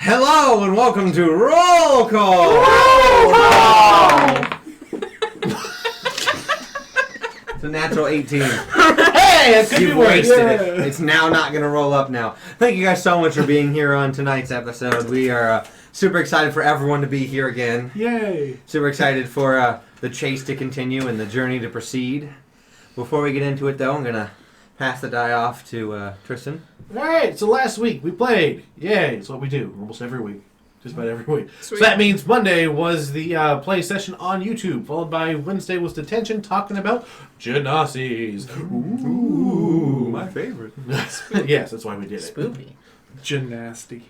Hello and welcome to Roll Call! Roll Call! It's a natural 18. Hey, it could be You've worse. wasted it. It's now not going to roll up now. Thank you guys so much for being here on tonight's episode. We are super excited for everyone to be here again. Yay! Super excited for the chase to continue and the journey to proceed. Before we get into it, though, I'm going to pass the die off to Tristan. Alright, so last week we played. Yay, it's what we do almost every week. Just about every week. Sweet. So that means Monday was the play session on YouTube, followed by Wednesday was detention talking about Genasi's. Ooh, my favorite. Yes, that's why we did it. Spooky. Gymnasty.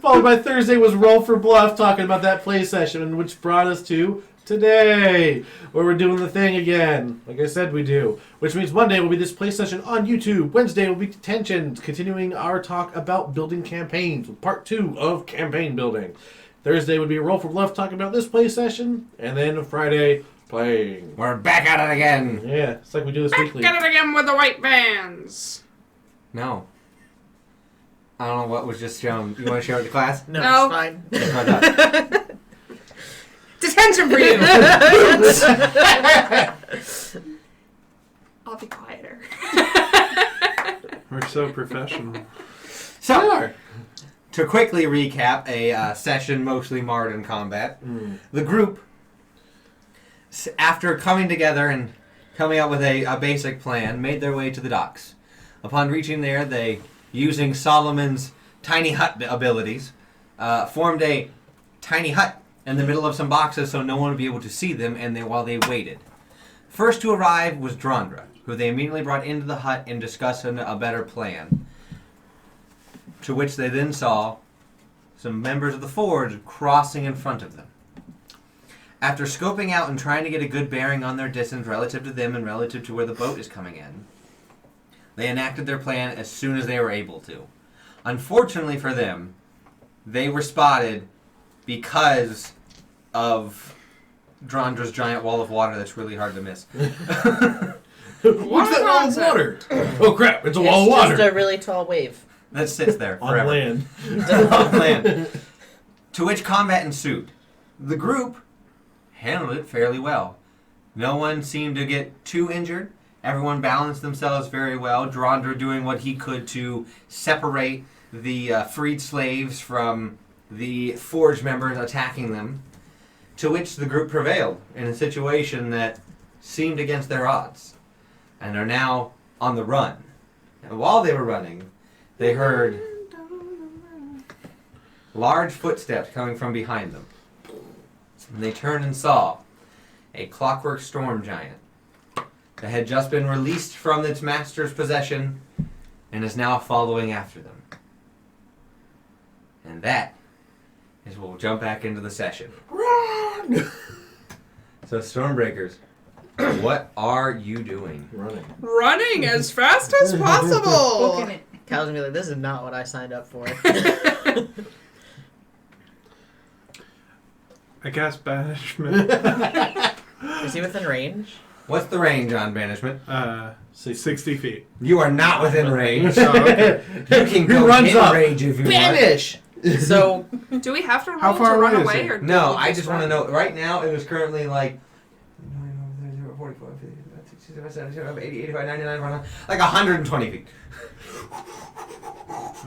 Followed by Thursday was Roll for Bluff, talking about that play session, which brought us to today, where we're doing the thing again. Like I said we do. Which means Monday will be this play session on YouTube. Wednesday will be Detention, continuing our talk about building campaigns, with part 2 of campaign building. Thursday would be Roll for Bluff, talking about this play session. And then Friday, playing. We're back at it again. Yeah, it's like we do this Back weekly. at it again with the white vans. No. I don't know what was just shown. You want to share with the class? No. It's fine. That's what I thought. Detention for you. I'll be quieter. We're so professional. So, to quickly recap a session mostly marred in combat, the group, after coming together and coming up with a basic plan, made their way to the docks. Upon reaching there, they, using Solomon's tiny hut abilities, formed a tiny hut in the middle of some boxes so no one would be able to see them while they waited. First to arrive was Drondra, who they immediately brought into the hut and discussed a better plan, to which they then saw some members of the Forge crossing in front of them. After scoping out and trying to get a good bearing on their distance relative to them and relative to where the boat is coming in, they enacted their plan as soon as they were able to. Unfortunately for them, they were spotted because of Drondra's giant wall of water that's really hard to miss. What's that wall of water? Oh crap, it's a wall of It's water. just a really tall wave. That sits there On forever. land. On land. To which combat ensued. The group handled it fairly well. No one seemed to get too injured. Everyone balanced themselves very well. Drondra doing what he could to separate the freed slaves from the Forge members attacking them. To which the group prevailed in a situation that seemed against their odds. And are now on the run. And while they were running, they heard large footsteps coming from behind them. And they turned and saw a clockwork storm giant that had just been released from its master's possession and is now following after them. And that is we'll jump back into the session. Run! So Stormbreakers, what are you doing? Running. Running as fast as possible. Cal's gonna be like, this is not what I signed up for. I guess banishment. Is he within range? What's the range on banishment? 60 feet. You are not within range. Oh, okay. You can go runs hit up? range if you want. Banish! So, Do we have to roll How far to run away is away? it? Or do No, we I just want to run? know. Right now, it was currently like 44, 50, 65, 70, 80, 85, 99, 100, like 120 feet.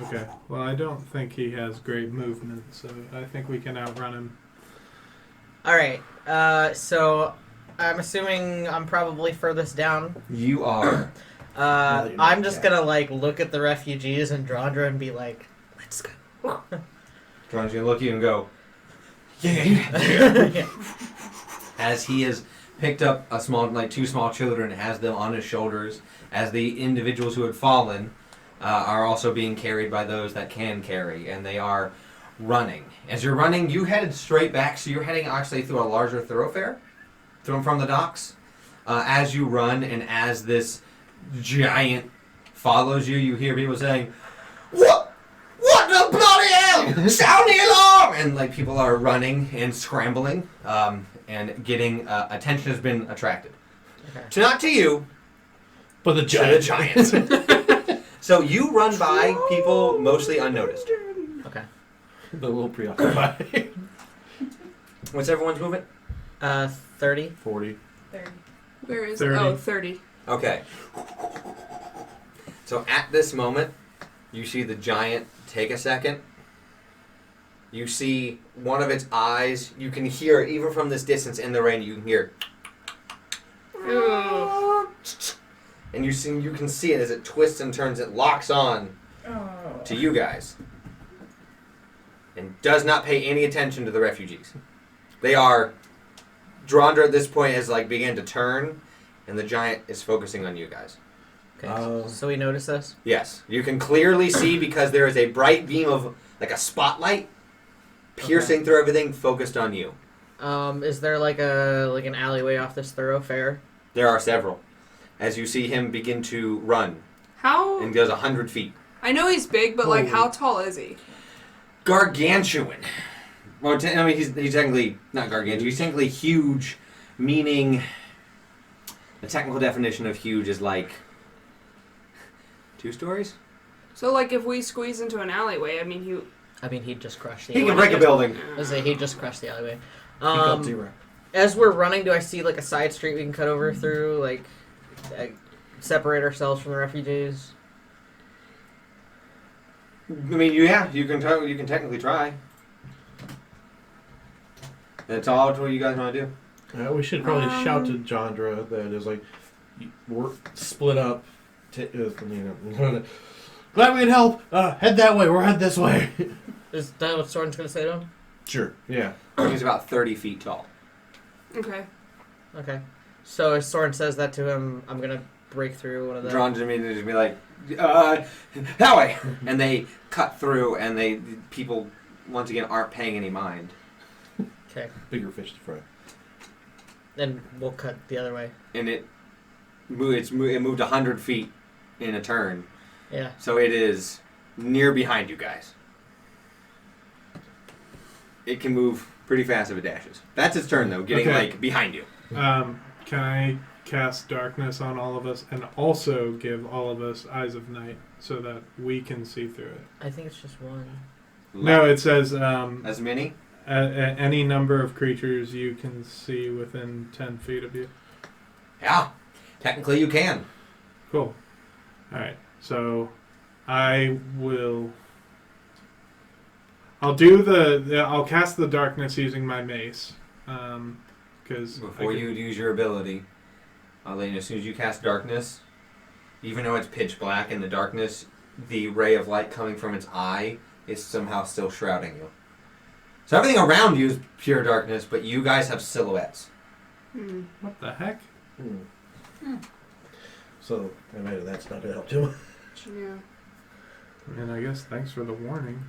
Okay. Well, I don't think he has great movement, so I think we can outrun him. alright. So, I'm assuming I'm probably furthest down. You are. I'm just gonna, look at the refugees and Drondra and be like, let's go. John's gonna look at you and go, Yeah. as he has picked up two small children, and has them on his shoulders, as the individuals who had fallen are also being carried by those that can carry, and they are running. As you're running, you headed straight back, so you're heading actually through a larger thoroughfare from the docks. As you run, and as this giant follows you, you hear people saying, "What? What the bloody hell? Sound the alarm!" And people are running and scrambling, and getting attention has been attracted. Okay. Not to you, But the to the giant. giants. So you run by people mostly unnoticed. Okay. A little preoccupied. What's everyone's movement? 30. 40. 30. Where is 30. it? Oh, 30. Okay. So at this moment, you see the giant take a second. You see one of its eyes. You can hear it even from this distance in the rain. You can hear. Ew. And you can see it as it twists and turns. It locks on Oh. to you guys, and does not pay any attention to the refugees. They are. Drondra at this point has began to turn, and the giant is focusing on you guys. Okay. So we notice this? Yes, you can clearly see because there is a bright beam of a spotlight piercing through everything, focused on you. Is there an alleyway off this thoroughfare? There are several. As you see him begin to run How? and goes 100 feet. I know he's big, but how tall is he? Gargantuan. Well, he's technically not gargantuan. He's technically huge, meaning the technical definition of huge is 2 stories. So, if we squeeze into an alleyway, he'd just crush the He alleyway. can break a building. I was he'd just crush the alleyway. He got 0. As we're running, do I see a side street we can cut over through, separate ourselves from the refugees? Yeah, you can technically try. That's all what you guys want to do. We should probably shout to Jandra that is we're split up. Glad we can help. Head that way. We're head this way. Is that what Soren's going to say to him? Sure. Yeah. He's about 30 feet tall. Okay. Okay. So as Soren says that to him, I'm going to break through one of the... Drawn to me to just be that way! And they cut through, and people, once again, aren't paying any mind. Okay. Bigger fish to fry. Then we'll cut the other way. And it moved 100 feet in a turn. Yeah. So it is near behind you guys. It can move pretty fast if it dashes. That's its turn, though, getting, behind you. Can I cast darkness on all of us and also give all of us Eyes of Night so that we can see through it? I think it's just one. No, it says... As many? Any number of creatures you can see within 10 feet of you. Yeah. Technically, you can. Cool. Alright, so I will... I'll cast the darkness using my mace. Because Before you use your ability, I'll let you know, as soon as you cast darkness, even though it's pitch black in the darkness, the ray of light coming from its eye is somehow still shrouding you. So everything around you is pure darkness, but you guys have silhouettes. What the heck? So, I imagine that's not going to help too much. Yeah. And I guess thanks for the warning.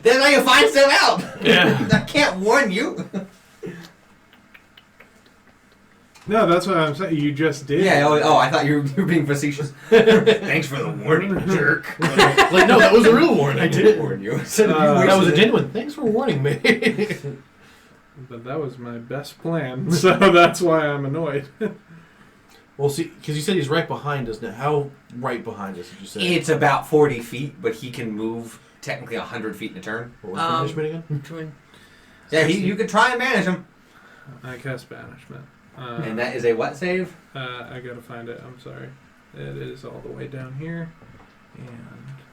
That's how you find stuff out! Yeah. I can't warn you! No, that's what I'm saying. You just did. Yeah, I thought you were being facetious. Thanks for the warning, jerk. No, that was a real warning. I did warn you. That was a genuine. Thanks for warning me. But that was my best plan, so that's why I'm annoyed. Well, see, because you said he's right behind us now. How right behind us did you say? It's about 40 feet, but he can move technically 100 feet in a turn. What was the punishment again? Yeah, you could try and manage him. I cast Banishment. And that is a what save? I gotta find it. I'm sorry. It is all the way down here.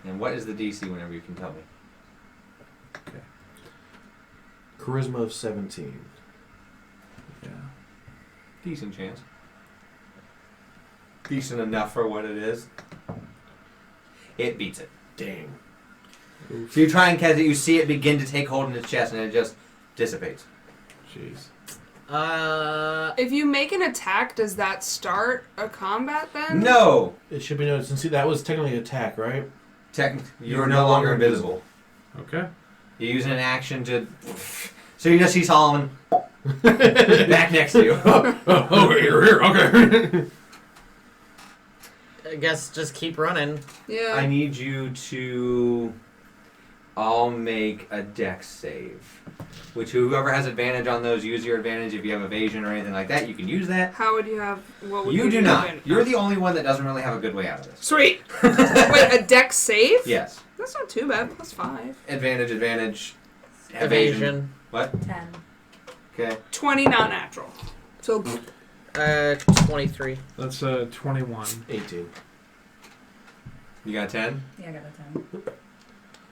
And what is the DC whenever you can tell me? Okay. Charisma of 17. Yeah. Decent chance. Decent enough for what it is. It beats it. Dang. Oof. So you try and cast it, you see it begin to take hold in its chest, and it just dissipates. Jeez. If you make an attack, does that start a combat then? No! It should be noticed. And see, that was technically an attack, right? You're no longer invisible. Okay. You're using an action to... So you just see Solomon back next to you. Oh, you're here. Okay. I guess just keep running. Yeah. I need you to I'll make a dex save. Which whoever has advantage on those, use your advantage. If you have evasion or anything like that, you can use that. How would you have? What would You do not. advantage? You're the only one that doesn't really have a good way out of this. Sweet. Wait, a dex save? Yes. That's not too bad. +5. Advantage. Evasion. What? 10. Okay. 20 not natural. So 23. That's 21. 18. You got 10? Yeah, I got a 10.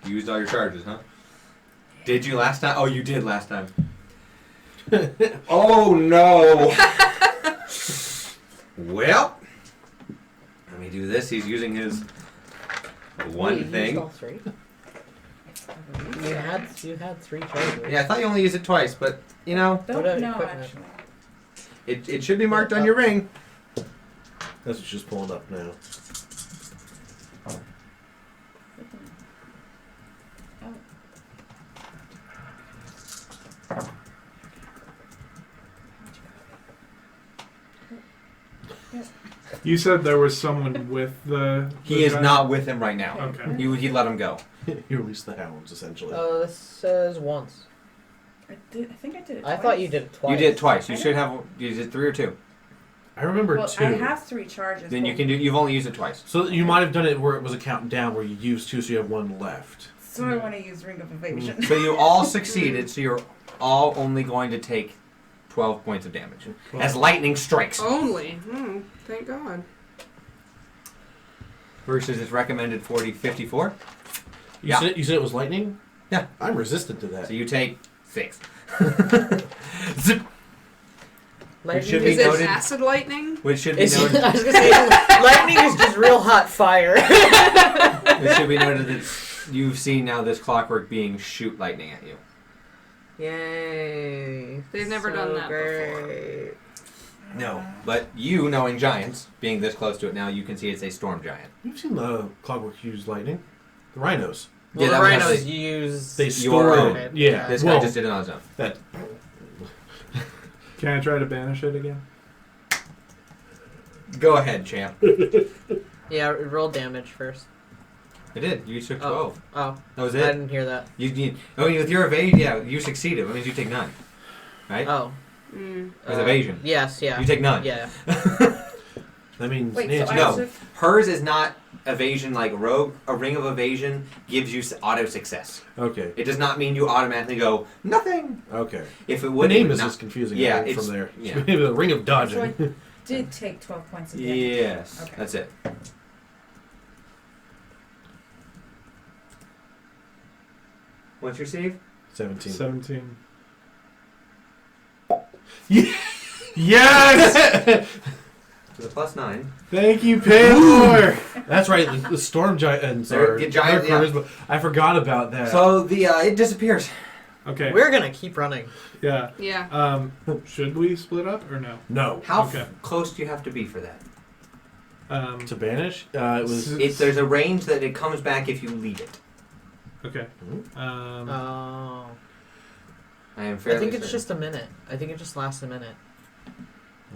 You used all your charges, huh? Did you last time? Oh, you did last time. Oh, no. Well, let me do this. He's using his one Wait, you thing. used all 3? You had 3 charges. Yeah, I thought you only used it twice, but, you know, Don't What know, equipment? actually. it should be marked on your ring. That's what she's pulling up now. You said there was someone with the. He is not with him right now. Okay. He let him go. You release the hounds, essentially. Oh, this says once. I think I did it I twice. thought you did it twice. You did it twice. I You should have. You did 3 or 2. I remember Well, 2. I have 3 charges. Then you but- can do. You've only used it twice. So you might have done it where it was a count down where you used 2, so you have 1 left. So I want to use Ring of Evasion. So you all succeeded. So you're all only going to take 12 points of damage as lightning strikes. only. Thank God. Versus its recommended 54. You Yeah. said it was lightning? Yeah. I'm resistant to that. So you take 6. Zip. Lightning should be Is it noted- acid lightning? Which should be Is, I was noted. gonna say, lightning is just real hot fire. It should be noted that you've seen now this clockwork being shoot lightning at you. Yay. They've never So done that great. No, but you, knowing giants, being this close to it now, you can see it's a storm giant. You've seen the clockwork use lightning. The rhinos. Well, Yeah, the that would have rhinos to- use. They Your store own. it. Yeah. This well, guy just did it on his own. that. Can I try to banish it again? Go ahead, champ. Yeah, roll damage first. It did. You took 12. Oh, That was I it. didn't hear that. With your evade, yeah, you succeeded. That means you take none. Right? Oh. With evasion. Yes, yeah. You take none. Yeah. That means Wait, Nancy. so I No. also... Hers is not evasion like rogue. A ring of evasion gives you auto success. Okay. It does not mean you automatically go nothing. Okay. If it The would, name it is would just confusing. Yeah, I think, it's- from there. yeah. Maybe the ring of So dodging. I did take 12 points of damage. Yes, Okay. that's it. What's your save? 17. 17. Yes! With a +9. Thank you, Paylor. That's right. The storm giants They're- are the giant- they're yeah. charisma. I forgot about that. So the it disappears. Okay. We're gonna keep running. Yeah. Yeah. Should we split up or no? no. How Okay. close do you have to be for that? To banish? It was. There's a range that it comes back if you leave it. Okay. Oh. I am I fairly think it's certain. just a minute. I think it just lasts a minute.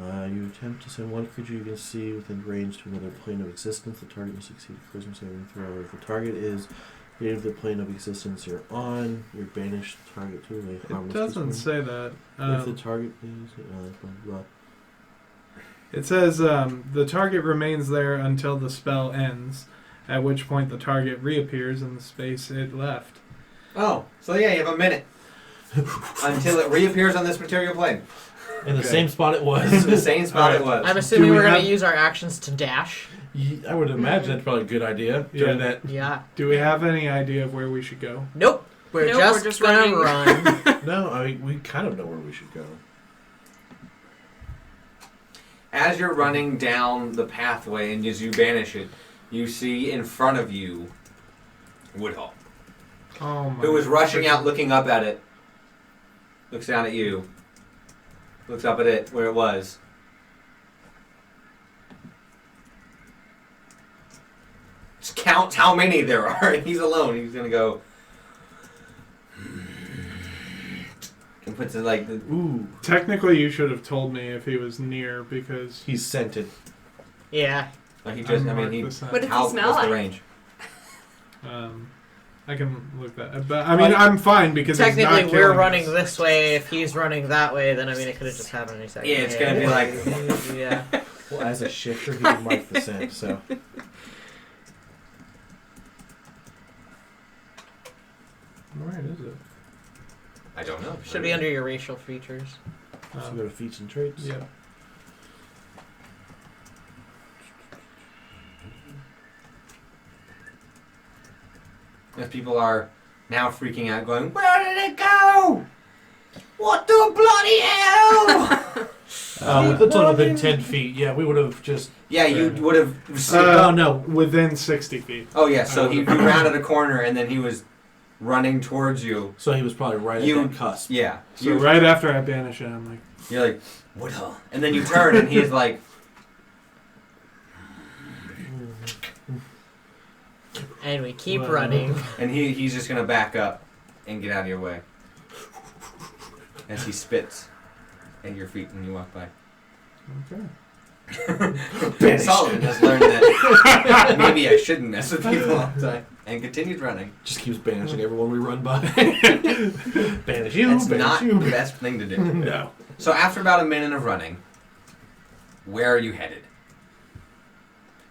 You attempt to send one creature you can see within range to another plane of existence. The target must succeed a charisma saving throw. If the target is native to the plane of existence you're on, you're banished the target to a harmless It doesn't creature. say that. If the target is blah, blah. It says the target remains there until the spell ends, at which point the target reappears in the space it left. Oh, so yeah, you have a minute until it reappears on this material plane. In the Okay. same spot it was. The same spot it Alright. was. I'm assuming we we're gonna have- use our actions to dash. I would imagine that's probably a good idea. Yeah. During that. Yeah. Do we have any idea of where we should go? Nope. We're Nope, just, we're just gonna running. run. No, I mean we kind of know where we should go. As you're running down the pathway and as you banish it, you see in front of you Woodhull, Oh my. who is rushing out, looking up at it. Looks down at you. Looks up at it where it was. Just counts how many there are. He's alone. He's gonna go. And puts it like the. Ooh, Technically, you should have told me if he was near because he's scented. Yeah. Like he just. I mean, marked he. the sign. What does How? he smell What's like? the range? I can look that up. But, I mean, I'm fine because he's Technically, not we're killing running us. this way. If he's running that way, then I mean, it could have just happened any second. Yeah, it's gonna be like. Yeah. Well, as a shifter, he can mark the same. So Where is it? I don't know. Should be under your racial features. so go to feats and traits. Yeah. As people are now freaking out, going, "Where did it go? What the bloody hell?" That's only been 10 feet. Yeah, we would have just. Yeah, you would have. Oh no! Within 60 feet. Oh yeah, so he rounded a corner and then he was running towards you. So he was probably right You- at that cusp. Yeah. So right after I banish it, I'm like, You're like, what the? And then you turn and he's like, And we keep Wow. running. and he's just gonna back up and get out of your way. As he spits at your feet when you walk by. okay. Solomon has learned that maybe I shouldn't mess with people all the time. And continues running. Just keeps banishing everyone we run by. Banish you. That's banish not you. the best thing to do. No. So after about a minute of running, where are you headed?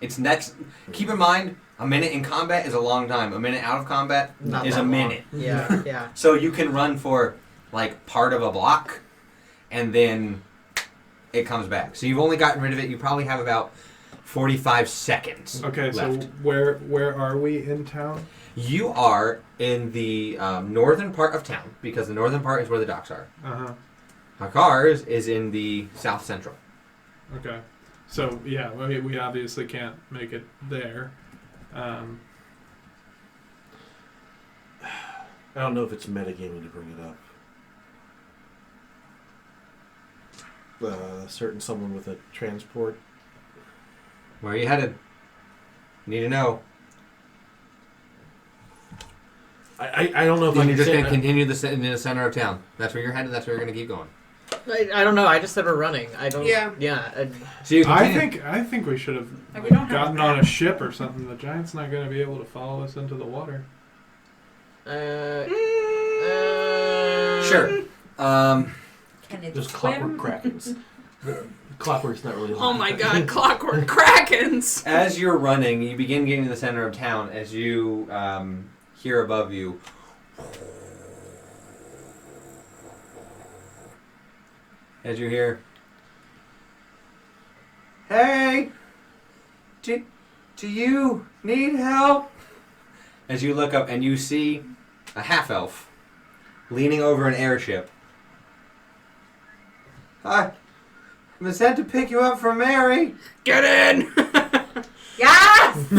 It's next. Keep in mind, a minute in combat is a long time. A minute out of combat Not is that a long. minute. Yeah, yeah. So you can run for like part of a block, and then it comes back. So you've only gotten rid of it. You probably have about 45 seconds Okay, left. so where are we in town? You are in the northern part of town, because the northern part is where the docks are. Uh-huh. Hakar's is in the south central. Okay. So, yeah, we obviously can't make it there. I don't know if it's metagaming to bring it up. Certain someone with a transport. Where are you headed? Need to know. I don't know if I Then can you're just say going to that. continue in the center of town. That's where you're headed. That's where you're going to keep going. I don't know. I just said we're running. I don't. Yeah. Yeah. So you I think we should have Like, we don't have gotten a on a map. ship or something. The giant's not going to be able to follow us into the water. Sure. Can it There's swim? clockwork krakens. Clockwork's not really. Oh my god, clockwork krakens! As you're running, you begin getting to the center of town. As you hear above you, as you hear, "Hey, do you need help?" As you look up and you see a half-elf leaning over an airship. "I was sent to pick you up from Mary." Get in! Yes!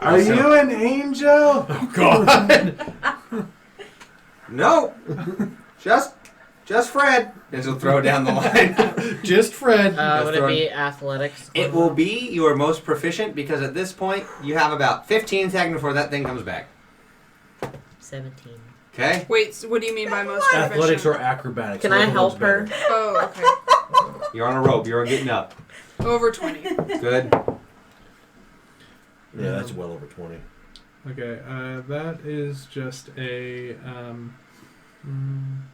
Are you an angel? Oh God! "No, just Fred." As he'll throw down the line. Just Fred. Would it be athletics? It will be your most proficient, because at this point you have about 15 seconds before that thing comes back. 17. Okay? Wait, so what do you mean by most Athletics proficient? or acrobatics? Can I Whichever help one's better. her? Oh, okay. You're on a rope. You're getting up. Over 20. Good. Yeah, that's well over 20. Okay, that is just a...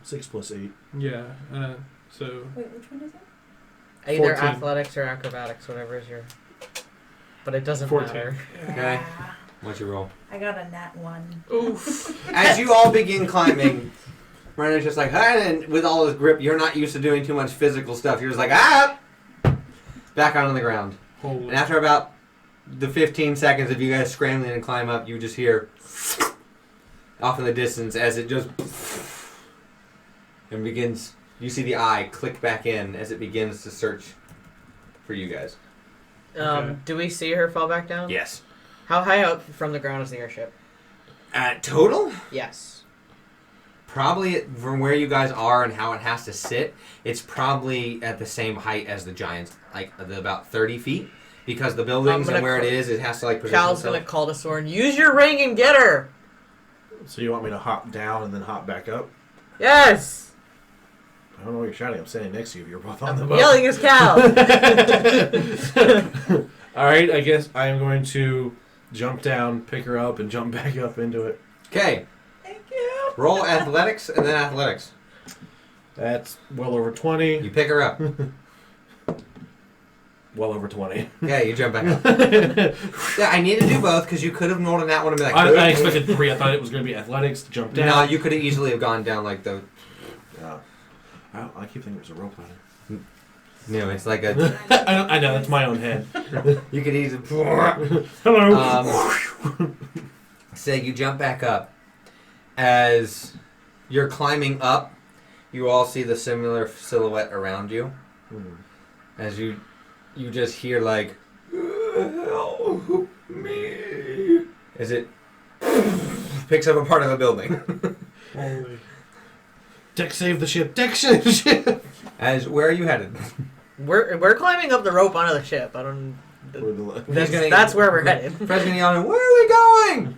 6 plus 8. yeah, so... Wait, which one is it? Either 14. athletics or acrobatics, whatever is your. But it doesn't 14. matter. Okay. Yeah. What's your roll? I got a nat 1. Oof. As you all begin climbing, Brendan's just like, "Hi," and with all his grip, you're not used to doing too much physical stuff. You're just like, "Ah!" Back on the ground. Holy... And after about the 15 seconds of you guys scrambling and climb up, you just hear off in the distance as it just and begins. You see the eye click back in as it begins to search for you guys. Okay. Do we see her fall back down? Yes. How high up from the ground is the airship? At total, Yes. probably from where you guys are and how it has to sit, it's probably at the same height as the Giants, like about 30 feet. Because the buildings I'm and gonna where it call- is, it has to like position Cal's itself. gonna call to Soren, use your ring and get her! So you want me to hop down and then hop back up? Yes! I don't know what you're shouting. I'm standing next to you. You're both on the I'm boat. yelling as Cal! All right, I guess I am going to jump down, pick her up, and jump back up into it. Okay. Thank you. Roll athletics and then athletics. That's well over 20. You pick her up. Well over 20. Okay, you jump back up. Yeah, I need to do both because you could have rolled on that one and be like, I expected 3. I thought it was going to be athletics to jump down. no, you could have easily have gone down like the. I keep thinking it was a rope ladder. No, it's like a. I know, that's my own head. You could easily. Hello. So you jump back up. As you're climbing up, you all see the similar silhouette around you. As you just hear like, help me. As it picks up a part of a building. Holy. Deck save the ship. Deck save the ship. As where are you headed? We're climbing up the rope onto the ship. I don't. That's where we're headed. Fred's gonna yell, where are we going?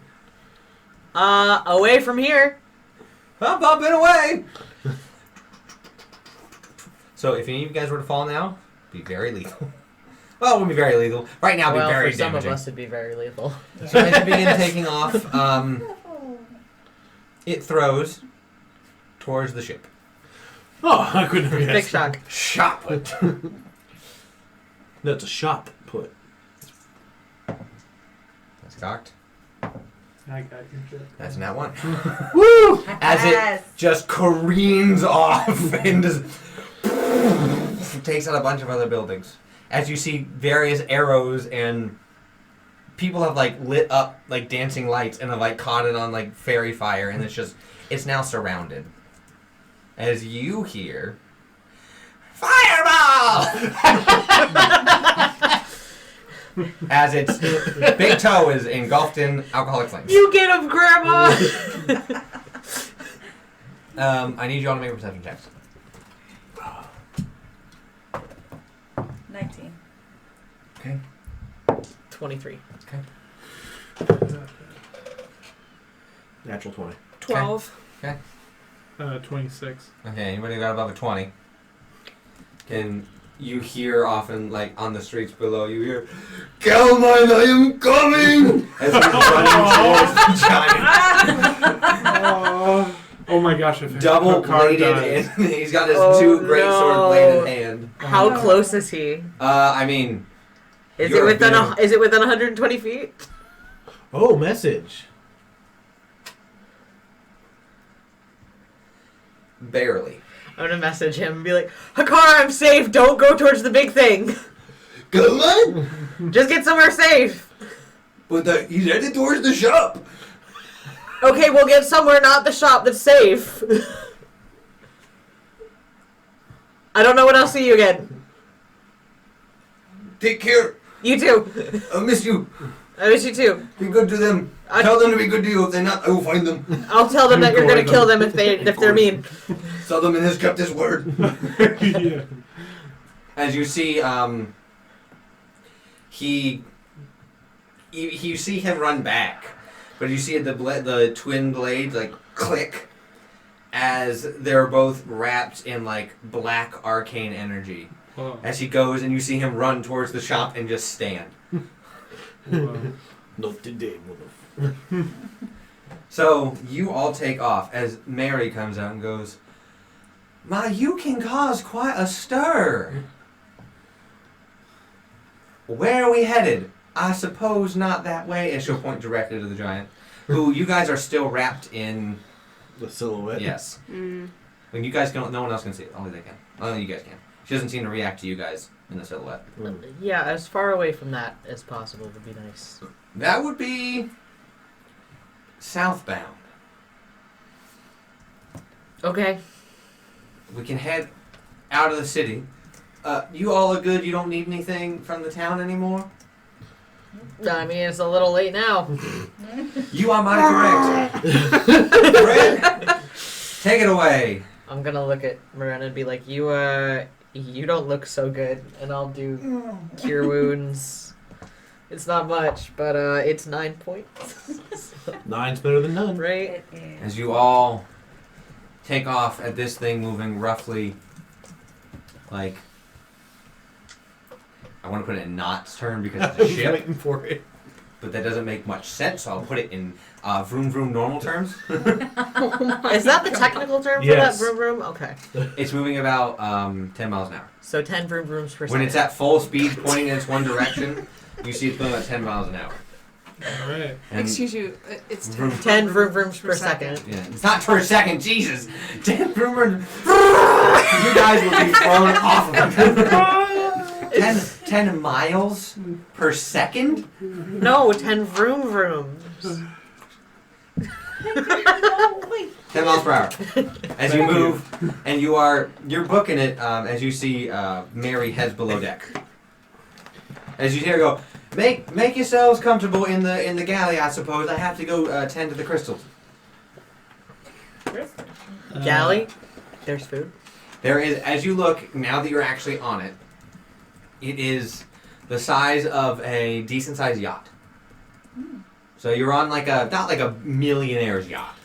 Away from here. I'm bumping away. So if any of you guys were to fall now, it'd be very lethal. Well, it wouldn't be very lethal. Right now, it'd Well, be very for some damaging. of us, it'd be very lethal. So as you begin taking off, it throws towards the ship. Oh, I couldn't have Big guessed. shock. Shot put. No, it's a shot put. That's cocked. I got your shit. That's not one. Woo! As Yes. it just careens off and just takes out a bunch of other buildings. As you see various arrows and people have like lit up like dancing lights and have like caught it on like fairy fire and it's now surrounded. As you hear fireball as its big toe is engulfed in alcoholic flames. You get him, Grandma! I need you all to make perception checks. 19. Okay. 23. Natural 20. 12. 26. Okay, anybody got above a 20? And you hear often, like, on the streets below, you hear, Calmine, I am coming! As he's running towards the giant. Oh my gosh! If Double Picard bladed, dies. and he's got his Oh, two great no. sword bladed hand. How close is he? I mean, Is You're it within big. is it within 120 feet? Oh, message. barely. I'm gonna message him and be like, Hakar, I'm safe. Don't go towards the big thing. Come on! Just get somewhere safe. But he's headed towards the shop. Okay, we'll get somewhere not the shop that's safe. I don't know when I'll see you again. Take care. You too. I miss you. I miss you too. Be good to them. Tell them to be good to you. If they're not, I will find them. I'll tell them that you're gonna kill them if they're mean. Solomon has kept his word. Yeah. As you see, you see him run back, but you see the twin blades like click as they're both wrapped in like black arcane energy. Whoa. As he goes, and you see him run towards the shop and just stand. Whoa. Not today, motherfucker. So you all take off as Mary comes out and goes, "Ma, you can cause quite a stir. Where are we headed? I suppose not that way." And she'll point directly to the giant, who you guys are still wrapped in. The silhouette. Yes. Mm. When you guys can, no one else can see it. Only they can. Only you guys can. She doesn't seem to react to you guys in the silhouette. Yeah, as far away from that as possible would be nice. That would be southbound. Okay. We can head out of the city. You all are good? You don't need anything from the town anymore? I mean, it's a little late now. You are mighty correct. Fred, take it away. I'm gonna look at Miranda and be like, you don't look so good, and I'll do cure wounds. It's not much, but it's 9 points. 9's better than none. Right? It is. As you all take off at this thing moving roughly like, I want to put it in knots term because it's a ship. Waiting for it. but that doesn't make much sense, so I'll put it in vroom vroom normal terms. Is that the technical term for Yes. that vroom vroom? Okay. It's moving about 10 miles an hour. So 10 vroom vrooms per When second. it's at full speed, pointing in its one direction, you see it's going about 10 miles an hour. All right. And Excuse you, it's Vroom. 10 vroom vrooms per second. yeah, it's not per second, Jesus! 10 vroom vroom. You guys will be thrown off of it. 10 miles per second? No, 10 vroom vrooms. 10 miles per hour. As you move, and you're booking it as you see Mary heads below deck. As you hear her go, make yourselves comfortable in the galley, I suppose. I have to go tend to the crystals. Galley. There's food. There is, as you look, now that you're actually on it, it is the size of a decent sized yacht. So you're on not like a millionaire's yacht.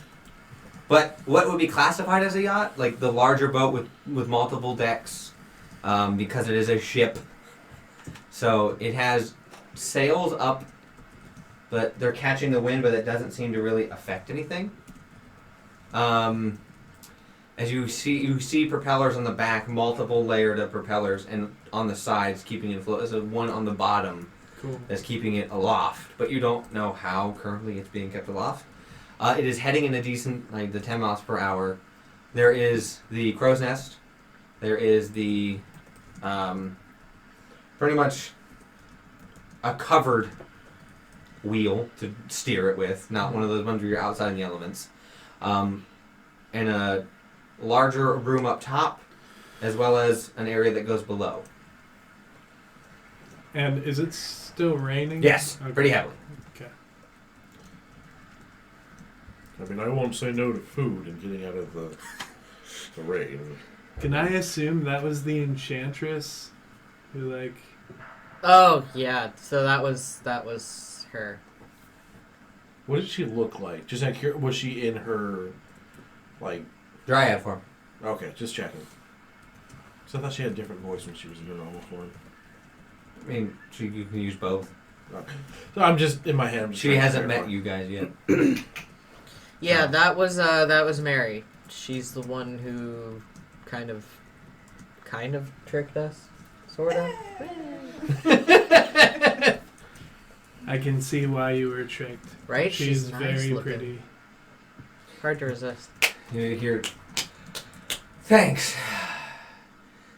But what would be classified as a yacht? Like the larger boat with multiple decks, because it is a ship. So it has sails up, but they're catching the wind, but it doesn't seem to really affect anything. As you see propellers on the back, multiple layered of propellers, and on the sides keeping it afloat. There's one on the bottom Cool. that's keeping it aloft, but you don't know how currently it's being kept aloft. It is heading in a decent, like the 10 miles per hour. There is the crow's nest. There is the, pretty much a covered wheel to steer it with, not one of those ones where you're outside in the elements. And a larger room up top, as well as an area that goes below. And is it still raining? Yes, Okay. pretty heavily. Okay. I mean, I won't say no to food and getting out of the rain. Can I assume that was the enchantress who, like... Oh, yeah. So that was her. What did she look like? Just like, was she in her, like... Dryad form. Okay, just checking. So I thought she had a different voice when she was in her normal form. I mean, you can use both. So I'm just, in my head, I'm just She trying to hasn't clarify. met you guys yet. Yeah, that was Mary. She's the one who kind of tricked us, sort of. I can see why you were tricked. Right? She's nice very looking. pretty. Hard to resist. You hear, thanks.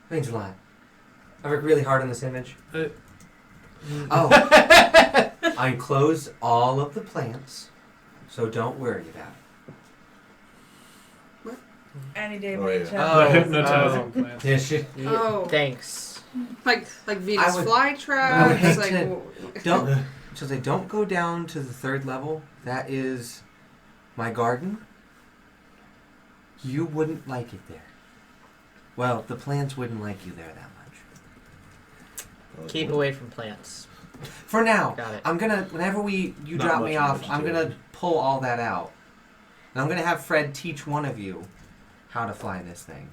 Means a lot. I worked really hard on this image. Oh, I enclosed all of the plants, so don't worry about it. Any day, Oh, yeah. reach The out. hypnotizing plant. Yeah, she, Oh. Thanks. Like Venus I would flytraps. hate Like to- don't. So they don't go down to the 3rd level. That is my garden. You wouldn't like it there. Well, the plants wouldn't like you there that much. Keep away from plants. For now, Got it. I'm gonna. Whenever you Not drop much me of off, what I'm you gonna do. pull all that out, and I'm gonna have Fred teach one of you how to fly this thing.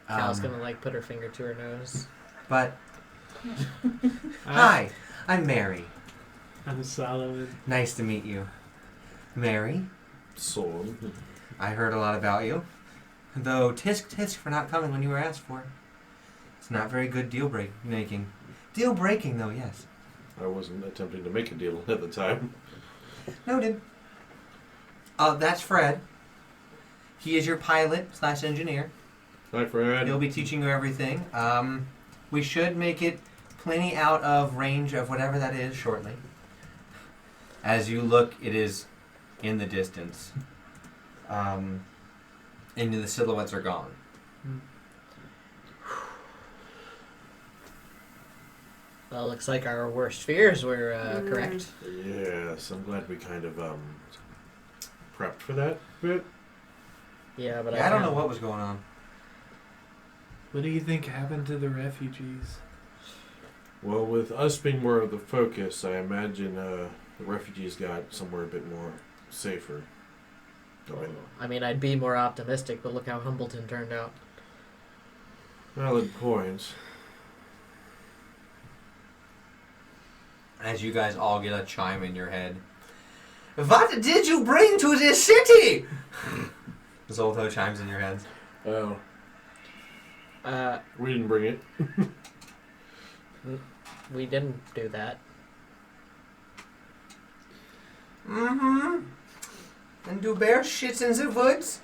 Cal's gonna put her finger to her nose. But hi, I'm Mary. I'm Solomon. Nice to meet you, Mary. So, I heard a lot about you, though tisk tisk for not coming when you were asked for. It's not very good deal making. Deal breaking though, yes. I wasn't attempting to make a deal at the time. Noted. That's Fred. He is your pilot/engineer. Hi, Fred. He'll be teaching you everything. We should make it plenty out of range of whatever that is shortly. As you look, it is in the distance. And the silhouettes are gone. Well, looks like our worst fears were correct. Yes, I'm glad we kind of prepped for that bit. Yeah, but Yeah, I don't know what was going on. What do you think happened to the refugees? Well, with us being more of the focus, I imagine the refugees got somewhere a bit more safer. I mean, I'd be more optimistic, but look how Humbleton turned out. Valid points. as you guys all get a chime in your head. What did you bring to this city? Zolto chimes in your heads. Oh, Uh, we didn't bring it. we didn't do that. Mm-hmm. And do bears shit in the woods?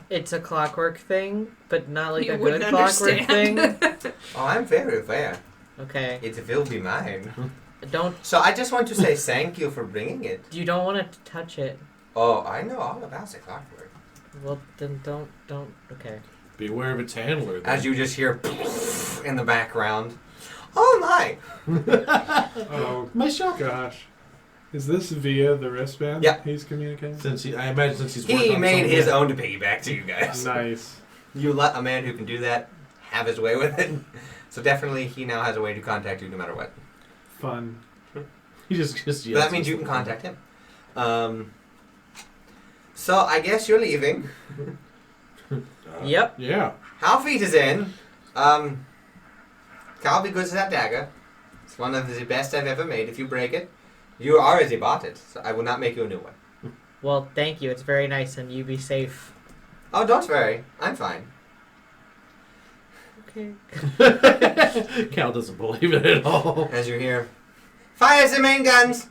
It's a clockwork thing, but not like You a good wouldn't clockwork thing. understand. Oh, I'm very aware. Okay. It will be mine. Don't. So I just want to say thank you for bringing it. You don't want to touch it. Oh, I know all about the clockwork. Well, then don't. Okay. Beware of its handler. Then. As you just hear in the background. Oh my! Oh My shock. gosh. Is this via the wristband? Yeah. He's communicating? I imagine since he's worked He on made something- his own to piggyback to you guys. Nice. You let a man who can do that have his way with it. So definitely he now has a way to contact you no matter what. Fun. He just But that means you can contact him. So I guess you're leaving. Yep. Yeah. Halfeet is in. Carl be good to that dagger. It's one of the best I've ever made. If you break it, you already bought it. So I will not make you a new one. Well, thank you. It's very nice, and you be safe. Oh, don't worry. I'm fine. Okay. Cal doesn't believe it at all. As you hear, fire the main guns!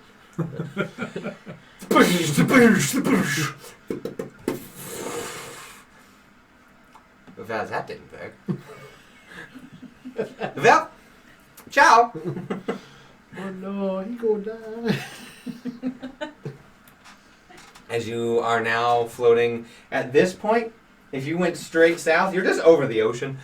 Well, that didn't work. Well, ciao! Oh no, he gonna die. As you are now floating at this point, if you went straight south, you're just over the ocean.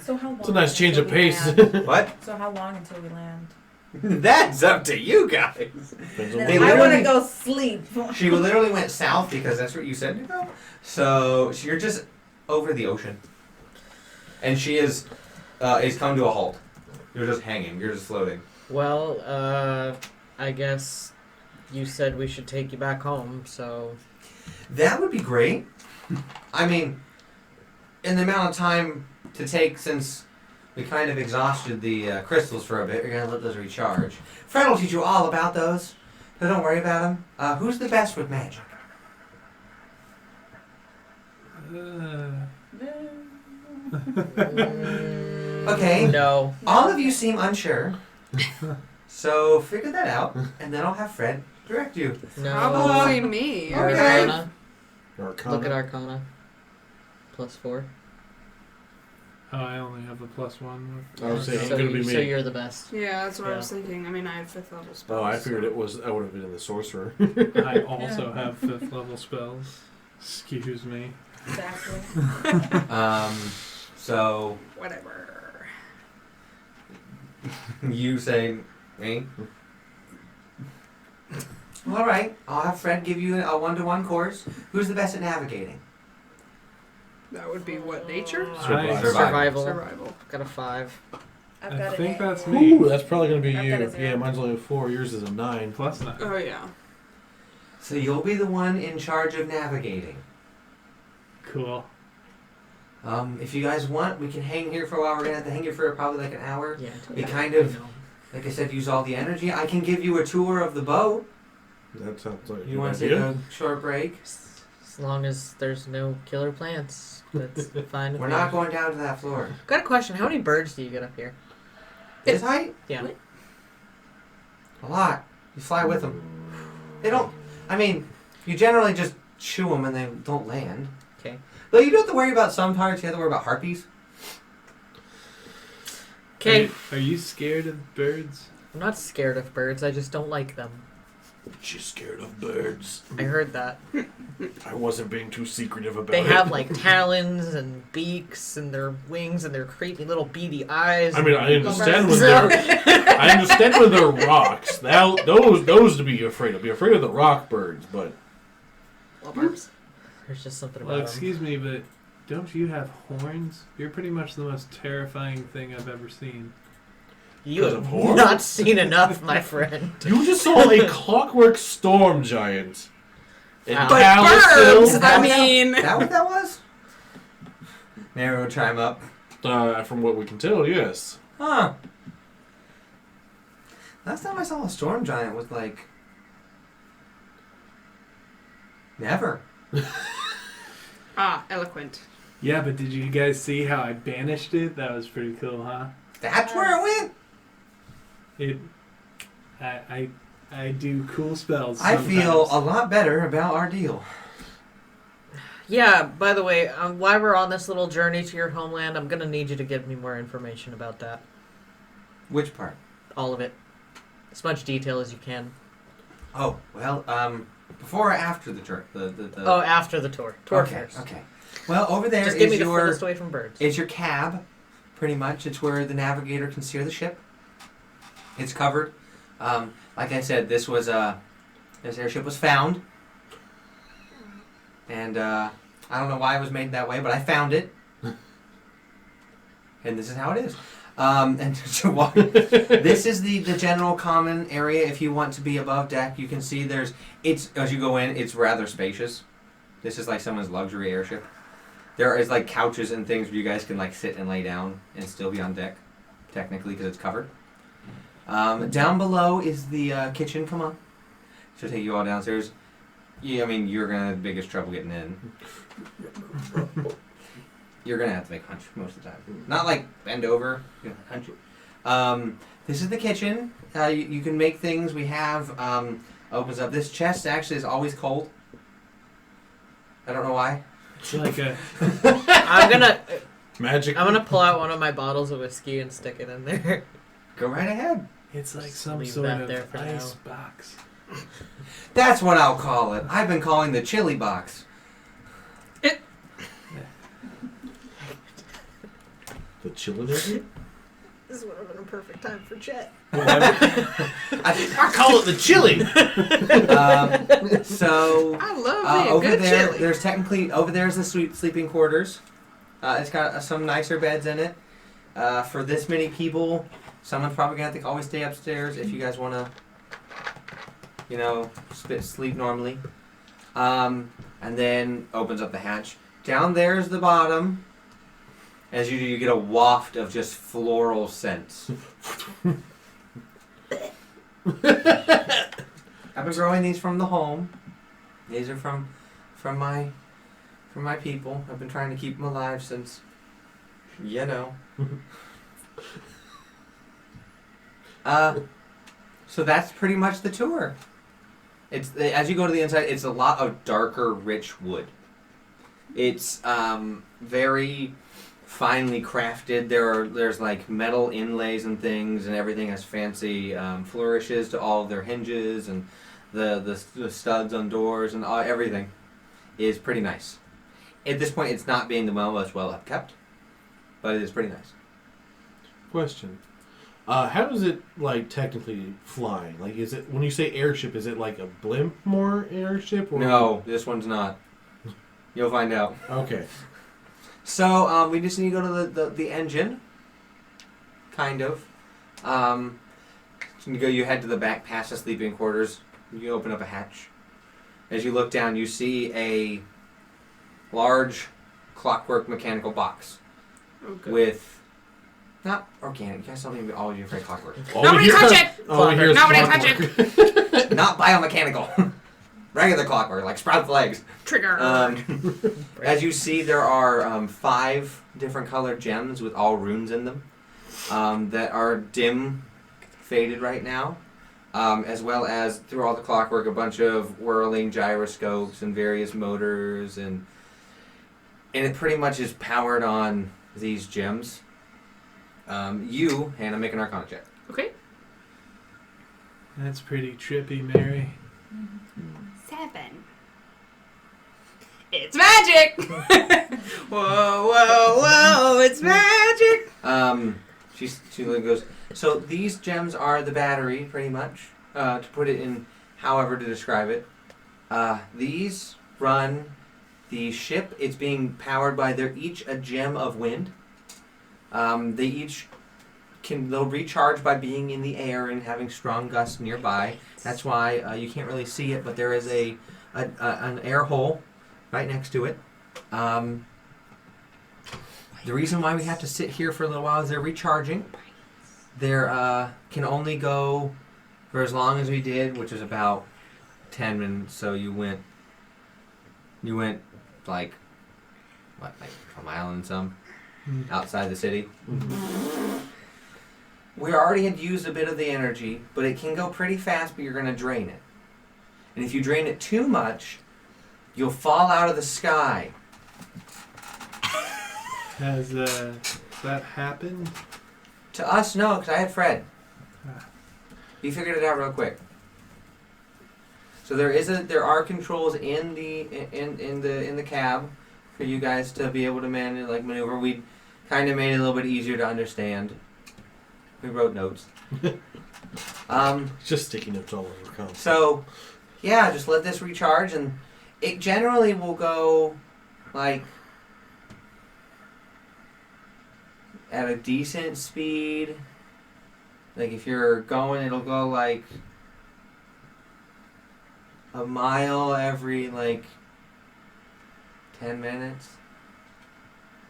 So how long? It's a nice change until of we pace. land? What? So how long until we land? That's up to you guys. Depends on They I want to literally- go sleep. She literally went south because that's what you said to go. So you're just over the ocean, and she is come to a halt. You're just hanging. You're just floating. Well, I guess you said we should take you back home, so. That would be great. I mean, in the amount of time to take since we kind of exhausted the crystals for a bit, you're gonna let those recharge. Fred will teach you all about those. So don't worry about them. Who's the best with magic? Okay. No. All of you seem unsure. So figure that out, and then I'll have Fred direct you. No. Probably me. I mean, Okay. Arcana. Arcana. Look at Arcana. +4. Oh, I only have a +1. I was saying, So, it's gonna be me. so you're the best. yeah, that's what I was Yeah. thinking. I mean, I had 5th level spells. Oh, I figured so- it was. I would have been in the sorcerer. I also have 5th level spells. Excuse me. Exactly. So Whatever. you say me. All right, I'll have Fred give you a 1-to-1 course. Who's the best at navigating? That would be what, nature? Survival. Survival. Survival. Got a 5. I've I got think an that's eight. me. Ooh, that's probably gonna be I've you. got a 0. Yeah, mine's only a 4. Yours is a 9. +9. Oh, yeah. So you'll be the one in charge of navigating. Cool. If you guys want, we can hang here for a while. We're gonna have to hang here for probably like an hour. Yeah. We kind of, like I said, use all the energy. I can give you a tour of the boat. That sounds like a You good want to take idea. a short break? As long as there's no killer plants, that's fine. with We're me. not going down to that floor. Got a question. How many birds do you get up here? This height? Yeah. A lot. You fly with them. They don't. I mean, you generally just chew them and they don't land. Okay. Though you don't have to worry about some parts. You have to worry about harpies. Okay. Are you scared of birds? I'm not scared of birds. I just don't like them. She's scared of birds. I heard that. I wasn't being too secretive about They it. have like talons and beaks and their wings and their creepy little beady eyes. I mean, I understand when they're. I understand when they're rocks. Now, those to be afraid of. Be afraid of the rock birds, but There's just something Well, about them. excuse me, but don't you have horns? You're pretty much the most terrifying thing I've ever seen. You Because have of horns? not seen enough, my friend. you just saw a clockwork storm giant. In But Palestine. birds! I mean, Is that what that was? Narrow chime up. From what we can tell, yes. Huh. Last time I saw a storm giant was like... Never. Ah, eloquent. Yeah, but did you guys see how I banished it? That was pretty cool, huh? That's where it went? I do cool spells. I feel a sometimes. lot better about our deal. Yeah, by the way, while we're on this little journey to your homeland, I'm going to need you to give me more information about that. Which part? All of it. As much detail as you can. Oh, well, before or after the tour? Oh, after the tour. Tour okay, first. okay. Well, over there Just give me is the your... furthest away from birds. It's your cab, pretty much. It's where the navigator can steer the ship. It's covered. Like I said, this airship was found. And I don't know why it was made that way, but I found it. And this is how it is. And to walk, this is the general common area. If you want to be above deck, you can see as you go in, it's rather spacious. This is like someone's luxury airship. There is like couches and things where you guys can like sit and lay down and still be on deck, technically, because it's covered. Down below is the kitchen. Come on. She'll take you all downstairs. Yeah, I mean, you're going to have the biggest trouble getting in. You're going to have to make hunch most of the time. Not like bend over, hunch. This is the kitchen. You can make things. We have, opens up. This chest actually is always cold. I don't know why. It's like a I'm Magic. gonna pull out one of my bottles of whiskey and stick it in there. Go right ahead. it's like some Leave sort that of there for ice now. box. That's what I'll call it. I've been calling the chili box. The chillinator? This would have been a perfect time for Chet. I call it the chili. So I love me a over good there, chili. there's technically over there's the sleeping quarters. It's got some nicer beds in it. For this many people, someone's probably gonna have to always stay upstairs if you guys wanna, sleep normally. And then opens up the hatch. Down there's the bottom. As you do, you get a waft of just floral scents. I've been growing these from the home. These are from my people. I've been trying to keep them alive since, So that's pretty much the tour. It's as you go to the inside, it's a lot of darker, rich wood. It's very finely crafted. There's like metal inlays and things, and everything has fancy flourishes to all of their hinges, and the studs on doors, and everything is pretty nice. At this point, it's not being the most well upkept, but it is pretty nice. Question. How does it, like, technically flying? Like, is it, when you say airship, is it like a blimp more airship? Or No, this one's not. You'll find out. Okay. So we just need to go to the engine, kind of. You head to the back past the sleeping quarters. You open up a hatch. As you look down, you see a large clockwork mechanical box Okay. with not organic. You guys don't even always afraid of clockwork. Nobody touch it! Oh, here's Nobody touch clockwork. Not biomechanical. Regular clockwork, like sprout legs. Trigger. As you see, there are 5 different colored gems with all runes in them that are dim faded right now, as well as through all the clockwork a bunch of whirling gyroscopes and various motors, and it pretty much is powered on these gems. You, Hannah, make an Arcana check. Okay. That's pretty trippy, Mary. 7. It's magic! Whoa, whoa, whoa, it's magic! She goes, so these gems are the battery, pretty much, to put it in however to describe it. These run the ship. It's being powered by, they're each a gem of wind. They each they'll recharge by being in the air and having strong gusts nearby. That's why you can't really see it, but there is an air hole right next to it. The reason why we have to sit here for a little while is they're recharging. They're can only go For as long as we did, which was about 10 minutes, so you went like, what, like a mile and some outside the city. We already had used a bit of the energy, but it can go pretty fast, but you're going to drain it. And if you drain it too much, you'll fall out of the sky. Has that happened? To us, no, because I had Fred. Ah. He figured it out real quick. So there are controls in the cab for you guys to be able to maneuver. We kind of made it a little bit easier to understand. We wrote notes. Just sticky notes all over. Come. So, yeah, just let this recharge, and it generally will go like at a decent speed. Like if you're going, it'll go like a mile every like 10 minutes.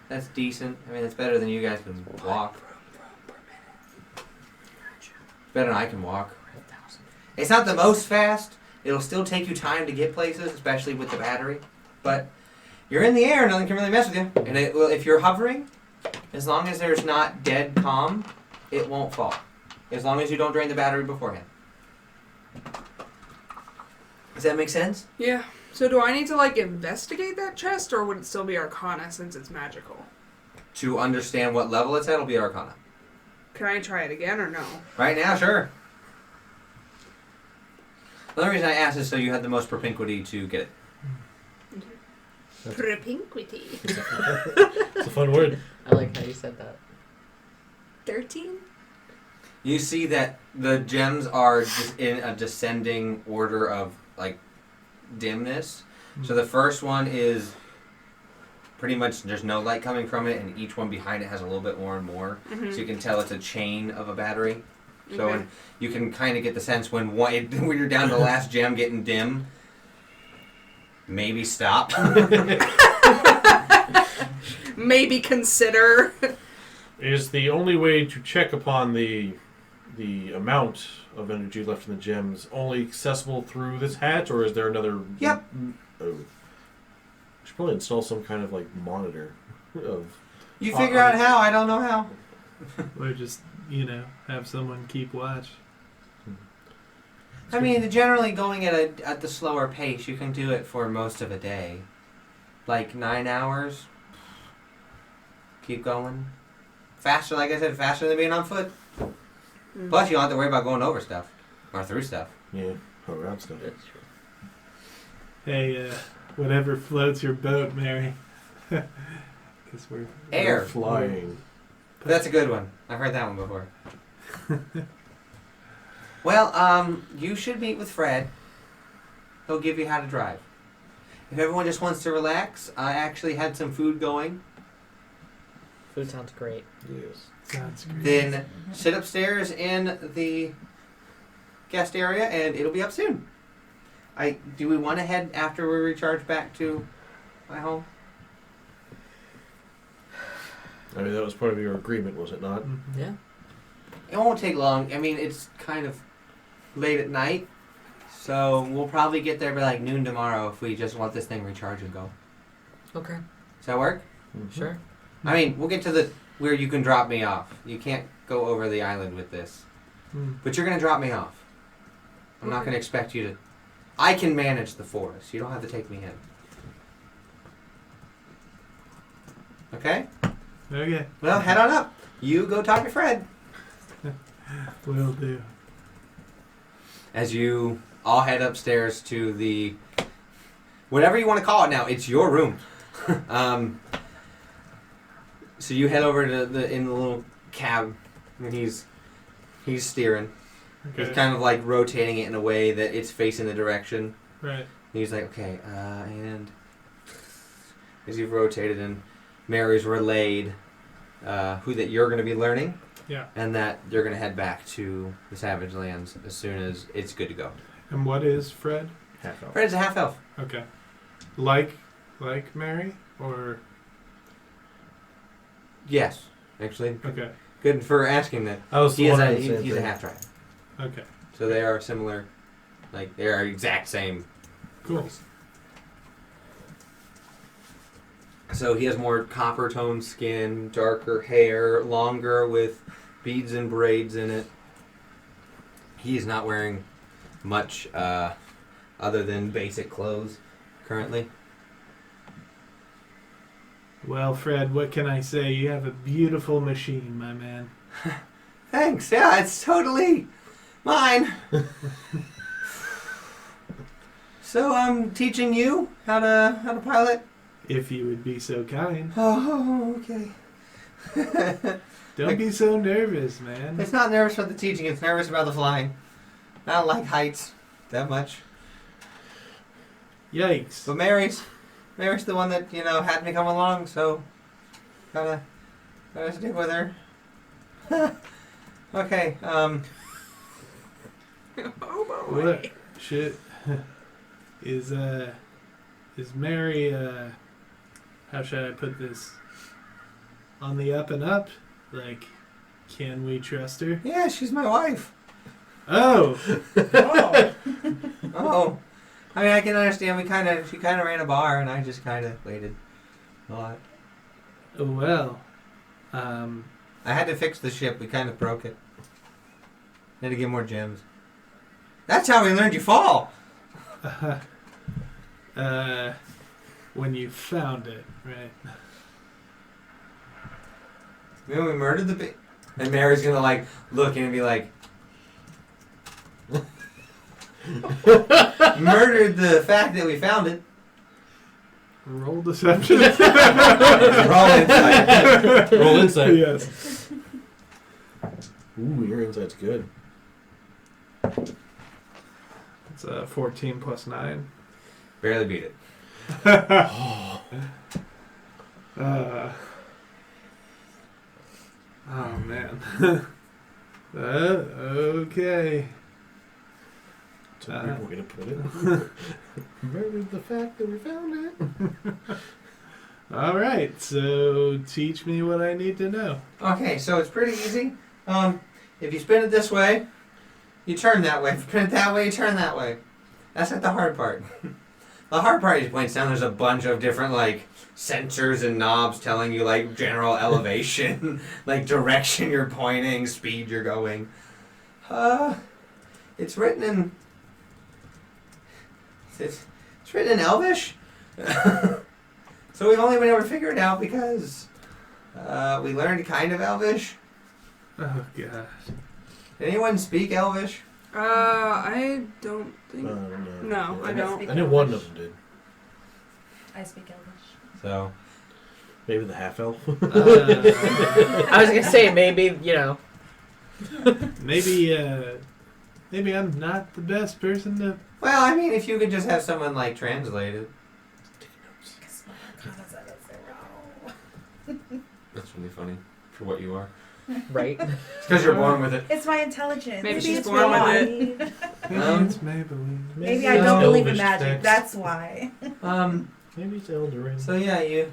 That's decent. I mean, it's better than you guys can walk. Better than I can walk. It's not the most fast. It'll still take you time to get places, especially with the battery. But you're in the air, nothing can really mess with you. And if you're hovering, as long as there's not dead calm, it won't fall. As long as you don't drain the battery beforehand. Does that make sense? Yeah. So do I need to like investigate that chest, or would it still be Arcana since it's magical? To understand what level it's at, it'll be Arcana. Can I try it again or no? Right now, sure. The only reason I asked is so you had the most propinquity to get it. Propinquity. It's a fun word. I like how you said that. 13? You see that the gems are just in a descending order of like dimness. So the first one is pretty much there's no light coming from it, and each one behind it has a little bit more and more. Mm-hmm. So you can tell it's a chain of a battery. So Okay. when you can kind of get the sense when when you're down to the last gem getting dim, maybe stop. Maybe consider. Is the only way to check upon the amount of energy left in the gems only accessible through this hatch, or is there another? Yep. Oh. I should probably install some kind of like monitor of. You figure out how. I don't know how. Or just, have someone keep watch. I mean, generally going at the slower pace, you can do it for most of a day. Like 9 hours. Keep going. Faster, like I said, faster than being on foot. Plus, you don't have to worry about going over stuff. Or through stuff. Yeah, around stuff. That's true. Hey, whatever floats your boat, Mary. Because we're Air. Flying. That's a good one. I've heard that one before. Well, you should meet with Fred. He'll give you how to drive. If everyone just wants to relax, I actually had some food going. Food sounds great. Yes. Sounds great. Then sit upstairs in the guest area, and it'll be up soon. Do we want to head after we recharge back to my home? I mean, that was part of your agreement, was it not? Mm-hmm. Yeah. It won't take long. I mean, it's kind of late at night, so we'll probably get there by like noon tomorrow if we just let this thing recharge and go. Okay. Does that work? Mm-hmm. Sure. I mean, we'll get to where you can drop me off. You can't go over the island with this, but you're gonna drop me off. I'm not gonna expect you to. I can manage the forest. You don't have to take me in. Okay? Okay. Well, head on up. You go talk to Fred. Will do. As you all head upstairs to the whatever you want to call it now. It's your room. So you head over to in the little cab, and he's steering. Okay. He's kind of like rotating it in a way that it's facing the direction. Right. And he's like, okay, and as you've rotated, and Mary's relayed who that you're going to be learning. Yeah. And that you're going to head back to the Savage Lands as soon as it's good to go. And what is Fred? Half elf. Fred's a half elf. Okay. Like Mary? Or... Yes, actually. Okay. Good for asking that. I was He's wondering the a same he's a thing. half tribe. Okay. So they are similar. Like, they are exact same. Cool. So he has more copper toned skin, darker hair, longer with beads and braids in it. He's not wearing much other than basic clothes currently. Well, Fred, what can I say? You have a beautiful machine, my man. Thanks. Yeah, it's totally mine. So I'm teaching you how to pilot. If you would be so kind. Oh, okay. Don't be so nervous, man. It's not nervous about the teaching. It's nervous about the flying. I don't like heights that much. Yikes. But Mary's the one that had me come along. So gotta stick with her. Okay. What shit is Mary how should I put this? On the up and up? Like, can we trust her? Yeah, she's my wife. Oh! Oh. Oh. I mean, I can understand. She kind of ran a bar, and I just kind of waited a lot. Well, I had to fix the ship. We kind of broke it. Had to get more gems. That's how we learned you fall. when you found it, right? When we murdered the big... And Mary's gonna, like, look and be like... Murdered the fact that we found it. Roll deception. Roll insight. Roll insight. Yes. Ooh, your insight's good. It's 14 plus 9. Barely beat it. Oh man. Okay. That's a weird way to put it. Murdered the fact that we found it. All right. So teach me what I need to know. Okay, so it's pretty easy. If you spin it this way, you turn that way. If you spin it that way, you turn that way. That's not the hard part. The hard part is you point down. There's a bunch of different sensors and knobs telling you general elevation, direction you're pointing, speed you're going. It's written in. It's written in Elvish. So we've only been able to figure it out because we learned kind of Elvish. Oh god. Did anyone speak Elvish? I don't think. No, I don't. I knew one of them did. I speak Elvish. So Maybe the half elf. I was gonna say maybe Maybe I'm not the best person to. well, I mean, if you could just have someone translate it. Because my Arcana's at a 0. That's really funny for what you are. right. It's because you're born with it. It's my intelligence. Maybe she's it's born with wrong. It's Maybelline. Maybe I don't believe in Elvish magic. text. That's why. Maybe it's Eldarin. So yeah, you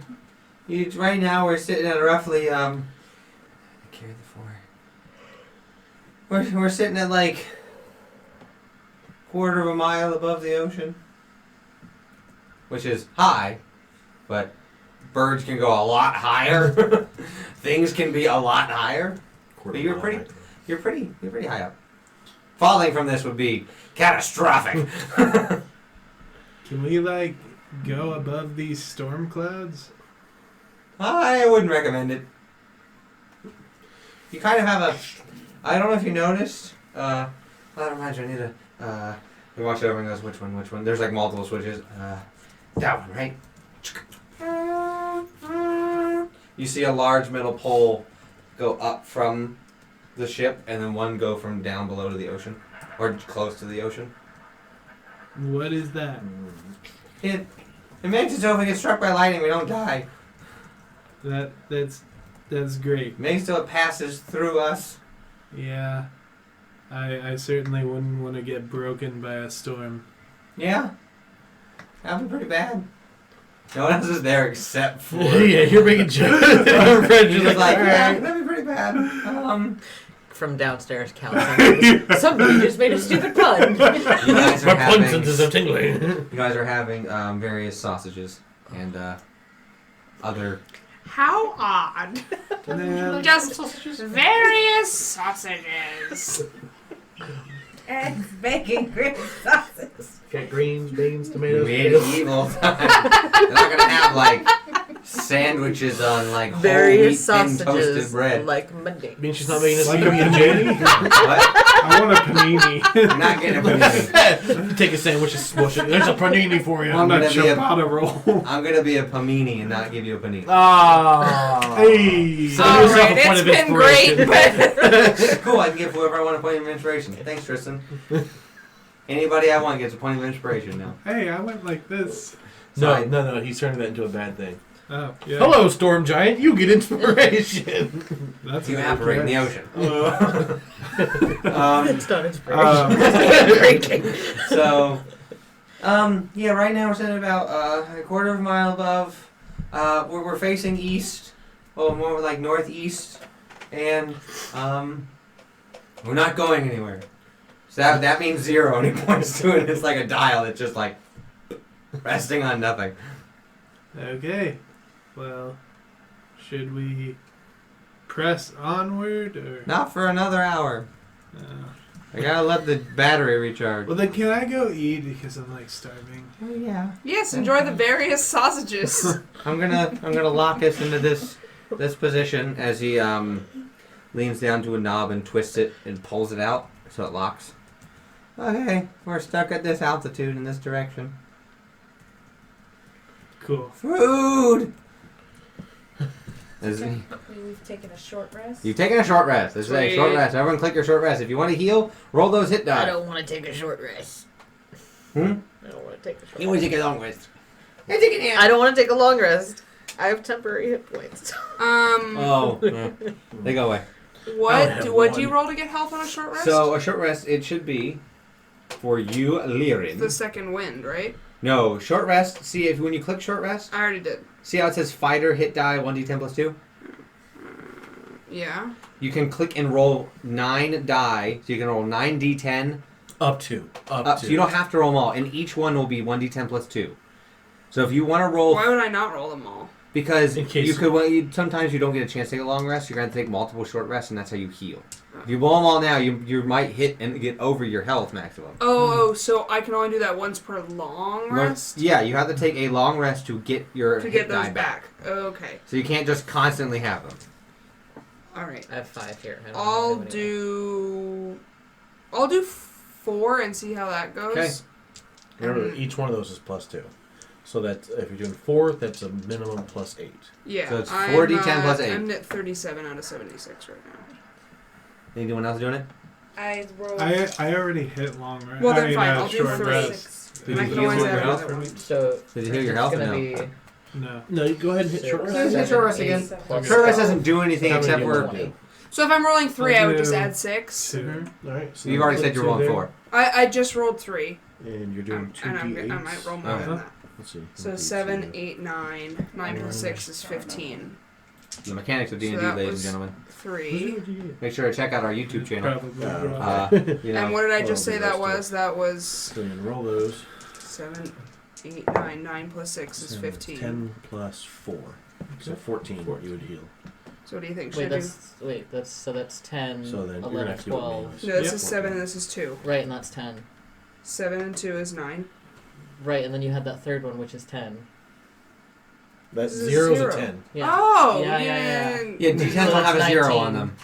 right now we're sitting at roughly I carry the 4. We're sitting at quarter of a mile above the ocean, which is high, but birds can go a lot higher. Things can be a lot higher. But you're pretty high up. Falling from this would be catastrophic. Can we go above these storm clouds? I wouldn't recommend it. You kind of have a... I don't know if you noticed. I don't imagine I need a... we watch it over and goes, which one? There's multiple switches. That one, right? You see a large metal pole go up from the ship, and then one go from down below to the ocean. Or close to the ocean. What is that? It makes it so if we get struck by lightning, we don't die. That's great. It makes it so it passes through us. Yeah. I certainly wouldn't want to get broken by a storm. Yeah. That'd be pretty bad. No one else is there except for... Yeah, you're making jokes. Fred's just yeah, that'd be pretty bad. from downstairs counting. Somebody just made a stupid pun. You guys are My pun having, senses are tingling. you guys are having various sausages and other. How odd. Nah, Just various sausages. Eggs, bacon, grits, sausage. Got greens, beans, tomatoes. Medieval time. They're not gonna have like sandwiches on like whole Various wheat thin toasted sausages bread. like Monday. Means she's not making us Like like a and Jenny. What? I want a panini. You're not getting a panini. Take a sandwich and smush it. There's a panini for you. I want a gonna be a- ciabatta roll. I'm gonna be a panini and not give you a panini. Ah. Hey. So All yourself right, a point it's of been great, inspiration. but Cool, I can give whoever I want a point of inspiration. Thanks, Tristan. Anybody I want gets a point of inspiration now. Hey, I went like this. No. He's turning that into a bad thing. Oh, yeah. Hello, Storm Giant. You get inspiration. That's You a evaporate in the good ocean. It's not inspiration. Um, Drinking. So, yeah, right now we're sitting about a quarter of a mile above. We're facing east, well, more like northeast, and we're not going anywhere. So that means 0, and he points to it. It's like a dial. It's just like resting on nothing. Okay. Well, should we press onward or? Not for another hour. I gotta let the battery recharge. Well, then can I go eat because I'm like starving? Oh yeah. yes, enjoy the various sausages. I'm gonna lock us into this position as he leans down to a knob and twists it and pulls it out so it locks. Okay, we're stuck at this altitude in this direction. Cool. Food. As he- We've taken a short rest. You've taken a short rest. This is a short Sweet. rest. Everyone, click your short rest. If you want to heal, roll those hit die. I don't want to take a short rest. Hmm? I don't want to take a short You want rest. to take a long rest. I don't want to take a long rest. I have temporary hit points. Oh, yeah. They go away. What do you roll to get health on a short rest? So a short rest, it should be for you, Lirin. the second wind, right? No, short rest. See if when you click short rest, I already did. see how it says fighter hit die 1d10 plus 2? Yeah. You can click and roll 9 die. So you can roll 9d10 Up to. So you don't have to roll them all, and each one will be 1d10 plus 2. So if you want to roll, Why would I not roll them all? because In case- you could, sometimes you don't get a chance to take a long rest. You're going to take multiple short rests, and that's how you heal. If you roll them all now, you might hit and get over your health maximum. Oh, so I can only do that once per long rest Yeah, you have to take a long rest to get your to hit get those die back. Okay. So you can't just constantly have them. All right. I have 5 here. I don't have I'll do 4 and see how that goes. Okay. Remember, each one of those is plus 2. So that if you're doing 4, that's a minimum plus 8. Yeah. So it's I'm, 4d10 plus 8. I'm at 37 out of 76 right now. Anyone else doing it? I rolled I already hit long rest. Well, then I mean, fine, I'll do short 3. rest. Did I you can heal always your add health? another one. So Did you heal your it's health or gonna no? be No. No, you go ahead and hit short Six, rest. Hit short rest again. plus Short rest 12. doesn't do anything How many except do you for... want? So if I'm rolling 3, I would just do add 6. 2. Alright. So You've already click said you're 2 rolling there, 4. I just rolled 3. And you're doing 2 and d8s. I might roll more Okay. than that. Let's see. So 1d8. 7, 8, 9. 9 plus 6 is 15. The mechanics of D&D, So that ladies was- and gentlemen. 3. Make sure to check out our YouTube channel. Probably. You know, And what did I just Well, say the that rest was? That was So you roll those. 7, 8, 9. 9 plus 6 is 15. 10 plus 4. So 14 you would heal. So what do you think? Wait, Should that's 10, So then you're going to 11, have to do it 12. manually. no, this Yep. is 7 and this is 2. Right, and that's 10. 7 and 2 is 9. Right, and then you had that third one, which is 10. That This is 0 is a 0. 10. Yeah. Oh! Yeah, Yeah. Yeah, D10s So don't have a that's 0 on 19. them.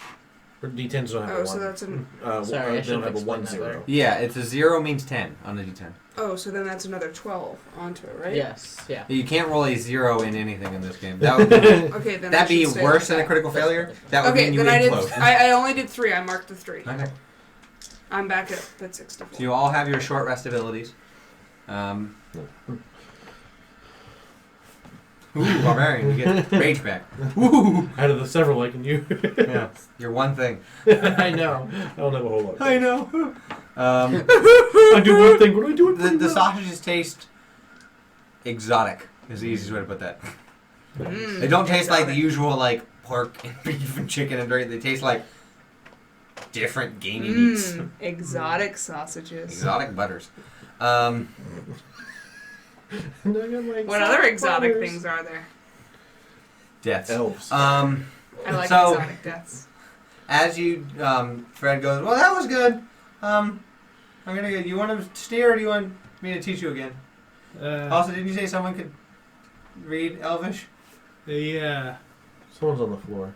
Or D10s don't have a Oh, 1. so that's an. Sorry, I they should don't have have a 1 explained that 0. Yeah, it's a 0 means 10 on the D10. Oh, so then that's another 12 onto it, right? Yes, yeah. You can't roll a 0 in anything in this game. That would be, Okay, then that'd I be should stay worse like than a that. critical failure. That would Okay, mean you then I did. implode. I only did 3. I marked the 3. Okay. I'm back at 64. So you all have your short rest abilities. Ooh, barbarian, you get rage back. Ooh, Out of the several I can use. yeah, you're one thing. I know. I don't have a whole lot. I know. I do one thing, but I do it The pretty well. sausages taste exotic. Is the easiest way to put that. They Mm, don't taste like the exotic. usual like pork and beef and chicken and dairy. They taste like different gamey meats. Exotic sausages. Exotic butters. And I got, like, What other exotic butters. things are there? Deaths. Elves. I like So- exotic deaths. As you, Fred goes, well, that was good. I'm gonna go. You want to steer, or do you want me to teach you again? Also, didn't you say someone could read Elvish? Yeah. Someone's on the floor.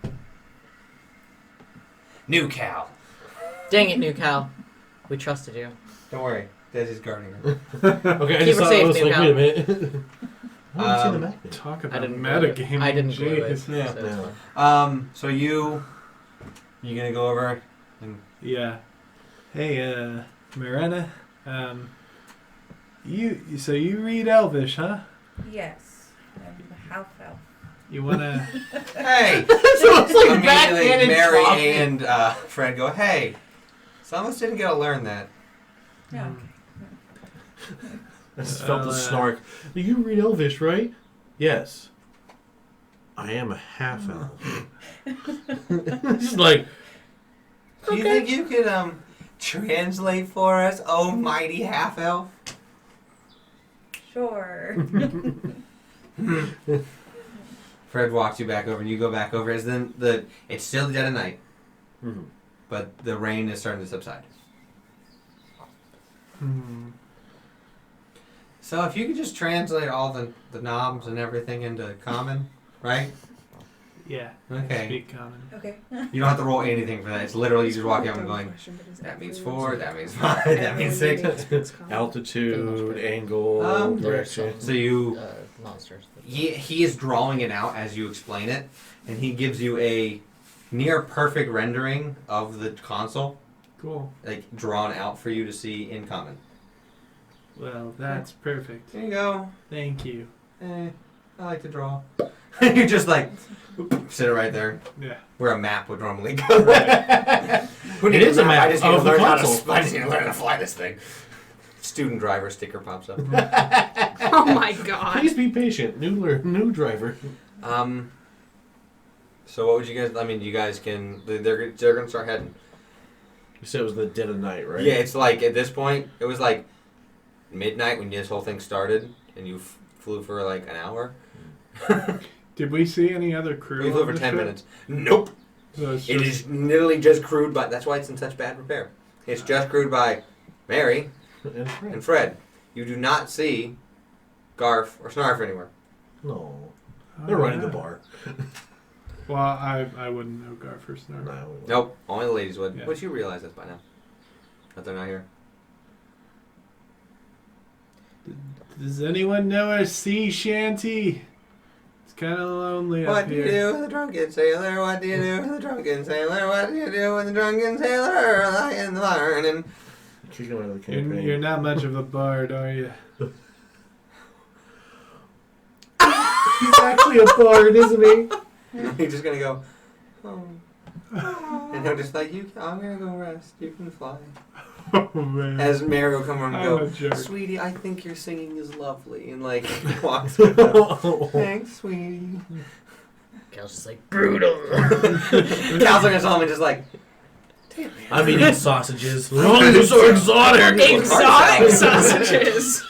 New cow. Dang it, New Cal. We trusted you. Don't worry, Desi's guarding her. Okay, I Keep just her thought safe, I was New like, Cal. wait a minute. I haven't seen the Um, map yet. Talk I about didn't glue it. metagaming. I didn't glue it. Jeez. Yeah. So it's No. fine. So you gonna go over and Yeah. Hey, Miranda. So you read Elvish, huh? Yes. I'm the half elf. You wanna? hey. So it's like Immediately, backhanded Mary coffee. and Fred go, hey. Some of us didn't get to learn that. Yeah. I just felt the snark. You read Elvish, right? Yes. I am a half elf. Just like, Do you think you could translate for us, oh mighty half elf? Sure. Fred walks you back over, and you go back over. As then it's still dead of night, but the rain is starting to subside. So if you could just translate all the knobs and everything into common, right? Yeah. Okay. Speak common. Okay. You don't have to roll anything for that. It's literally you just walk out and going, that means 4, that means 5, that means 6. altitude, angle, direction. So you, Monsters. he is drawing it out as you explain it, and he gives you a near perfect rendering of the console, Cool. like drawn out for you to see in common. Well, that's perfect. There you go. Thank you. I like to draw. You just like sit it right there Yeah. where a map would normally go. Who It needs is a map I just need to of the learn how to. console. I just need to learn how to fly this thing. Student driver sticker pops up. Oh my god. Please be patient. New driver. So what would you guys? I mean, you guys can. They're gonna start heading. You said it was the dead of night, right? Yeah, it's like at this point, it was like midnight when this whole thing started, and you flew for like an hour. Did we see any other crew? We flew on for the 10 ship? minutes. Nope. So it's It just- is literally just crewed by. That's why it's in such bad repair. It's just crewed by Mary And Fred. and Fred. You do not see Garf or Snarf anywhere. No. Oh, They're running the yeah. bar. Well, I wouldn't know Garf or Snarf. No, we won't. Nope. Only the ladies would. Yeah. But you realize this by now. That they're not here. Does anyone know a sea shanty? It's kind of lonely What up do you here. do with the drunken sailor? What do you do with the drunken sailor? What do you do with the drunken sailor? Lying learning. Kick him out of the campaign. You're not much of a bard, are you? He's actually a bard, isn't he? He's just gonna go. Oh. And he'll just like you. I'm gonna go rest. You can fly. Oh man. As Mary will come around and I'm go, a jerk. sweetie, I think your singing is lovely, and like walks with them. Thanks, sweetie. Cal's just like, brutal. Cal's looking at someone just like, damn man. I'm eating sausages. Oh, these are so exotic. Exotic sausages.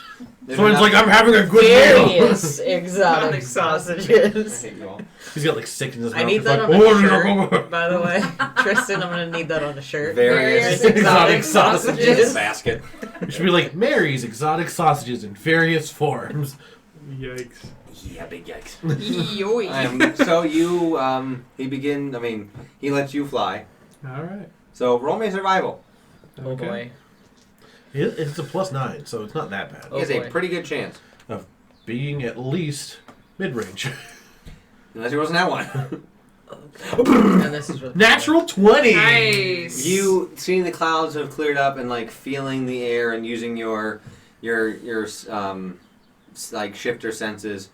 Someone's like, I'm having a good meal. Various exotic sausages. I hate you all. He's got like stick in his mouth. I need He's that like, on a "Oh, shirt, by the way. Tristan, I'm gonna need that on a shirt. Various exotic sausages. Basket. It should be like Mary's exotic sausages in various forms. Yikes. Yeah, big yikes. Yoy. So you, he lets you fly. All right. So roll me survival. Oh boy. It's a +9, so it's not that bad. Oh, He has boy. a pretty good chance. Being at least mid-range. Unless he wasn't that one. And this is really Natural 20! Nice. You seeing the clouds have cleared up and like feeling the air and using your like shifter senses.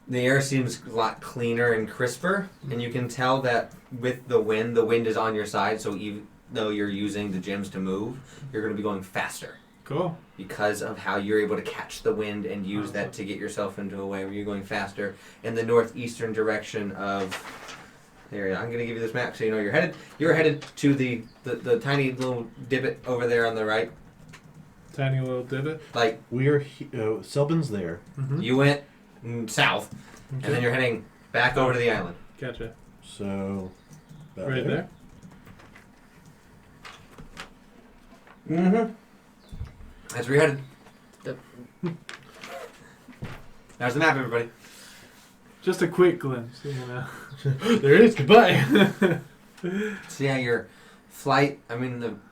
The air seems a lot cleaner and crisper, and you can tell that with the wind is on your side. So even though you're using the gems to move, you're going to be going faster Cool. because of how you're able to catch the wind and use that to get yourself into a way where you're going faster in the northeastern direction of There, I'm gonna give you this map so you know you're headed to the tiny little divot over there on the right. Tiny little divot. Like We are. Selbin's there. Mm-hmm. you went south, and then you're heading back over to the island. Gotcha. So. about Right there. Mm-hmm. That's where you're headed. There's the map, everybody. Just a quick glimpse, you know. There it is. Goodbye. So yeah, your flight. I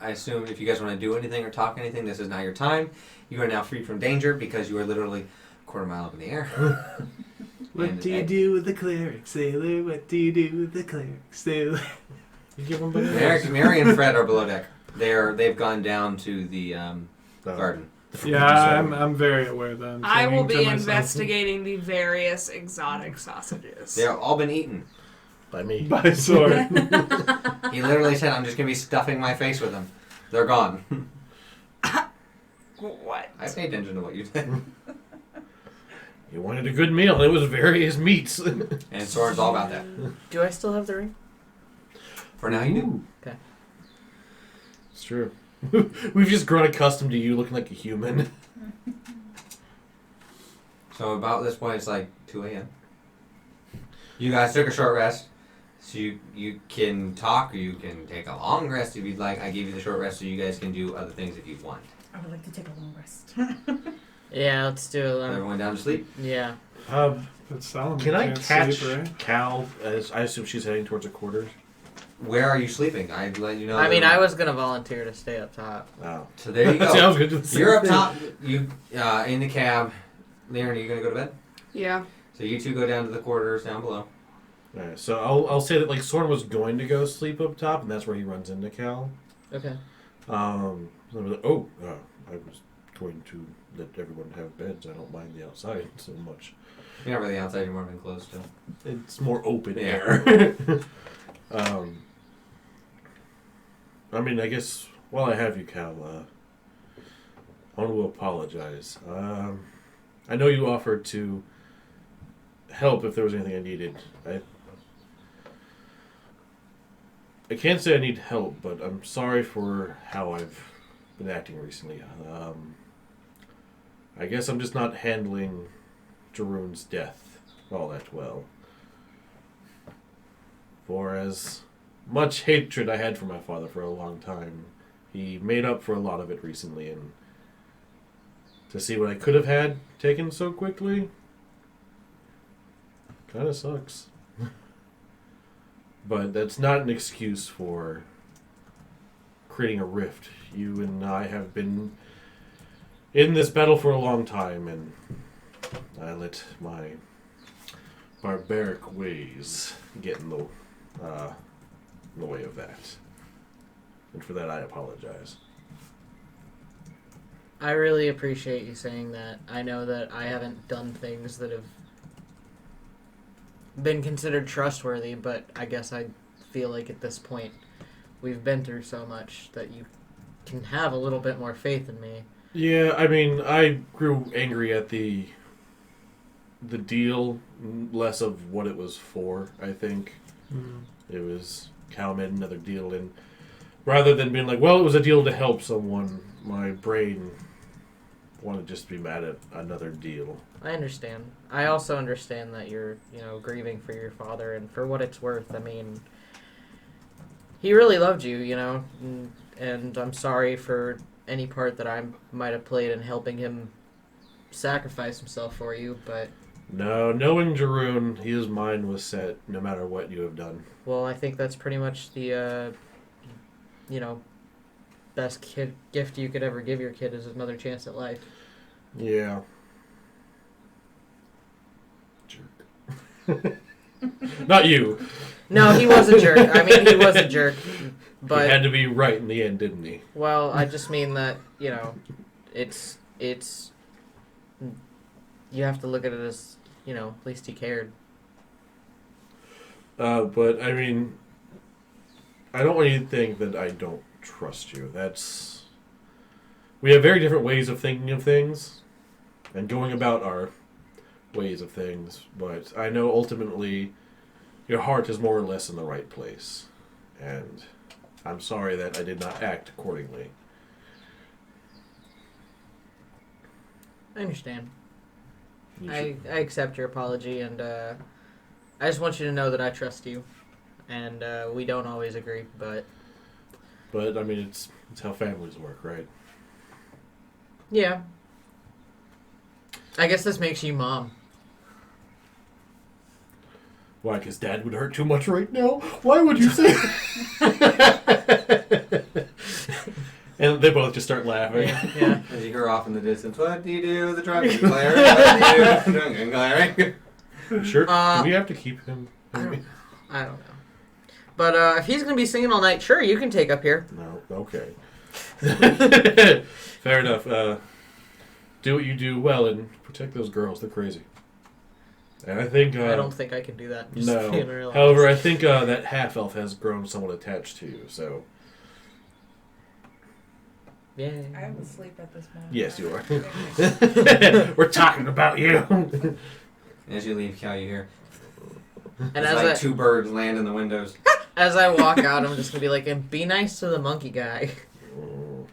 assume if you guys want to do anything or talk anything, this is now your time. You are now free from danger because you are literally a quarter mile up in the air. What do you do with the cleric sailor? What do you do with the cleric sailor? You give them bananas. Mary and Fred are below deck. They've gone down to the garden. Yeah, I'm very aware of that. I will be Saying to myself, investigating the various exotic sausages. They've all been eaten. By me. By sword. He literally said, "I'm just gonna be stuffing my face with them." They're gone. What? I paid attention to what you said. You wanted a good meal. It was various meats. And Soren's all about that. Do I still have the ring? For now, you do. Okay. It's true. We've just grown accustomed to you looking like a human. So about this point, it's like 2 a.m. You guys took a short rest, so you can talk or you can take a long rest if you'd like. I gave you the short rest so you guys can do other things if you want. I would like to take a long rest. Yeah, let's do it. Everyone down to sleep? Yeah. Um, But Solomon can I can't catch sleep, right? Cal as I assume she's heading towards her quarters? Where are you sleeping? I'd let you know. I mean, I was gonna volunteer to stay up top. Wow. So there you go. See, I was gonna do the same You're up thing. top. You in the cab. Leon, are you gonna go to bed? Yeah. So you two go down to the quarters down below. Alright, so I'll say that like Soren was going to go sleep up top, and that's where he runs into Cal. Okay. So I was like, I was going to let everyone have beds. I don't mind the outside so much. You're not really outside. You're more enclosed still. It's more open Yeah. air. I mean, I guess while I have you, Cal, I want to apologize. I know you offered to help if there was anything I needed. I can't say I need help, but I'm sorry for how I've been acting recently. I guess I'm just not handling Jeroen's death all that well. For as much hatred I had for my father for a long time, he made up for a lot of it recently, and to see what I could have had taken so quickly kind of sucks. But that's not an excuse for creating a rift. You and I have been in this battle for a long time, and I let my barbaric ways get in the way of that. And for that, I apologize. I really appreciate you saying that. I know that I haven't done things that have been considered trustworthy, but I guess I feel like at this point we've been through so much that you can have a little bit more faith in me. Yeah, I mean, I grew angry at the deal, less of what it was for, I think. It was Cal made another deal, and rather than being like, well, it was a deal to help someone, my brain wanted just to be mad at another deal. I understand. I also understand that you're, grieving for your father, and for what it's worth, I mean, he really loved you, and I'm sorry for any part that I might have played in helping him sacrifice himself for you, but... No, knowing Jeroen, his mind was set no matter what you have done. Well, I think that's pretty much the, best gift you could ever give your kid is another chance at life. Yeah. Jerk. Not you. No, he was a jerk. I mean, he was a jerk. But He had to be right in the end, didn't he? well, I just mean that, it's you have to look at it as, at least he cared. But, I mean, I don't want you to think that I don't trust you. We have very different ways of thinking of things and going about our ways of things, but I know ultimately Your heart is more or less in the right place. And I'm sorry that I did not act accordingly. I understand. You I should- accept your apology, and I just want you to know that I trust you. And we don't always agree, but But, I mean, it's how families work, right? yeah. I guess this makes you mom. Why? Because Dad would hurt too much right now? Why would you say And they both just start laughing. Yeah. As you hear off in the distance, what do you do with the drunken glaring? What do you do with the drunken glaring? Sure. Uh, Do we have to keep him? I don't know. But if he's going to be singing all night, sure, you can take up here. No. Okay. Fair enough. Do what you do well and protect those girls. They're crazy. And I think... I don't think I can do that. Just No. being real However, I honest. think that half-elf has grown somewhat attached to you, so... Yeah. I was asleep at this moment. Yes, you are. We're talking about you. As you leave, Cal, you hear. And It's as like I 2 birds land in the windows. as I walk out, I'm just gonna be like, and be nice to the monkey guy.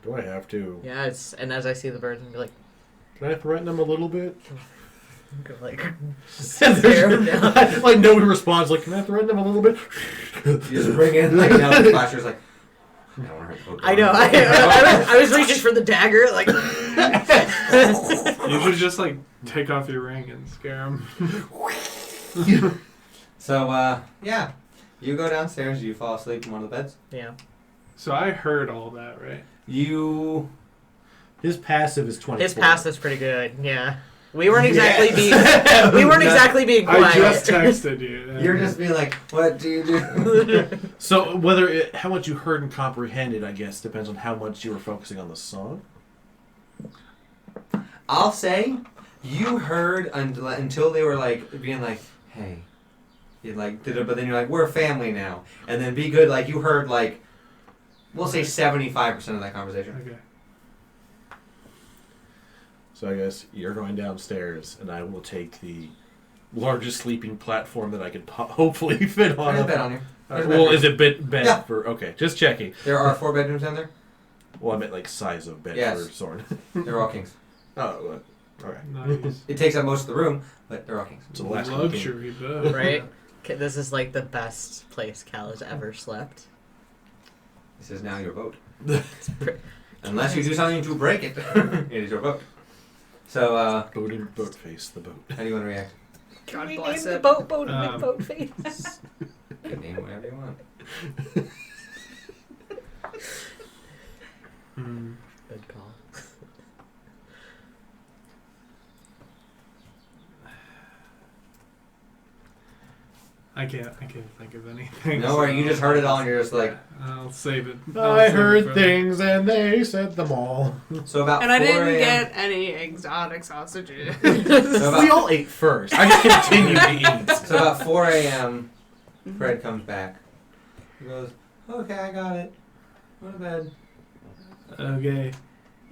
Do I have to? Yeah, and as I see the birds, I'm gonna be Can I threaten him a little bit? like stare him down. Like, nobody responds. Like, can I threaten him a little bit? You just bring in, like, now the flasher's like, I don't want to hurt the I know. I was reaching for the dagger, like. You should just like take off your ring and scare him. So, yeah. You go downstairs, you fall asleep in one of the beds. Yeah. So I heard all that, right? You... His passive is 24. His passive's pretty good. Yeah. We weren't exactly being being quiet. I just texted you. You're just being like, what do you do? So, how much you heard and comprehended, I guess, depends on how much you were focusing on the song. I'll say, you heard until they were like, being like, hey. You like, but then you're like, we're a family now. And then be good, like, you heard, like, we'll say 75% of that conversation. Okay. So I guess you're going downstairs, and I will take the largest sleeping platform that I could hopefully fit on. There's a bed on here. There's a Well, bed is it bed Yeah. for... Okay, just checking. There are 4 bedrooms down there. Well, I meant like size of bed Yes. for Soren. They're all kings. Oh, okay. Nice. It takes up most of the room, but they're all kings. So the last one came. Luxury bed. Right? Okay, this is like the best place Cal has ever slept. This is now your boat. It's Unless you do something to break it, it is your boat. So, Boat face, the boat. how do you want to react? God we bless named it. the boat Um, boat face. You can name whatever you want. Good call. I can't think of anything. No, or you just heard it all and you're just like... I'll save it. I heard things and they said them all. So about And I 4 didn't a.m. get any exotic sausages. So about, We all ate first. I just continued to eat. so about 4 a.m., Fred comes back. He goes, okay, I got it. Go to bed. Okay.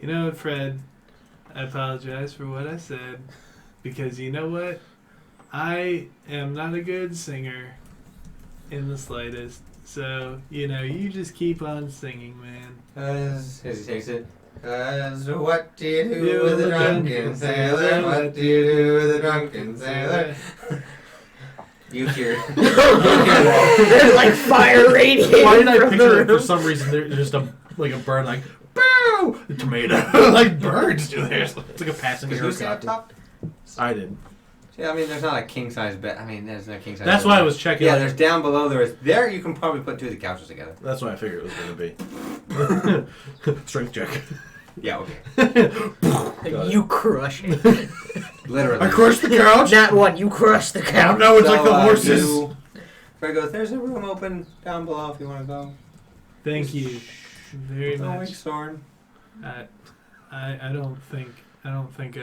You know what, Fred? I apologize for what I said. Because you know what? I am not a good singer in the slightest. So, you just keep on singing, man. As he takes it. Cause what do you do with a drunken sailor? What do you do with a drunken sailor? You hear. There's like fire radiating. Why did I from picture the that for room. some reason there's just a bird like boo tomato like birds do there. It's like a passenger Who said helicopter. top? I did. Yeah, I mean, there's not a king size bed. I mean, there's no king size. That's bed. why I was checking. Yeah, like- there's down below. There you can probably put 2 of the couches together. That's what I figured it was going to be. Strength check. Yeah, okay. You crush it. Literally. I crushed the couch. Not one. You crush the Oh, couch. no, it's like the horses. Fred goes, there's a room open down below if you want to go. Thank you very Don't wake much. Soren. I don't think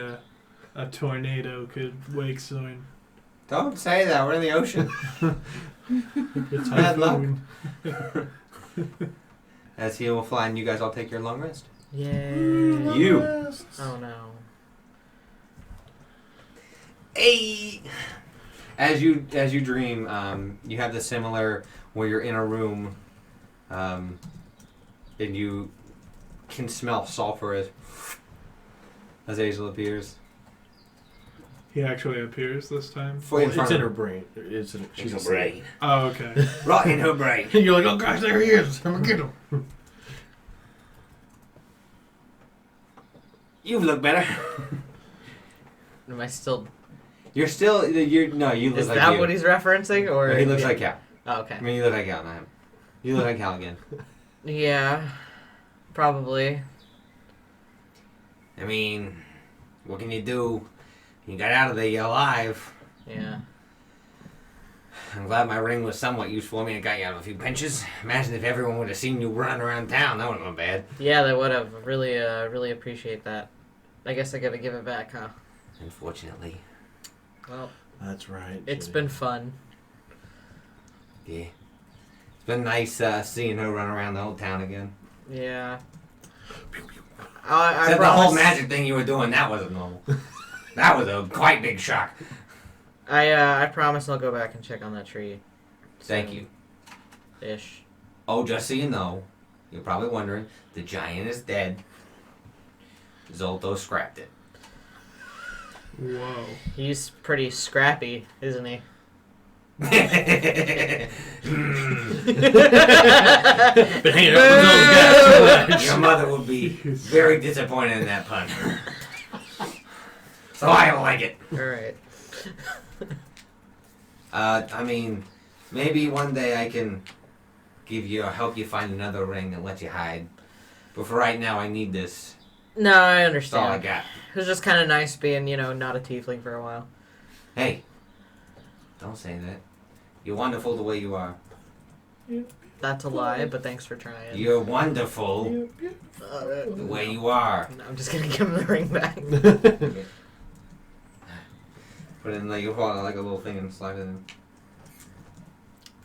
a tornado could wake Soren. Don't say that. We're in the ocean. It's Bad luck. typhoon. As he will fly, and you guys all take your long rest. Yeah. You. Oh no. Hey. As you dream, you have the similar where you're in a room, and you can smell sulfur as Azazel appears. He actually appears this time. For in It's front in of her brain. She's She's a asleep. brain. Oh, okay. Right in her brain. You're like, oh gosh, there he is. I'm gonna get him. You look better. Am I still? You look Is like that you. what he's referencing, or No, he looks like Cal. Oh, okay. I mean, you look like Cal, not him. You look like Cal again. Yeah, probably. I mean, what can you do? You got out of there, you're alive. Yeah. I'm glad my ring was somewhat useful. I mean, it got you out of a few pinches. Imagine if everyone would have seen you running around town. That would have been bad. Yeah, they would have. Really appreciate that. I guess I gotta give it back, huh? Unfortunately. Well, That's right. it's been fun. Yeah. It's been nice seeing her run around the whole town again. Yeah. I Except the whole promise- magic thing you were doing, that wasn't normal. That was a quite big shock. I promise I'll go back and check on that tree. Thank you. Ish. Oh, just so you know, you're probably wondering, the giant is dead. Zolto scrapped it. Whoa. He's pretty scrappy, isn't he? Been hanging out with those guys too much. Your mother will be very disappointed in that pun. So I don't like it. Alright. I mean, maybe one day I can help you find another ring and let you hide. But for right now, I need this. No, I That's all I understand. got. It was just kind of nice being, not a tiefling for a while. Hey, don't say that. You're wonderful the way you are. That's a lie, but thanks for trying. You're wonderful the way you are. No, I'm just gonna give him the ring back. Put it in like you hold it like a little thing and slide it in.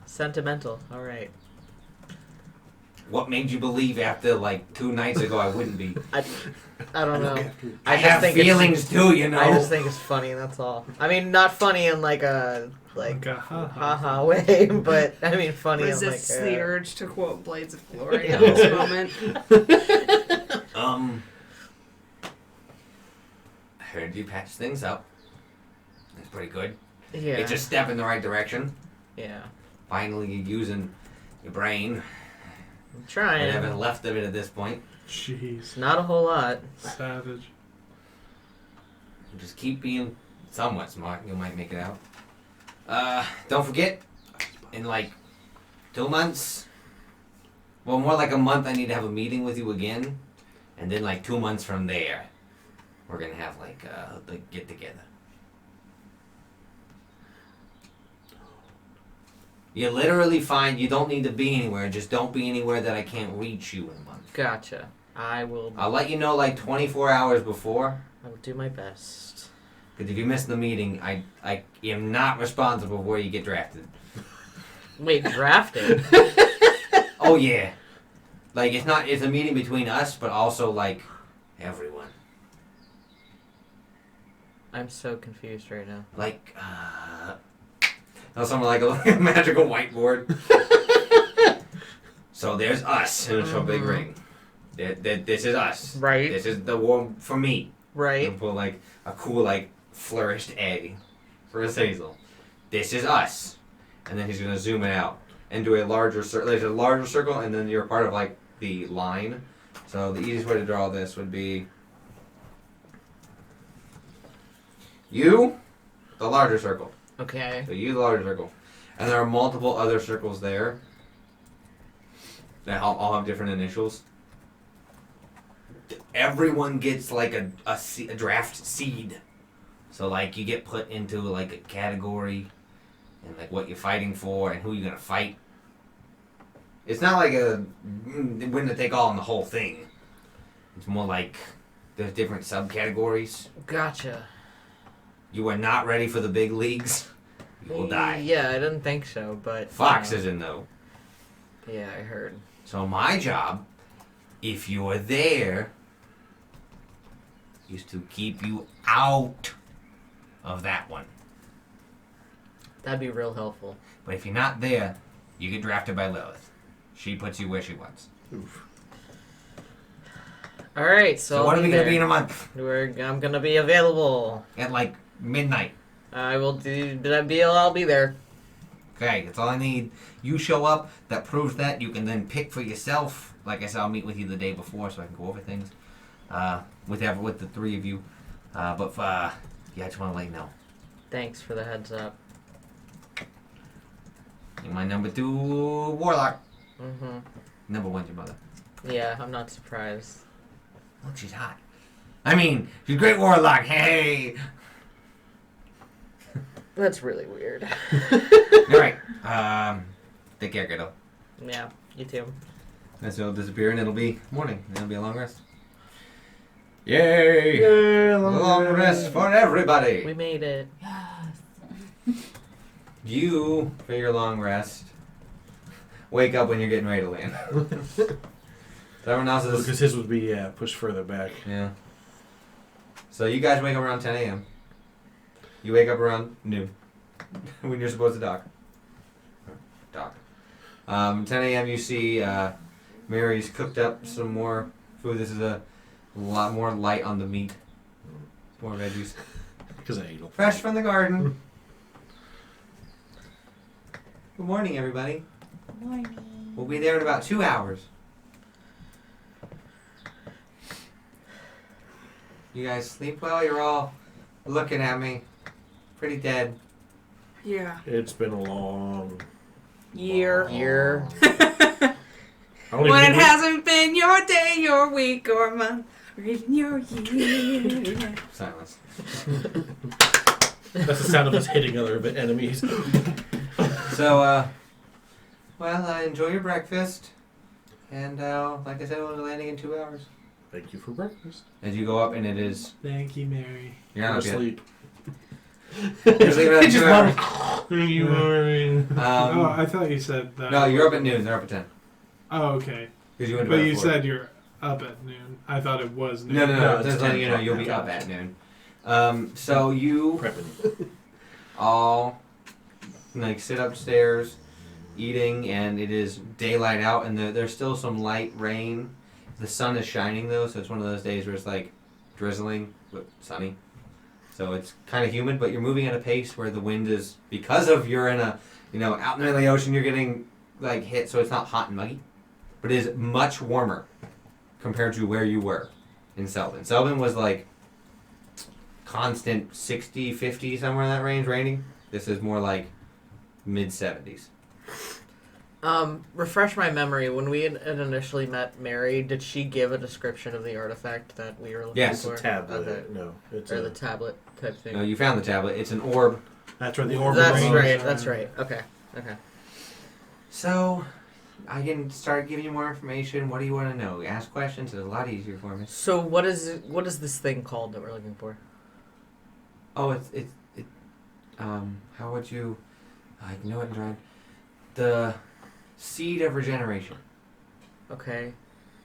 Sentimental. Alright. What made you believe after like 2 nights ago I wouldn't be? I don't know. I just have think it's- feelings too, you know. I just think it's funny, that's all. I mean, not funny in like a haha way, but I mean funny Resists in the like urge to quote Blades of Glory at this moment. I heard you patch things up. That's pretty good. yeah. It's a step in the right direction. Yeah. Finally, you're using your brain. I'm trying. Whatever left of it at this point. Jeez. Not a whole lot. Savage. Just keep being somewhat smart. You might make it out. Don't forget, in like 2 months, well, more like a month, I need to have a meeting with you again. And then like 2 months from there, we're going to have like the get together. You literally find you don't need to be anywhere. Just don't be anywhere that I can't reach you in a month. Gotcha. I will I'll let you know like 24 hours before. I will do my best. Because if you miss the meeting, I am not responsible for where you get drafted. Wait, drafted? Oh yeah. Like it's a meeting between us, but also like everyone. I'm so confused right now. Like something like a magical whiteboard. So there's us in a big ring. This is us. Right. This is the one for me. Right. And put like a cool like flourished A for a Hazel. This is us. And then he's gonna zoom it out and do a larger circle. There's a larger circle, and then you're part of like the line. So the easiest way to draw this would be you, the larger circle. Okay. So you, the larger circle, and there are multiple other circles there that all have different initials. Everyone gets like a draft seed. So like you get put into like a category and like what you're fighting for and who you're gonna fight. It's not like a winner take all in the whole thing. It's more like there's different subcategories. Gotcha. You are not ready for the big leagues. You will die. Yeah, I didn't think so, but Fox isn't though. Yeah, I heard. So my job, if you are there, is to keep you out of that one. That'd be real helpful. But if you're not there, you get drafted by Lilith. She puts you where she wants. Oof. All right, so, So what I'll are we be going to be in there. a month? I'm gonna be available. At like midnight. I will do. I'll be there. Okay, that's all I need. You show up, that proves that. You can then pick for yourself. Like I said, I'll meet with you the day before so I can go over things. With the three of you. Yeah, I just want to let you know. Thanks for the heads up. You're my number 2 warlock. Mm-hmm. Number 1's your mother. Yeah, I'm not surprised. Look, she's hot. I mean, she's a great warlock. Hey! That's really weird. Alright. Take care, kiddo. Yeah, you too. And so it'll disappear and it'll be morning. And it'll be a long rest. Yay! Yay, Long rest for everybody! We made it. You, for your long rest, wake up when you're getting ready to land. Everyone else is... Because his would be pushed further back. Yeah. So you guys wake up around 10 a.m. You wake up around noon when you're supposed to dock. 10 a.m. you see Mary's cooked up some more food. This is a lot more light on the meat. More veggies. Because I ate them. Fresh from the garden. Good morning, everybody. Morning. We'll be there in about 2 hours. You guys sleep well? You're all looking at me. Pretty dead. Yeah. It's been a long Year. I don't When even it hasn't been your day, your week, or month, or even your year. Silence. That's the sound of us hitting other enemies. So, enjoy your breakfast. And, like I said, we'll be landing in 2 hours. Thank you for breakfast. As you go up, and it is... Thank you, Mary. You're not up yet. asleep. You're sleeping at 2 hours. Thank you, Maureen. Oh, I thought you said that. No, you're up at noon. They're up at 10. Oh, okay. Because you went to But bed you at 4. said you're up at noon. I thought it was noon. No. No, it's Just letting 10 you know, you'll be o'clock up now. at noon. So you Prepping. all sit upstairs eating, and it is daylight out, and there's still some light rain. The sun is shining though, so it's one of those days where it's like drizzling but sunny. So it's kind of humid, but you're moving at a pace where the wind is, because of you're in a out in the middle of the ocean, you're getting hit, so it's not hot and muggy, but it is much warmer compared to where you were in Selvin. Selvin was constant 60, 50, somewhere in that range raining. This is more like mid 70s. Refresh my memory. When we had initially met Mary, did she give a description of the artifact that we were looking Yes. for? It's a tablet. Okay. No, it's Or a, the tablet type thing. No, you found the tablet. It's an orb. that's where the orb That's range. right. That's right. Okay. So, I can start giving you more information. What do you want to know? Ask questions. It's a lot easier for me. So what is this thing called that we're looking for? Oh, how would you... I know it, John. The seed of regeneration. Okay.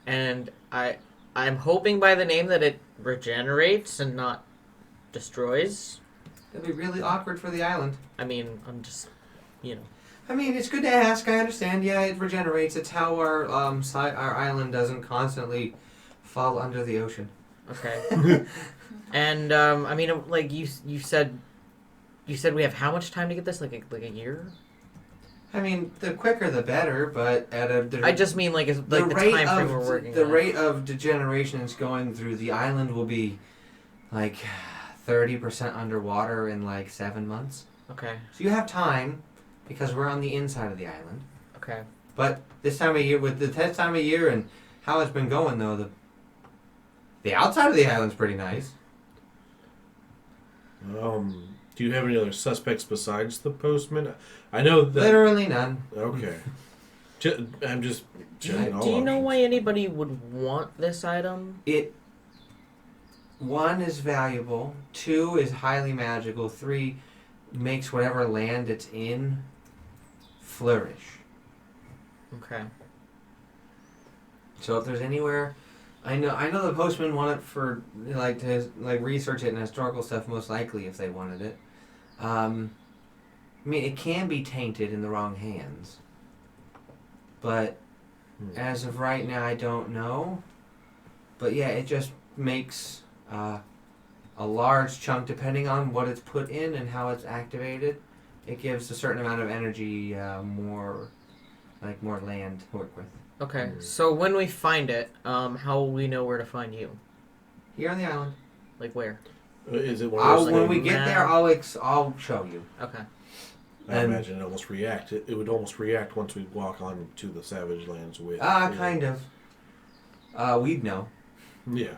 And I'm hoping by the name that it regenerates and not destroys. It'll be really awkward for the island. I mean, I'm just, I mean, it's good to ask. I understand. Yeah, it regenerates. It's how our our island doesn't constantly fall under the ocean. Okay. And I mean, you said we have how much time to get this? Like a year? I mean, the quicker the better, but I just mean the time frame we're working. The at. rate of degeneration is going through the island will be 30% underwater in 7 months. Okay. So you have time because we're on the inside of the island. Okay. But this time of year, with this time of year and how it's been going though, the outside of the island's pretty nice. Do you have any other suspects besides the postman? I know that. Literally none. Okay. I'm just. Do you know why anybody would want this item? One is valuable, 2 is highly magical, 3 makes whatever land it's in flourish. Okay. So if there's anywhere, I know the postman want it for to research it and historical stuff most likely if they wanted it. I mean, it can be tainted in the wrong hands. But as of right now, I don't know. But yeah, it just makes a large chunk, depending on what it's put in and how it's activated. It gives a certain amount of energy, more land to work with. Okay, so when we find it, how will we know where to find you? Here on the island. Like where? Is it one of those When things? we get there, I'll show you. Okay. I imagine it almost react. It would almost react once we walk on to the savage lands with. Kind of. We'd know. Yeah.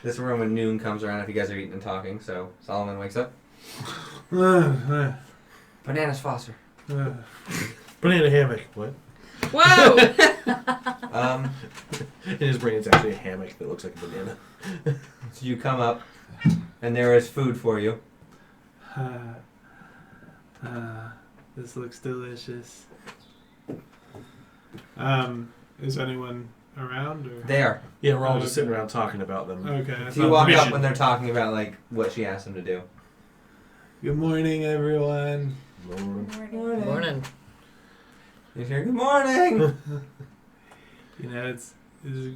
This is when noon comes around if you guys are eating and talking, so Solomon wakes up. Bananas Foster. Banana hammock. What? Whoa! In his brain, it's actually a hammock that looks like a banana. So you come up, and there is food for you. This looks delicious. Is anyone around or? There. Yeah, we're all just sitting around talking about them. Okay. So you walk up when they're talking about like what she asked them to do. Good morning, everyone. Morning. You hear good morning. You know, it's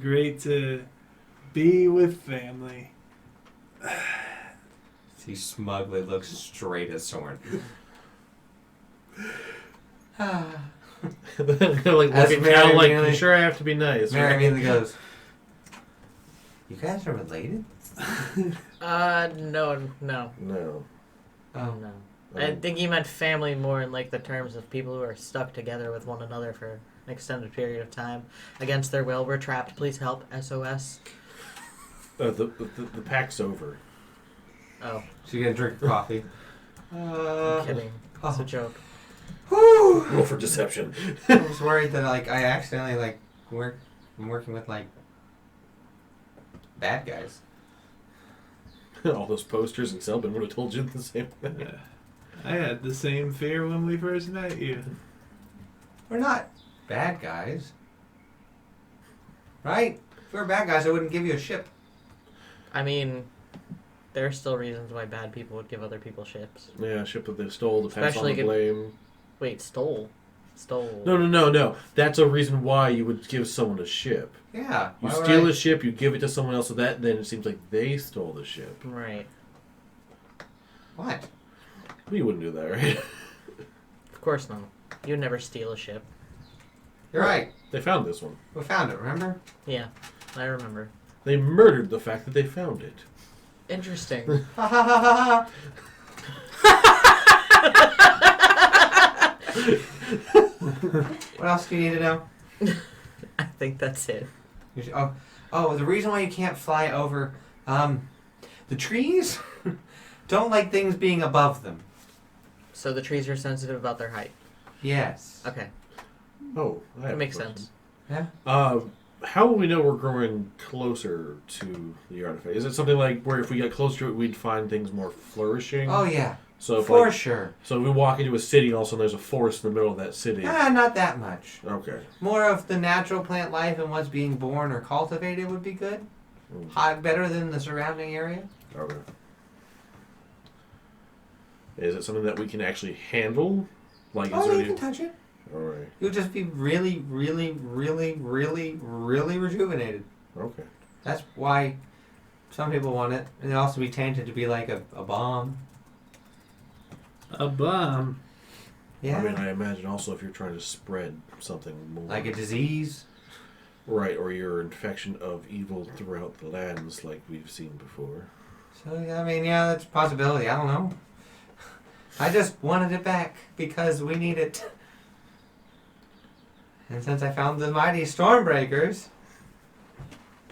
great to be with family. He smugly looks straight at Soren. They're like As looking Mary down, like, immediately- you sure I have to be nice. Mary right? immediately goes, "You guys are related?" No. No. No. Oh. I think he meant family more in like the terms of people who are stuck together with one another for an extended period of time against their will. We're trapped. Please help. SOS. The pack's over. Oh, So you get a drink of coffee. I'm kidding. It's a joke. Whew. Roll for deception. I was worried that like I accidentally like I'm working with like bad guys. All those posters and Selbin would have told you the same thing. Yeah. I had the same fear when we first met you. We're not bad guys, right? If we were bad guys, I wouldn't give you a ship. I mean, there are still reasons why bad people would give other people ships. Yeah, ship that they stole to pass Especially on the blame. Wait, stole? No. That's a reason why you would give someone a ship. Yeah. You why would steal I- a ship, you give it to someone else, so that then it seems like they stole the ship. Right. What? You wouldn't do that, right? Of course not. You'd never steal a ship. You're right. They found this one. We found it. Remember? Yeah, I remember. They murdered the fact that they found it. Interesting. Ha ha ha ha ha. What else do you need to know? I think that's it. Oh, the reason why you can't fly over, the trees don't like things being above them. So the trees are sensitive about their height. Yes. Okay, Oh, that makes sense. Yeah. How will we know we're growing closer to the artifact? Is it something like where if we get closer to it, we'd find things more flourishing? Oh yeah. So if For like, sure. so if we walk into a city and all of a sudden there's a forest in the middle of that city. Not that much. Okay. More of the natural plant life and what's being born or cultivated would be good. Better than the surrounding area. Okay. Is it something that we can actually handle? Like, is there You any... can touch it. All right. You'll just be really, really, really, really, really rejuvenated. Okay. That's why some people want it. And it'll also be tainted to be like a bomb. A bomb. Yeah. I mean, I imagine also if you're trying to spread something more. Like a disease. Right, or your infection of evil throughout the lands like we've seen before. So, I mean, yeah, that's a possibility. I don't know. I just wanted it back because we need it. And since I found the mighty Stormbreakers,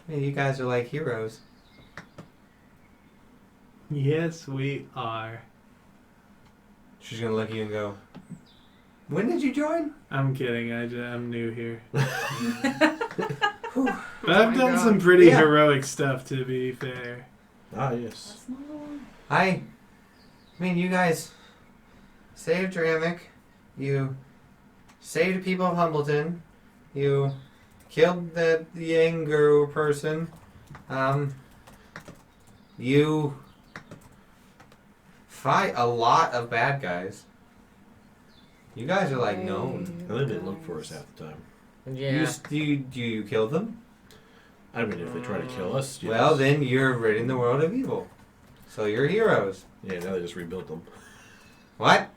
I mean, you guys are like heroes. Yes, we are. She's going to look at you and go, when did you join? I'm kidding. I'm new here. Whew. But I've my done God. some pretty Yeah. heroic stuff, to be fair. Ah, yes. I mean, you guys saved Dramic. You saved people of Humbleton. You killed the Yangur person. You fight a lot of bad guys. You guys are like known. I think they look for us half the time. Yeah. You kill them? I mean, if they try to kill us, yes. Well, then you're ridding the world of evil. So you're heroes. Yeah, now they just rebuilt them. What?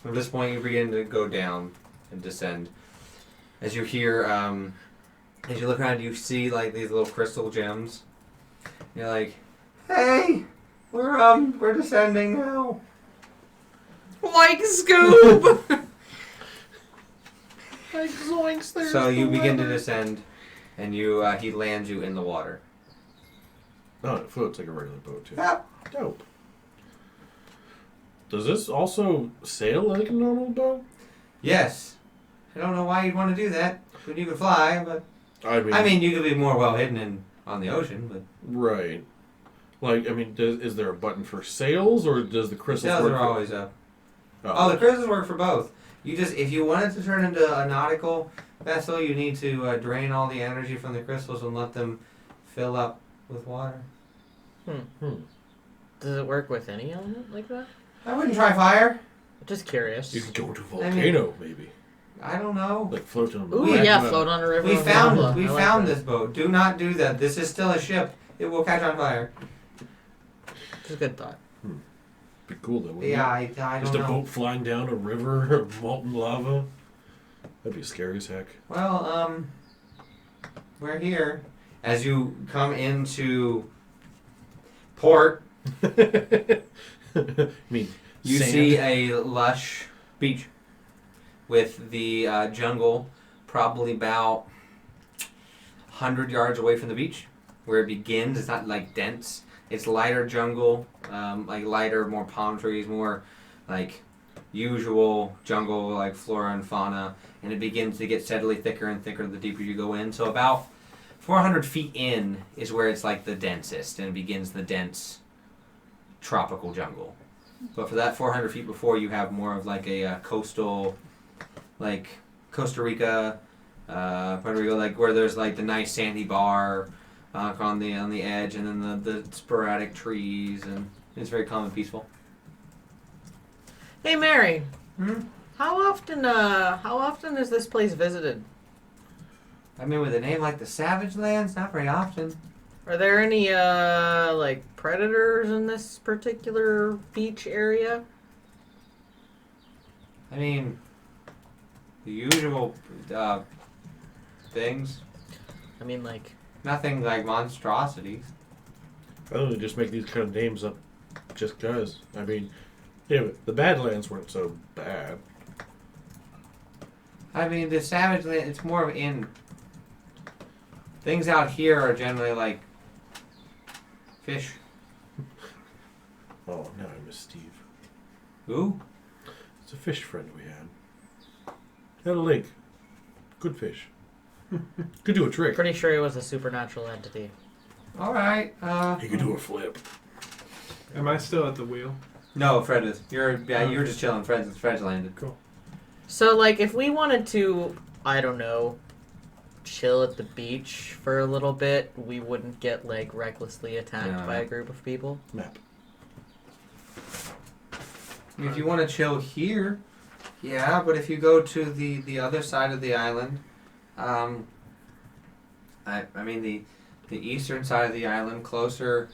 From this point, you begin to go down and descend. As you hear, as you look around, you see like these little crystal gems. You're like, "Hey, we're descending now." Like Scoob! Like zoinks, there's So you the begin to weather. descend, and he lands you in the water. Oh, it floats like a regular boat, too. Ah. Dope. Does this also sail like a normal boat? Yes. I don't know why you'd want to do that when you could fly, but I mean, you could be more well hidden on the ocean, but Right. Like, I mean, is there a button for sails, or does the crystals sails work are for... always up. Oh, the crystals work for both. If you wanted to turn into a nautical vessel, you need to drain all the energy from the crystals and let them fill up with water. Does it work with any element like that? I wouldn't try fire. Just curious. You could go to a volcano, maybe. I don't know. Like float on a Ooh, We- yeah, float on a river. We of found lava. I like that. this boat. Do not do that. This is still a ship. It will catch on fire. It's a good thought. Be cool, though, wouldn't Yeah, it? I Just don't a know. boat flying down a river of molten lava. That'd be scary as heck. Well, we're here. As you come into port, I mean, you sand. see a lush beach with the jungle probably about 100 yards away from the beach where it begins. It's not like dense. It's lighter jungle, like lighter, more palm trees, more like usual jungle, like flora and fauna. And it begins to get steadily thicker and thicker the deeper you go in. So about 400 feet in is where it's like the densest, and it begins the dense tropical jungle. But for that 400 feet before, you have more of like a coastal, like Costa Rica, Puerto Rico, like where there's like the nice sandy bar on the edge, and then the sporadic trees, and it's very calm and peaceful. Hey, Mary. Hmm? How often is this place visited? I mean, with a name like the Savage Lands, not very often. Are there any like predators in this particular beach area? I mean, the usual things. I mean, like, Nothing like monstrosities. I don't just make these kind of names up just because. I mean, yeah, but the Badlands weren't so bad. I mean, the Savage Land, it's more of in... Things out here are generally like fish. Oh, now I miss Steve. Ooh. It's a fish friend we had. Had a lake. Good fish. Could do a trick. pretty sure it was a supernatural entity. All right. He could do a flip. Am I still at the wheel? No, Fred is. You're just chilling. Fred's landed. Cool. So, like, if we wanted to, I don't know, chill at the beach for a little bit, we wouldn't get, like, recklessly attacked No. by a group of people. Map. If you want to chill here, yeah. But if you go to the other side of the island, I mean the eastern side of the island, closer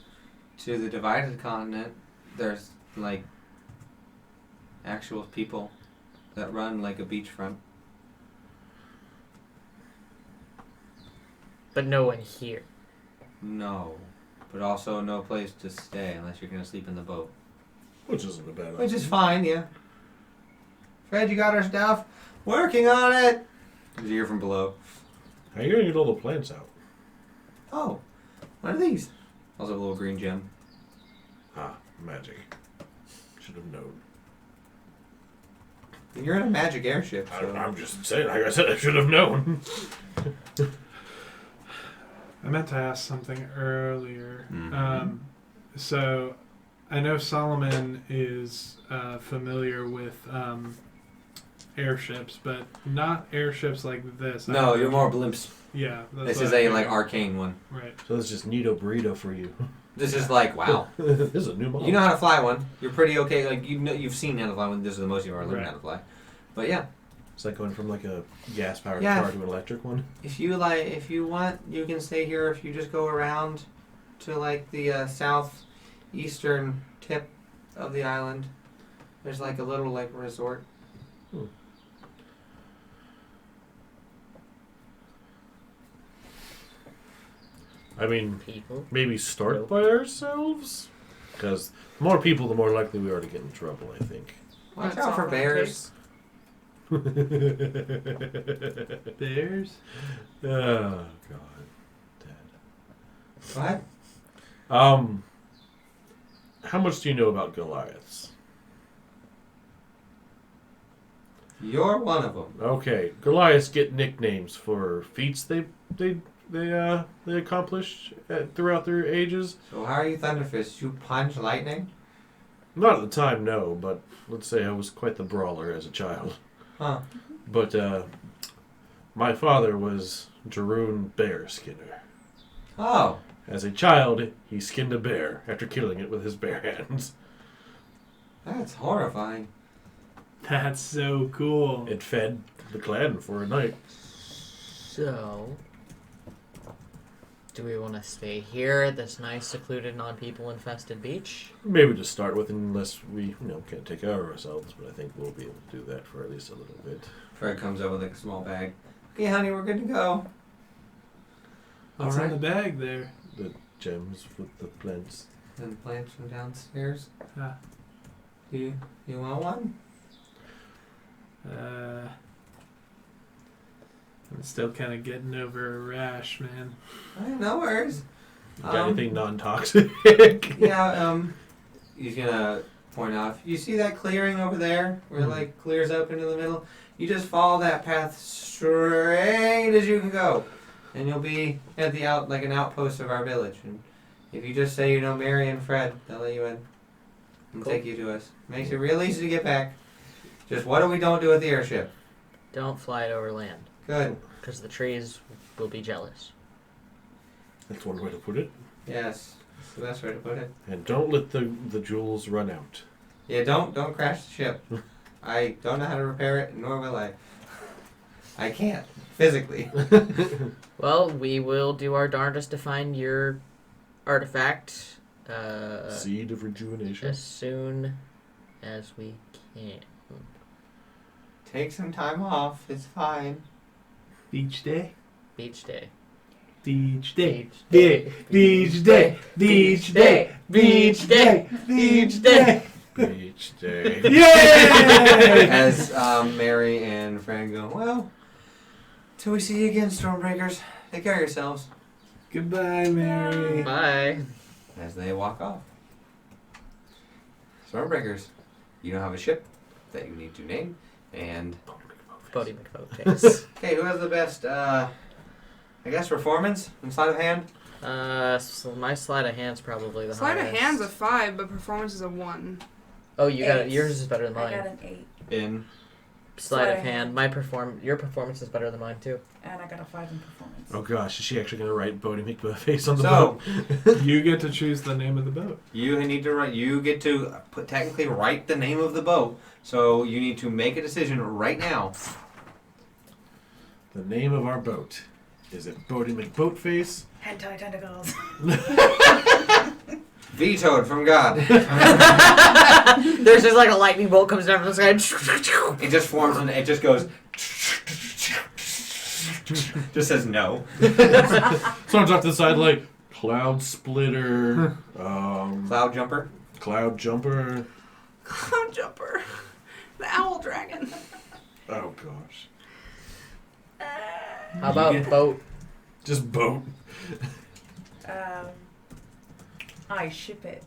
to the divided continent, there's like actual people that run like a beachfront. But no one here. No, but also no place to stay unless you're gonna sleep in the boat. Which isn't a bad Which idea. is fine, yeah. Fred, you got our stuff? Working on it! Did you hear from below? How are you going to get all the plants out? Oh, what are these? Also a little green gem. Ah, magic. Should have known. You're in a magic airship, so... I'm just saying, like I said, I should have known. I meant to ask something earlier. Mhm. So, I know Solomon is familiar with airships, but not airships like this. No, I- you're more blimps. Yeah. This what is I a figured. like arcane one. Right. So that's just Nito Burrito for you. This is like, wow. This is a new model. You know how to fly one. You're pretty okay. Like you've seen how to fly one. This is the most you've ever learned how to fly. But yeah. It's like going from like a gas-powered Yeah. car to an electric one. If you want, you can stay here. If you just go around to like the southeastern tip of the island, there's like a little like resort. I mean, People. maybe start by ourselves? Because the more people, the more likely we are to get in trouble, I think. Watch That's out for often the bears. Bears? Oh, God. Dad. What? How much do you know about Goliaths? You're one of them. Okay, Goliaths get nicknames for feats they accomplish throughout their ages. So how are you Thunderfist? You punch lightning? Not at the time, no, but let's say I was quite the brawler as a child. Huh. But my father was Jeroen Bear Skinner. Oh. As a child, he skinned a bear after killing it with his bare hands. That's horrifying. That's so cool. It fed the clan for a night. So, do we want to stay here at this nice, secluded, non-people infested beach? Maybe to start with, unless we, can't take care of ourselves, but I think we'll be able to do that for at least a little bit. Fred comes up with like a small bag. Okay, honey, we're good to go. What's All in right. the bag there? The gems with the plants. And plants from downstairs. Ah. You want one? I'm still kind of getting over a rash, man. No worries. Got anything non-toxic? Yeah, he's gonna point out. You see that clearing over there, where it like clears up into the middle? You just follow that path straight as you can go, and you'll be at the an outpost of our village. And if you just say you know Mary and Fred, they'll let you in and Cool. take you to us. Makes it real easy to get back. Just what do we don't do with the airship? Don't fly it over land, Good. because the trees will be jealous. That's one way to put it. Yes, that's the best way to put it. And don't let the jewels run out. Yeah, don't crash the ship. I don't know how to repair it, nor will I. I can't physically. Well, we will do our darndest to find your artifact Seed of rejuvenation. as soon as we can. Take some time off. It's fine. Beach day? Beach day. Beach day. Beach Beach day. Beach day. Beach day. Beach day. Beach day. Yay! As Mary and Fran go, well, till we see you again, Stormbreakers. Take care of yourselves. Goodbye, Mary. Bye. As they walk off. Stormbreakers, you now have a ship that you need to name. And, Bodie McBoat. okay, who has the best, I guess, performance and sleight of hand? So my sleight of hand's probably the Sleight of highest. hand's a 5, but performance is a 1. Oh, you got it. 8. Yours is better than I mine. got an 8, In. Sleight of hand. Your performance is better than mine too. and I got a 5 in performance. Oh gosh, is she actually going to write Bodie McBuffface on the So, boat? You get to choose the name of the boat. you need to write, you get to technically write the name of the boat. So you need to make a decision right now. The name of our boat. Is it Bodie McBoatface? Hentai tentacles. Vetoed from God. There's just like a lightning bolt comes down from the sky. It just forms and it just goes. Just says no. Someone's off to the side like Cloud Splitter, Cloud jumper. Cloud Jumper. Cloud jumper. The owl dragon. Oh gosh. How about boat? Just boat. I ship it.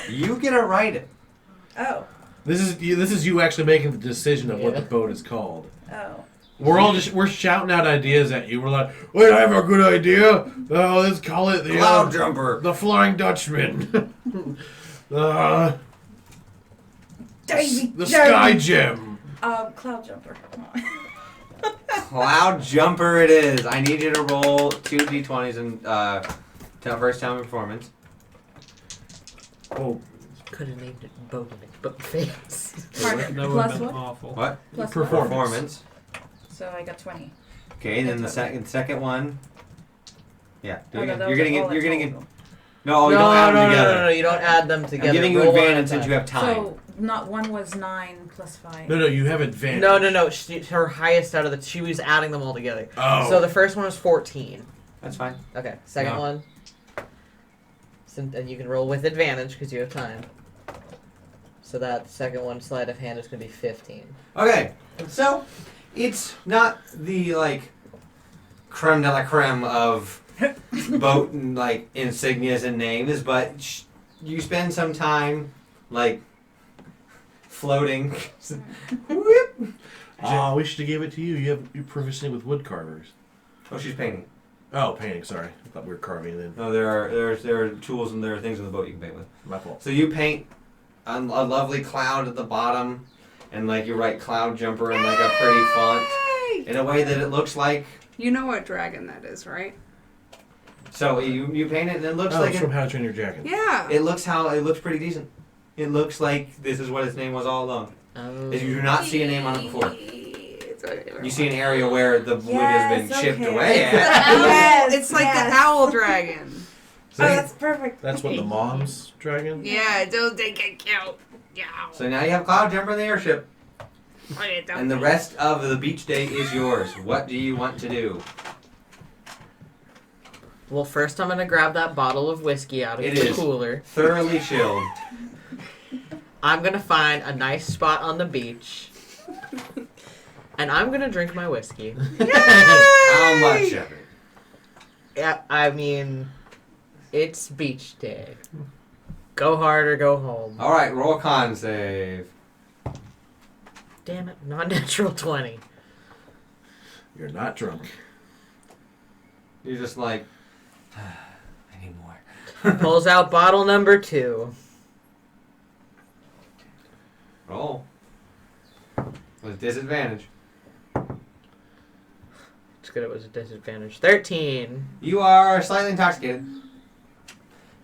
You get to write it. Oh. This is you actually making the decision of what Yeah. the boat is called. Oh. We're shouting out ideas at you. We're like, wait, I have a good idea. Let's call it the Cloud jumper. the Flying Dutchman. the Davy. Sky Gem. Cloud jumper. Cloud Jumper it is. I need you to roll 2 d20s and first time performance. Oh, Could have named it Boat Face. Pardon, That would plus have been what? awful. What? Plus Performance. So I got 20. Okay, and then the That's second one. Yeah, do Oh, it no, again. that You're was getting all it. You're I getting it. told. No, you don't add them together. No, you don't add them together. I'm giving you Roll one at a advantage since time. you have time. So not one was 9 plus 5. no, you have advantage. No. Her highest out of the... She was adding them all together. Oh. So the first one was 14. That's fine. Okay, second No. one. And you can roll with advantage because you have time. So that second one, sleight of hand, is going to be 15. Okay, so it's not the like creme de la creme of boat and like insignias and names, but you spend some time like floating. Whoop. Oh, we should have gave it to you. You're proficient with wood carvers. Oh, she's painting. Oh, painting. Sorry, I thought we were carving it in. No, there are tools and there are things on the boat you can paint with. My fault. So you paint a lovely cloud at the bottom, and like you write Cloud Jumper in like a pretty font in a way that it looks like. You know what dragon that is, right? So you paint it and it looks Oh, like it's from How to Train Your Dragon. Yeah. it looks pretty decent. It looks like this is what its name was all along. Oh. Is you do not see a name on it before. It's whatever. You see an area where the wood has been Yes, chipped okay. away It's the at. owl. Yes, It's like yes. the owl dragon. So, Oh, that's perfect. That's what the mom's dragon. Yeah, don't they get killed? Yeah. so now you have Cloud Jumper in the airship, and the rest of the beach day is yours. What do you want to do? Well, first I'm going to grab that bottle of whiskey out of It the is. cooler. Thoroughly chilled. I'm going to find a nice spot on the beach. And I'm going to drink my whiskey. How much of it? Yeah, I mean, it's beach day. Go hard or go home. All right, roll a con save. Damn it, non-natural 20. You're not drunk. You're just like, I need more. Pulls out bottle number 2. Roll. With disadvantage. It's good it was a disadvantage. 13. You are slightly intoxicated.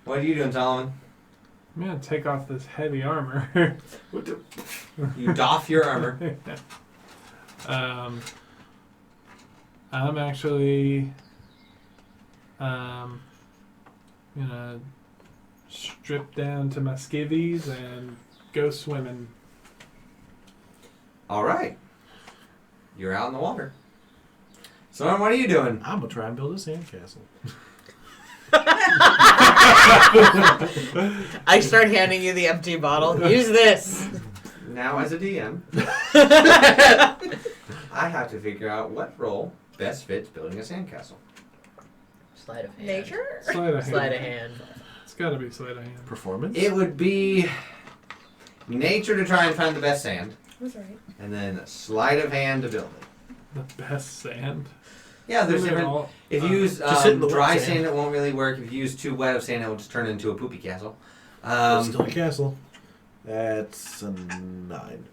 What are you doing, Solomon? I'm gonna take off this heavy armor. You doff your armor. I'm actually gonna strip down to my skivvies and go swimming. All right. You're out in the water. Soren, what are you doing? I'm gonna try and build a sandcastle. I start handing you the empty bottle. Use this. Now, as a DM, I have to figure out what role best fits building a sandcastle. Sleight of hand. Nature? Sleight of hand. Sleight of hand. It's gotta be sleight of hand. Performance. It would be nature to try and find the best sand, That's right. and then sleight of hand to build it. The best sand. Yeah, there's They're different. all- If you use Just sit in the dry wet sand, sand. it won't really work. If you use too wet of sand, it will just turn into a poopy castle. It's still a castle. That's a 9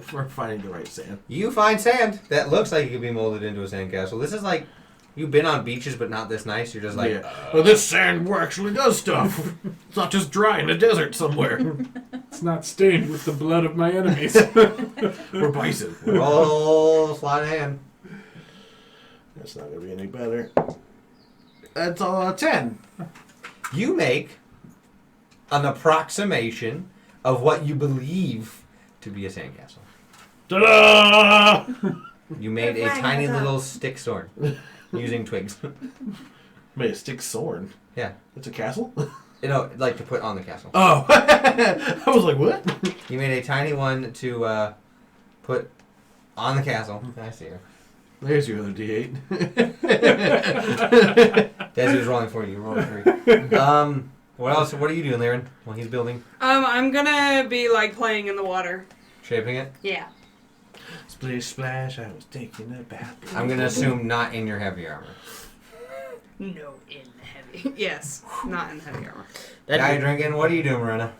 for finding the right sand. You find sand that looks like it could be molded into a sandcastle. This is like you've been on beaches, but not this nice. You're just like, Well, this sand actually does stuff. It's not just dry in a desert somewhere. It's not stained with the blood of my enemies. Or bison. roll sleight of hand. That's not gonna be any better. That's 10. You make an approximation of what you believe to be a sandcastle. Ta-da! You made a They're flying tiny on top. little stick sword using twigs. Made a stick sword. Yeah. That's a castle? You know, like to put on the castle. Oh. I was like, what? You made a tiny one to put on the castle. I see her. There's your other D8. That's who's rolling for you. Rolling 3. What else? What are you doing, Laren, while he's building? I'm gonna be like playing in the water. Shaping it? Yeah. Splish splash, I was taking a bath. I'm going to assume not in your heavy armor. No, in heavy. Yes, not in heavy armor. Guy drinking, what are you doing, Marina?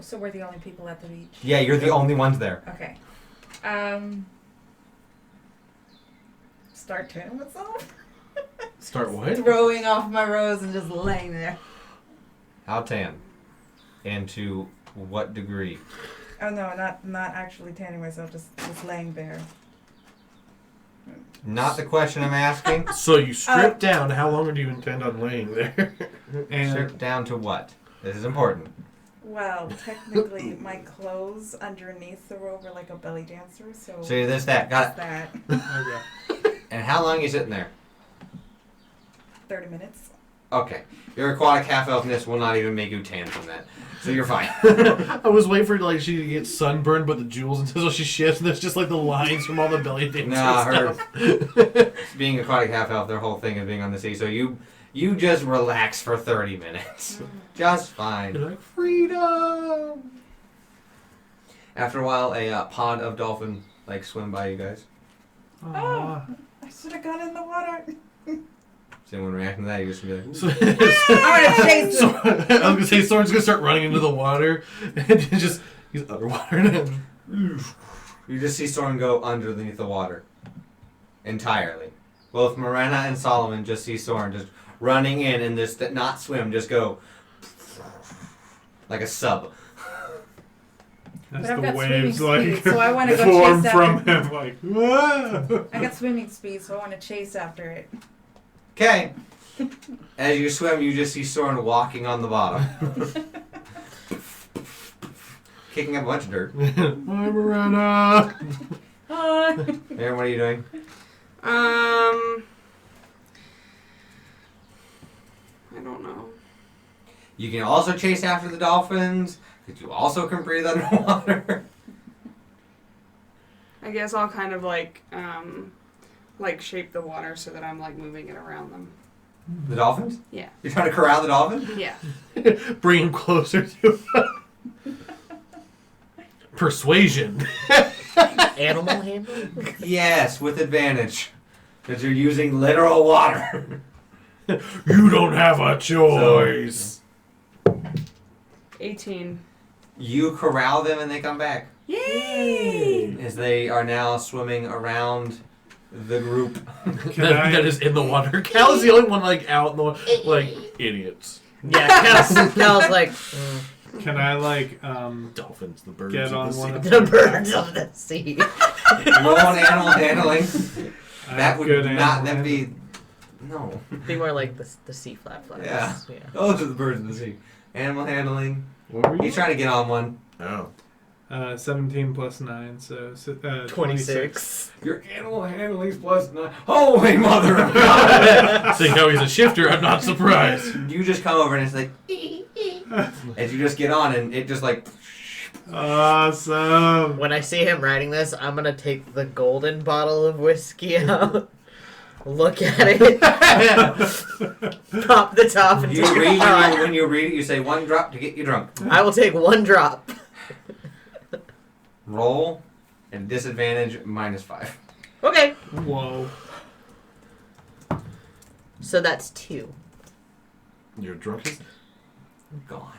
So we're the only people at the beach. Yeah, you're the only ones there. Okay. start turning myself. Start what? Throwing off my rose and just laying there. How tan? And to what degree? Oh no, not actually tanning myself, just laying there. Not the question I'm asking. So you strip down. How long do you intend on laying there? And Strip down to what? This is important. Well, technically, my clothes underneath are over like a belly dancer, so. So there's that. Got it. That. okay. And how long are you sitting there? 30 minutes. Okay. Your aquatic half-elfness will not even make you tan from that. So you're fine. I was waiting for like she to get sunburned, but the jewels until she shifts, and there's just like the lines from all the belly dancers. Nah, and her stuff. being aquatic half-elf, their whole thing is being on the sea. So you just relax for 30 minutes. Just fine. You're like, freedom! After a while, a pod of dolphin like swim by you guys. Aw. I should have gone in the water. Is anyone reacting to that? You just be like, So, I'm gonna chase so, him. I was gonna say Soren's gonna start running into the water, and he's underwater now. you just see Soren go underneath the water entirely. Both Morena and Solomon just see Soren just running in and just not swim, just go like a sub. That's But I've the got waves swimming like speed, so I wanna go form chase from after- him like. "Whoa." I got swimming speed, so I want to chase after it. Okay. As you swim, you just see Soren walking on the bottom, kicking up a bunch of dirt. Bye, Morena. Hi. Aaron, what are you doing? I don't know. You can also chase after the dolphins, but you also can breathe underwater. I guess I'll kind of like shape the water so that I'm like moving it around them. The dolphins? Yeah. You're trying to corral the dolphin? Yeah. Bring him closer to persuasion. Animal handling? Yes, with advantage. Because you're using literal water. You don't have a choice. 18. You corral them and they come back. Yay! As they are now swimming around the group. Can I? That is in the water. Cal is the only one like out in the water. Like idiots. Yeah, Cal's like, Can I like Dolphins, the birds. get of on the one sea. of the birds of the sea. Roll on animal handling. I That have would good not animal then be. handling. No. Be more like the sea flappers. Yeah. Yeah. Those are the birds in the sea. Animal handling. What were you? He's trying to get on one. Oh. 17 plus 9, so 26. Your animal handling's plus 9. Holy mother of God! Seeing how he's a shifter, I'm not surprised. You just come over and it's like. As you just get on and it just like. Awesome. When I see him riding this, I'm gonna take the golden bottle of whiskey out, look at it, pop the top, and You take read, a shot. when you read it, you say 1 drop to get you drunk. I will take 1 drop. Roll and disadvantage -5. Okay. Whoa. So that's 2. You're drunk as... Gone.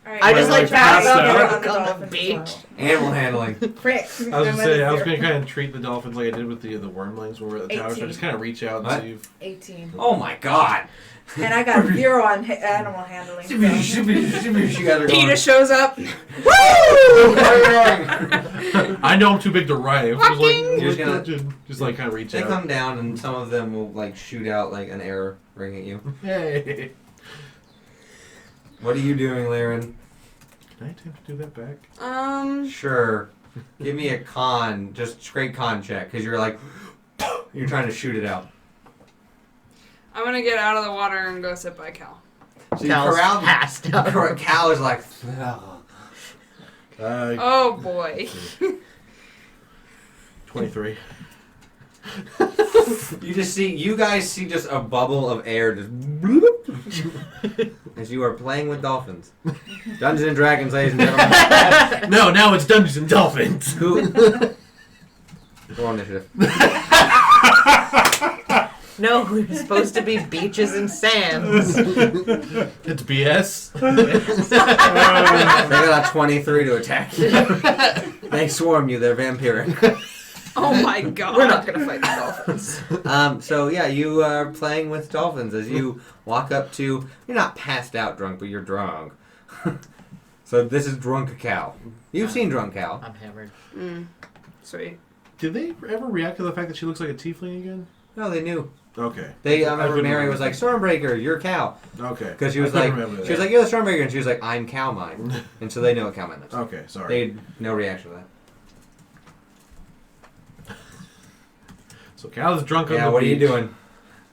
Alright, I just like I'm passed gonna out. get On the dolphins as beach. well. Animal handling. Frick. I was I'm gonna at say, a I was 0. gonna kind of treat the dolphins like I did with the wormlings when we were at the tower. So I 18. just kind of reach out and What? see if... 18. Oh my God. And I got 0 on animal handling. so- She got her going. Peter shows up. Woo! Where are you going? I know I'm too big to ride. It was like, Walking. You're just just like kind of reach They out. come down and some of them will like shoot out like an arrow ring at you. Hey. What are you doing, Laren? Can I attempt to do that back? Sure. Give me a con, just straight con check, because you're like, you're trying to shoot it out. I'm gonna get out of the water and go sit by Cal. So you Cal's corral passed out. Cal is like, Oh boy. 23. you guys see just a bubble of air just as you are playing with dolphins. Dungeons and Dragons, ladies and gentlemen. No, now it's Dungeons and Dolphins. Who? Roll initiative. No, we're supposed to be beaches and sands. It's BS. They got a 23 to attack you. They swarm you. They're vampiric. Oh my god. We're not gonna fight the dolphins. So yeah, you are playing with dolphins as you walk up to. You're not passed out drunk, but you're drunk. So this is Drunk Cow. You've seen Drunk Cow. I'm hammered. Sweet. Did they ever react to the fact that she looks like a tiefling again? No, they knew. Okay. I remember Mary was like, Stormbreaker, you're Cow. Okay. Because she was like, you're the Stormbreaker, and she was like, I'm Cowmine. And so they know what Cowmine is. Okay, sorry. They had no reaction to that. So Cal's drunk on the Yeah, what are you beach. doing?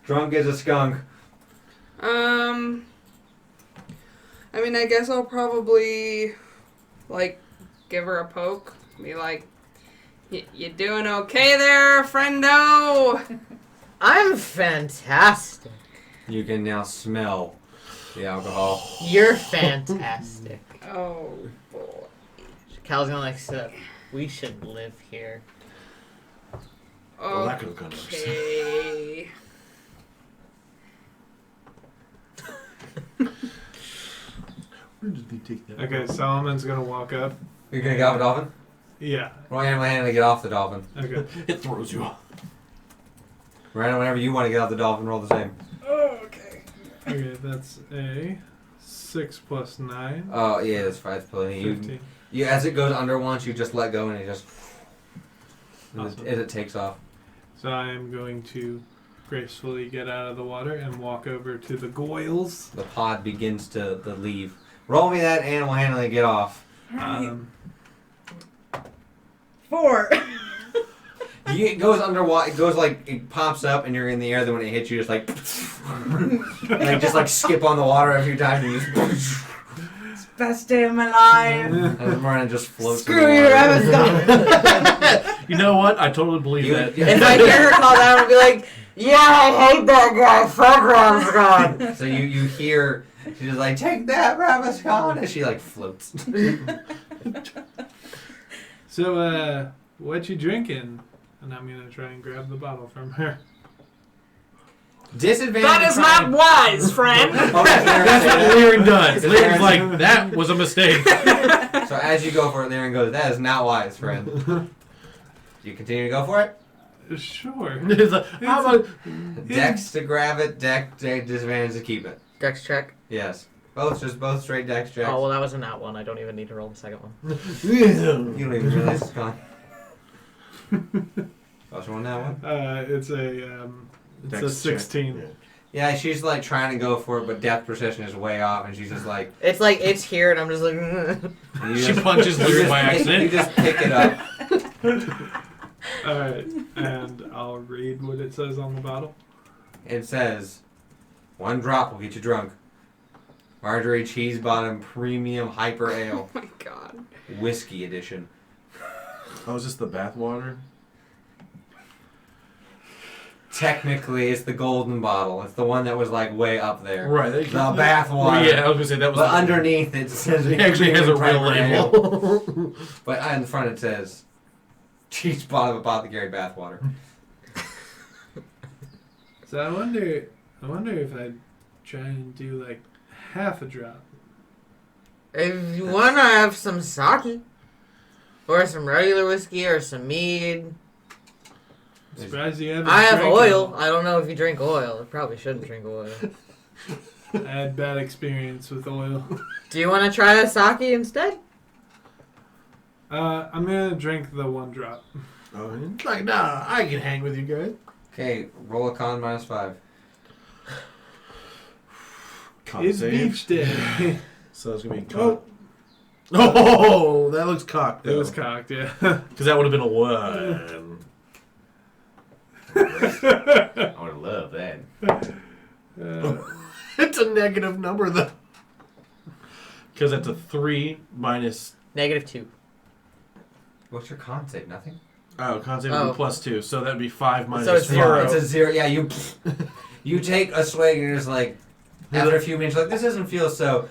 Drunk as a skunk. I mean, I guess I'll probably, like, give her a poke. Be like, you doing okay there, friendo? I'm fantastic. You can now smell the alcohol. You're fantastic. Oh, boy. Cal's gonna like sit up. We should live here. Well, that could have gone worse. Okay. Where did they take that? Okay, Solomon's gonna walk up. You're gonna get off a dolphin? Yeah. Roll your hand to get off the dolphin. Okay. It throws you off. Miranda, whenever you want to get off the dolphin, roll the same. Oh, okay. Okay, that's a 6 plus 9. Oh, yeah, that's fine. It's plenty. 15. You, as it goes under once, you just let go and it just... Awesome. As it takes off. So I am going to gracefully get out of the water and walk over to the goyles. The pod begins to leave. Roll me that animal handling to get off. Um, 4. It goes underwater. It goes like it pops up, and you're in the air. Then when it hits you, just like, and just like skip on the water a few times, and you just. Best day of my life. And Miranda just floats. Screw you, Amazon. You know what? I totally believe You- that. If I hear her call down, I'll be like, yeah, I hate that guy. Fuck Ramsgard. So you hear she's just like, take that, Raviscon, and she like floats. so, what you drinking? And I'm gonna try and grab the bottle from her. Disadvantage. That is not wise, friend. Oh, That's what Lyran does. It's Lyran's Lyran's- like, that was a mistake. So as you go for it, Lyran goes, that is not wise, friend. Do you continue to go for it? Sure. It's like, how about... Dex to grab it, disadvantage to keep it. Dex check. Yes. Both straight dex checks. Oh, well, that was a nat one. I don't even need to roll the second one. You don't even realize it's gone. Oh, so on that one? It's a Dex check. 16. Yeah, she's like trying to go for it, but depth perception is way off, and she's just like... It's like, it's here, and I'm just like, and you She just- punches you Lyran just by pick- accident. You just pick it up. Alright, and I'll read what it says on the bottle. It says, 1 drop will get you drunk. Marjorie Cheese Bottom Premium Hyper Ale. Oh my god. Whiskey edition. Oh, is this the bath water? Technically, it's the golden bottle. It's the one that was like way up there. Right. The bath water. Yeah, I was going to say that was... But underneath it says It actually has a real Hyper Ale. label. But in front it says Cheese Bottom Apothecary Bath Water. So I wonder if I'd try and do like half a drop. if you want to have some sake, or some regular whiskey, or some mead. Surprised you haven't. I have drank oil. it. I don't know if you drink oil. I probably shouldn't drink oil. I had bad experience with oil. Do you want to try a sake instead? I'm gonna drink the 1 drop. Oh, it's like, nah, I can hang with you guys. Okay, roll a con -5. Con It's save. beach day. So it's going to be... Oh, Oh, that looks cocked, it though. was cocked, yeah. Because that would have been a 1. I would love that. It's a negative number, though. Because that's a 3 minus... -2. What's your con save? Nothing? Oh, con save would Oh. be +2. So that'd be 5 minus So it's 5. zero. It's a 0. Yeah, you take a swig and you're just like, after a few minutes, you're like, this doesn't feel so...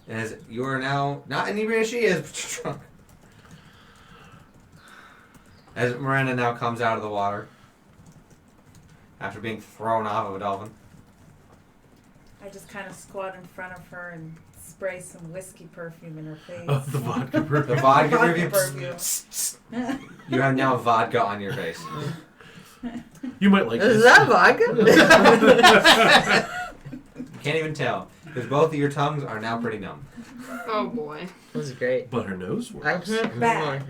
As you are now not inebriated, she is drunk. As Miranda now comes out of the water after being thrown off of a dolphin. I just kind of squat in front of her and spray some whiskey perfume in her face. Oh, the vodka perfume. The vodka Vodka perfume. perfume. You have now vodka on your face. You might like Is this. that vodka? You can't even tell because both of your tongues are now pretty numb. Oh boy. This is great. But her nose works. Back.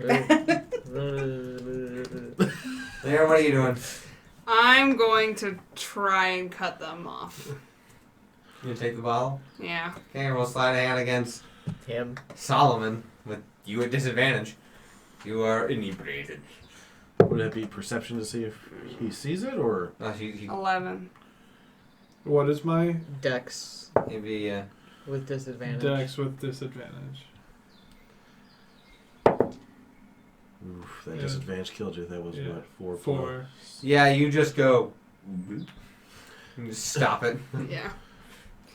There, what are you doing? I'm going to try and cut them off. You take the bottle? Yeah. Okay, roll sleight of hand against Him. Solomon with you at disadvantage. You are inebriated. Would that be perception to see if he sees it, or? He 11. What is my Dex maybe with disadvantage. dex with disadvantage? Oof, that Yeah. disadvantage killed you. That was Yeah. what, 4? 4. yeah. You just go. You just stop it, Yeah.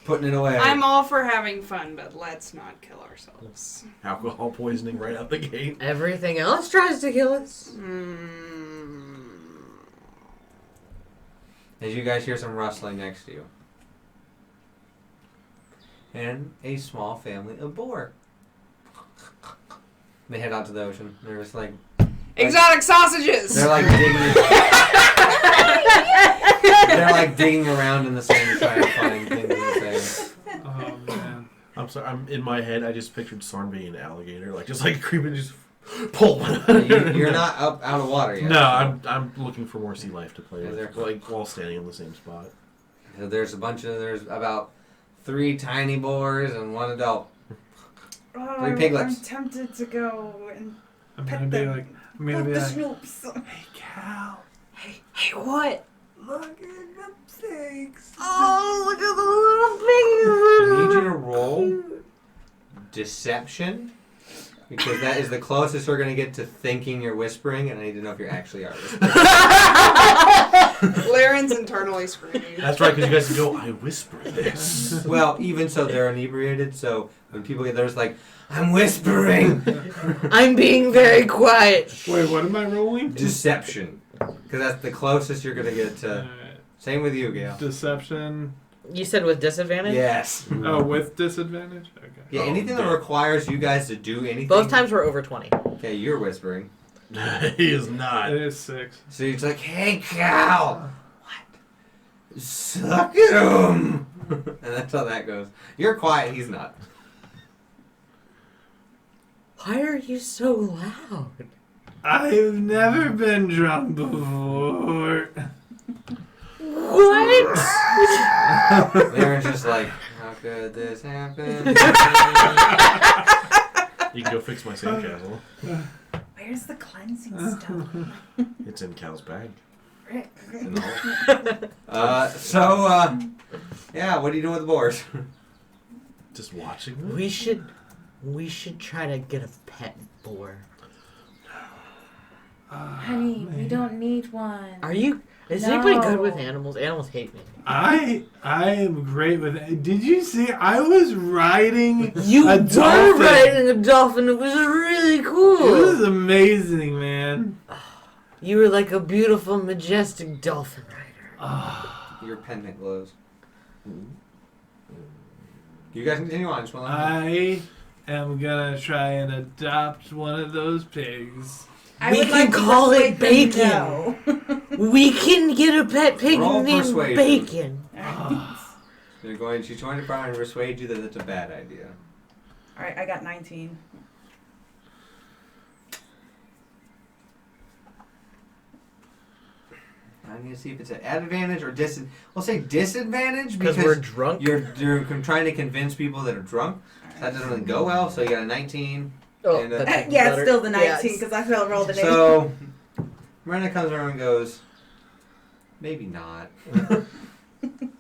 putting it away. I'm all for having fun, but let's not kill ourselves. Alcohol poisoning right out the gate. Everything else tries to kill us. As you guys hear some rustling next to you, and a small family of boar. They head out to the ocean. They're just like Exotic sausages! they're like digging. They're like digging around in the sand trying to find things in the sand. Oh man. I'm sorry. I'm in my head. I just pictured Sorn being an alligator, like just like creeping, just pull. You're not up out of water yet. No, I'm looking for more sea life to play Yeah, with, they're- like while standing in the same spot. So there's about 3 tiny boars and 1 adult. Oh, 3 piglets. I'm tempted to go and I'm pet gonna be them. like, I'm gonna Pet be the like, snoops. hey Cal, Hey, what? look at the pigs. Oh, look at the I little need pig. you to roll deception. Because that is the closest we're going to get to thinking you're whispering, and I need to know if you actually are whispering. Laren's internally screaming. That's right, because you guys can go. I whisper this. Well, even so, they're inebriated, so when people get there, it's like, I'm whispering! I'm being very quiet. Wait, what am I rolling? Deception. Because that's the closest you're going to get to. Alright. Same with you, Gail. Deception. You said with disadvantage? Yes. Oh, with disadvantage? Okay. Yeah, Oh, anything that damn. requires you guys to do anything. Both times we're over 20. Okay, you're whispering. He is not. It is 6. So it's like, hey, Cal! What? Suck at him! And that's how that goes. You're quiet, he's not. Why are you so loud? I've never been drunk before. What? They're just like, how could this happen? You can go fix my sandcastle. Where's the cleansing stuff? It's in Cal's bag. Frick. Yeah, what are you doing with the boars? Just watching them. We should try to get a pet boar. Honey, we don't need one. Are you? Is anybody good No. with animals? Animals hate me. I am great with it. Did you see? I was riding You a were dolphin. riding a dolphin. It was really It was cool. amazing, man. You were like a beautiful, majestic dolphin rider. Oh, Your pendant glows. You guys continue on. Just wanna- I am gonna try and adopt one of those pigs. I We would can like to call it persuade them bacon. no. We can get a pet pig Roll named persuasion. Bacon. She's trying to try and persuade you that it's a bad idea. Alright, I got 19. I need to see if it's an advantage or We'll say disadvantage Because we're drunk. you're trying to convince people that are drunk. So that doesn't really go well. So you got a 19. Oh, And, that's even Yeah, it's better. still the Yeah, 19 because I felt rolled an 8. So Miranda comes around and goes, maybe not.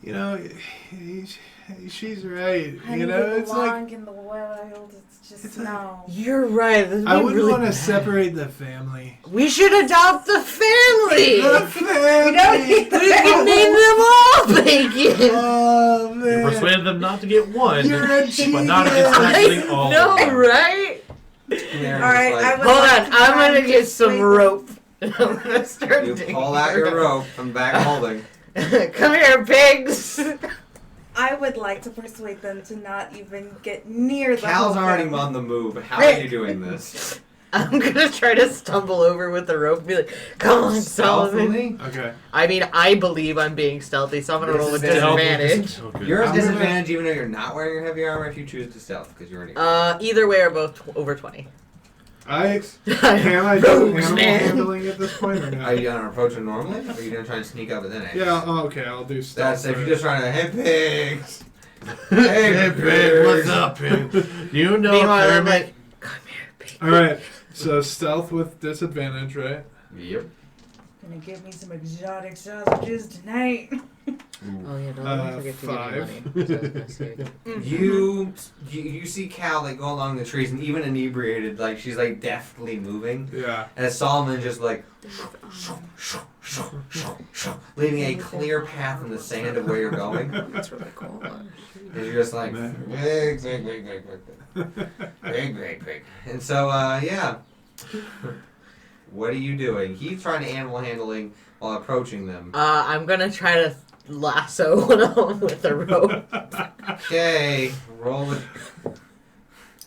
You know, she's right. Honey, You know, we it's like belong in the wild. It's just It's like- no. You're right. This I would wouldn't really want to bad. separate the family. We should adopt the family. The family. We don't need the We can family. name them all Bacon. Oh You man. persuaded them not to get one, You're a but not against genius. not getting all. No, of them. right? Alright, I would Hold like on. to I'm try gonna and get some persuade rope. I'm gonna start You digging pull out for your it. rope from back holding. Come here, pigs. I would would like to persuade them to not even get near the Cal's whole already thing. on the move. How are you doing this? I'm gonna try to stumble over with the rope and be like, "Come on, Solomon." Stealthily? Okay. I mean, I believe I'm being stealthy, so I'm gonna roll with Stealth disadvantage. You're at I'm disadvantage even though you're not wearing your heavy armor if you choose to stealth because you're already. Either way are both over 20. Can I do Rogues, animal man. handling at this point or Are not? you gonna approach it normally? Or are you gonna try and sneak up and then aim? Yeah. Oh, okay. I'll do stealth. That's if you're just first. trying to, hey pigs! Hey, pig, what's up, pig? You know, Meanwhile, I'm Kermit. like, "Come here, pig." All right. So stealth with disadvantage, right? Yep. Gonna give me some exotic sausages tonight. Oh yeah, don't forget to give me 5. money. So I was gonna say. You see Cal like go along the trees and even inebriated, like she's like deftly moving. Yeah. As Solomon just like leaving a clear path in the sand of where you're going. That's really cool. And you're just like big, big, big, big, big, big, big, big. And so yeah. What are you doing? He's trying to animal handling while approaching them. I'm gonna try to lasso one of them with a rope. Okay, roll with.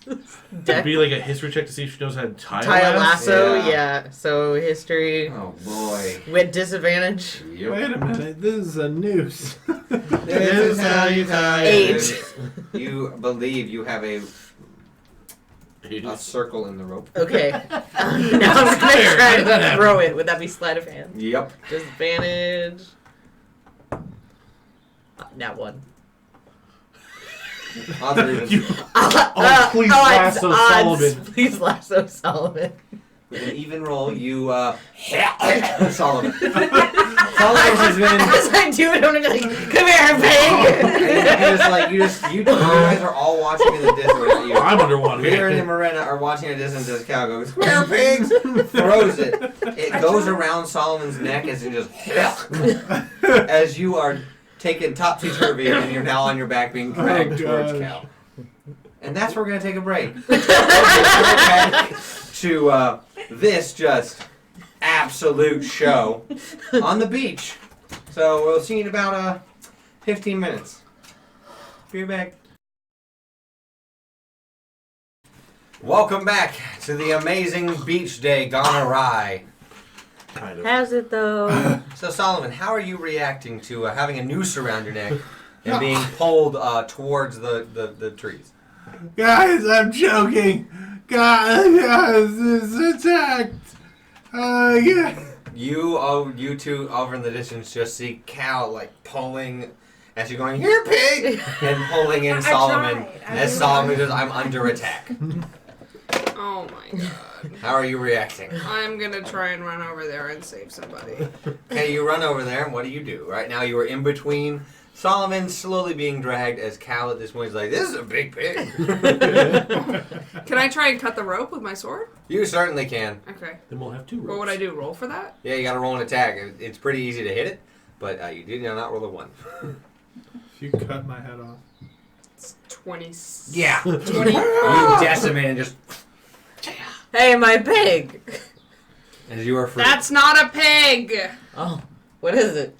It'd be like a history check to see if she knows how to tie Tie a lasso, Yeah. yeah. So history Oh boy. with disadvantage. Yep. Wait a minute. This is a noose. This is how you tie it. 8. You believe you have a circle in the rope. Okay. Now I'm gonna try to throw it. Would that be sleight of hand? Yep. Disadvantage. Not one. Odds are even. please lasso Solomon. Please lasso Solomon. With an even roll, you Solomon. Solomon has been. As I do it, I'm gonna be like, "Come here, pig!" You guys are all watching in the distance. I'm underwater. Peter and Morena are watching in the distance as Cal goes, "Square pigs!" Throws it. It goes around Solomon's neck as it just as you are taken topsy-turvy and you're now on your back being dragged towards gosh. Cal. And that's where we're going to take a break. We'll get right back to this just absolute show on the beach. So we'll see you in about 15 minutes. Be right back. Welcome back to the amazing beach day gone awry. Kind of. How's it though? So Solomon, how are you reacting to having a noose around your neck and being pulled towards the trees? Guys, I'm choking. Guys, it's attacked. Yeah. You two over in the distance just see Cal like pulling as you're going, "Here, pig!" and pulling in I Solomon tried. as Solomon goes, "I'm under attack." Oh my god. How are you reacting? I'm gonna try and run over there and save somebody. Okay, you run over there, and what do? Right now you are in between Solomon slowly being dragged as Cal at this point is like, "This is a big pig." Can I try and cut the rope with my sword? You certainly can. Okay. Then we'll have 2 ropes. What would I do? Roll for that? Yeah, you gotta roll an attack. It's pretty easy to hit it, but you did not roll a 1. If you cut my head off. It's 20. Yeah. 20. You decimate and just Hey, my pig! as you are free. That's not a pig! Oh, what is it?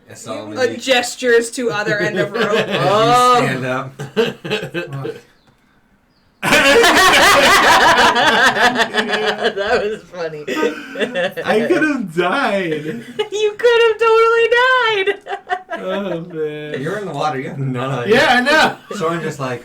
As Solomon, A gestures to other end of rope. as Oh. you stand up. That was funny. I could have died. You could have totally died. Oh, man. You're in the water. You have none idea. Yeah, I know. Soren just like.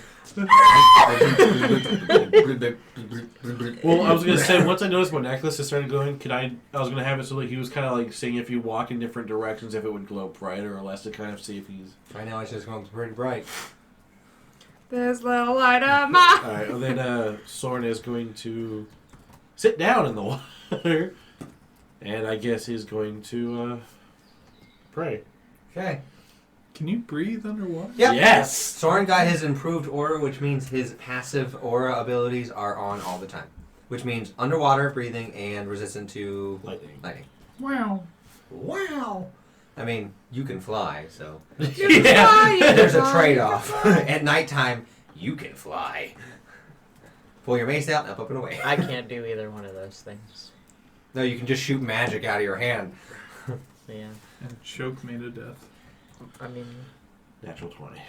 Well, I was gonna say once I noticed my necklace had started glowing, I was gonna have it so like he was kind of like seeing if you walk in different directions if it would glow brighter or less to kind of see if he's. Right now it's just going pretty bright. This little light of my... All right. Well, then Soren is going to sit down in the water, and I guess he's going to pray. Okay. Can you breathe underwater? Yep. Yes. Soren got his improved aura, which means his passive aura abilities are on all the time. Which means underwater breathing and resistant to Lightning. Wow. Wow. I mean, you can fly, so Fly, there's a fly. trade-off. At nighttime, you can fly. Pull your mace out, up and away. I can't do either one of those things. No, you can just shoot magic out of your hand. Yeah. And choke me to death. I mean, Natural 20.